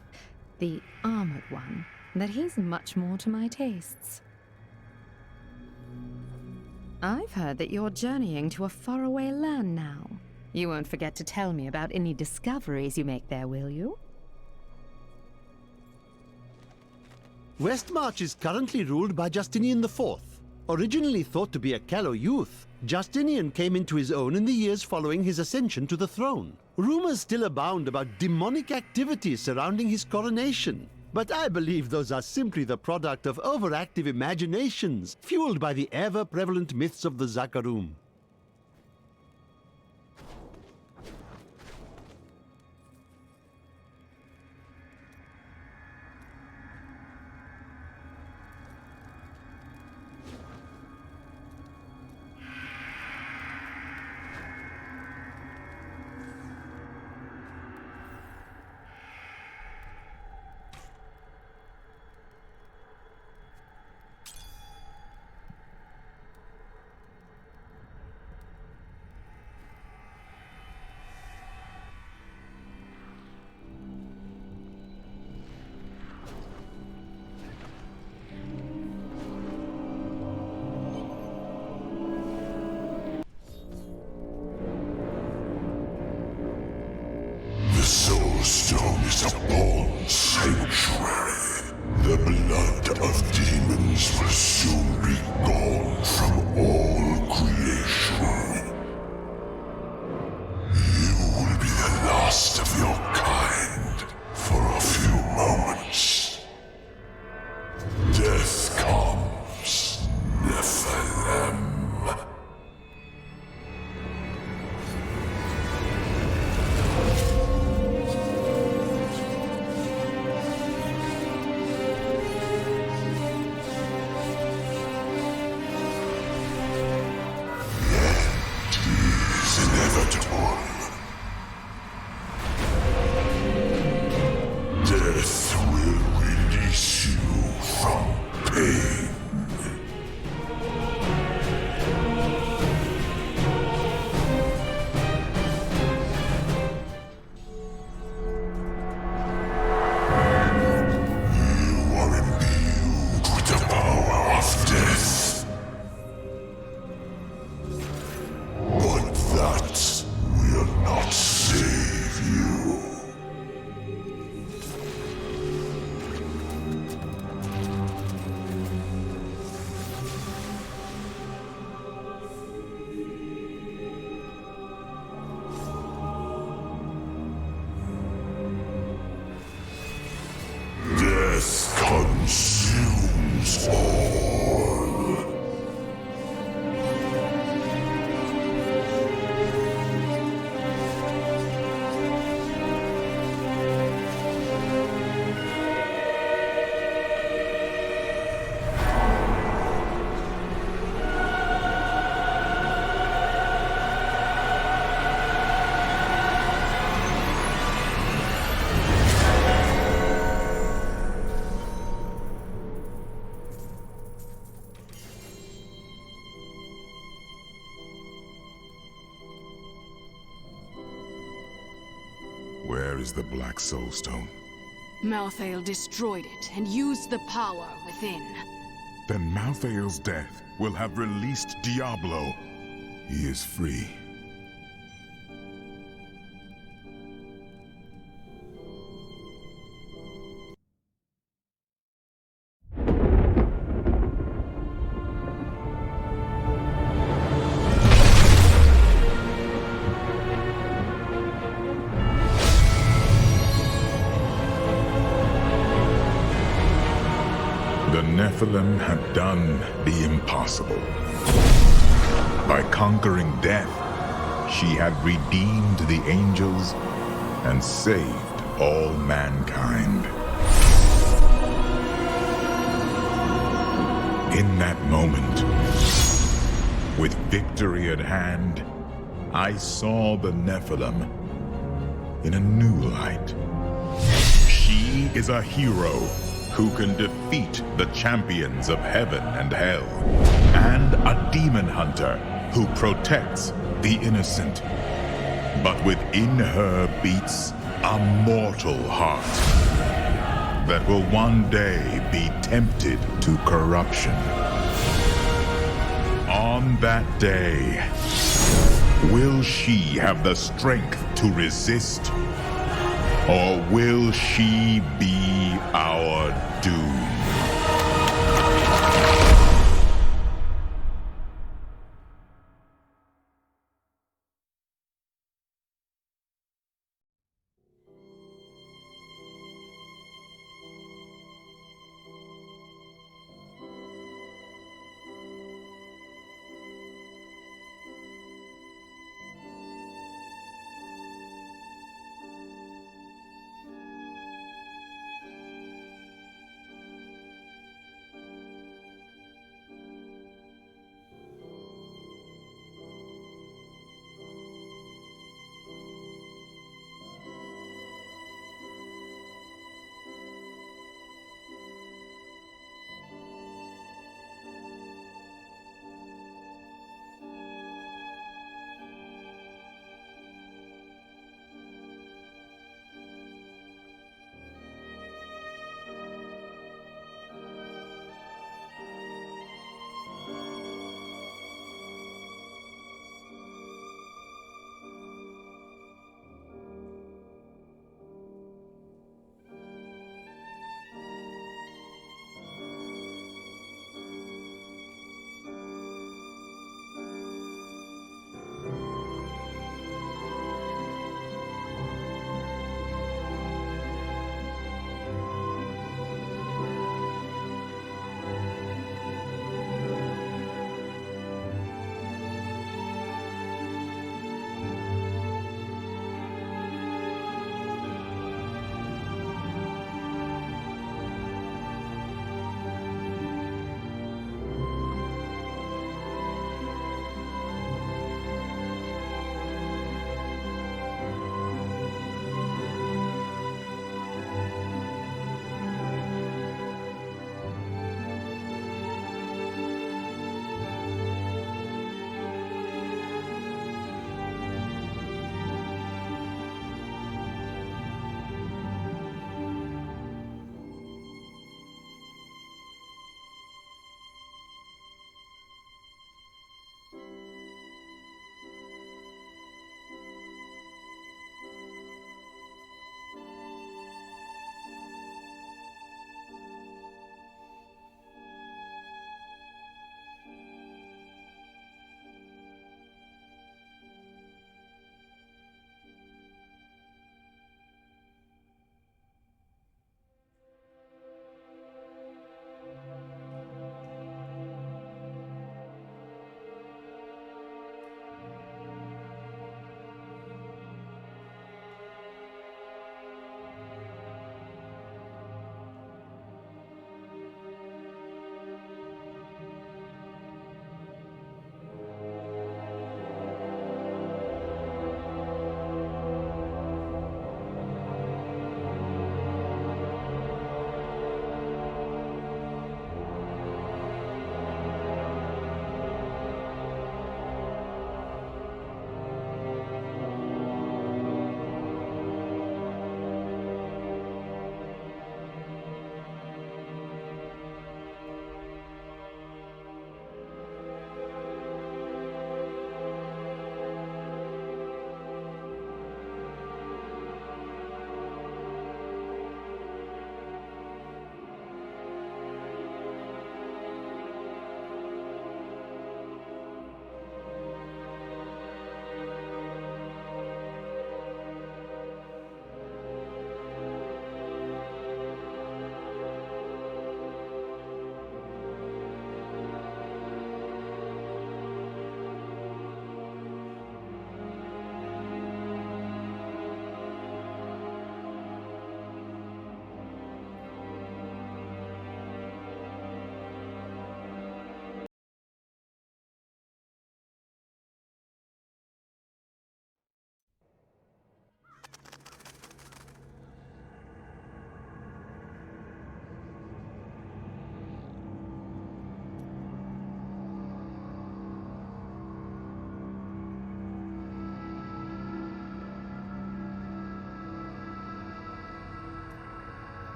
the armored one, that he's much more to my tastes. I've heard that you're journeying to a faraway land now. You won't forget to tell me about any discoveries you make there, will you? Westmarch is currently ruled by Justinian IV. Originally thought to be a callow youth, Justinian came into his own in the years following his ascension to the throne. Rumors still abound about demonic activities surrounding his coronation. But I believe those are simply the product of overactive imaginations, fueled by the ever-prevalent myths of the Zakarum. Stone is a born sanctuary. The blood of demons will soon be gone from all creation. You will be the last of your kind for a few moments. Death comes, Nephilim. Where is the Black Soul Stone? Malthael destroyed it and used the power within. Then Malthael's death will have released Diablo. He is free. The Nephilim had done the impossible. By conquering death, she had redeemed the angels and saved all mankind. In that moment, with victory at hand, I saw the Nephilim in a new light. She is a hero who can defeat the champions of heaven and hell, and a demon hunter who protects the innocent. But within her beats a mortal heart that will one day be tempted to corruption. On that day, will she have the strength to resist? Or will she be our doom?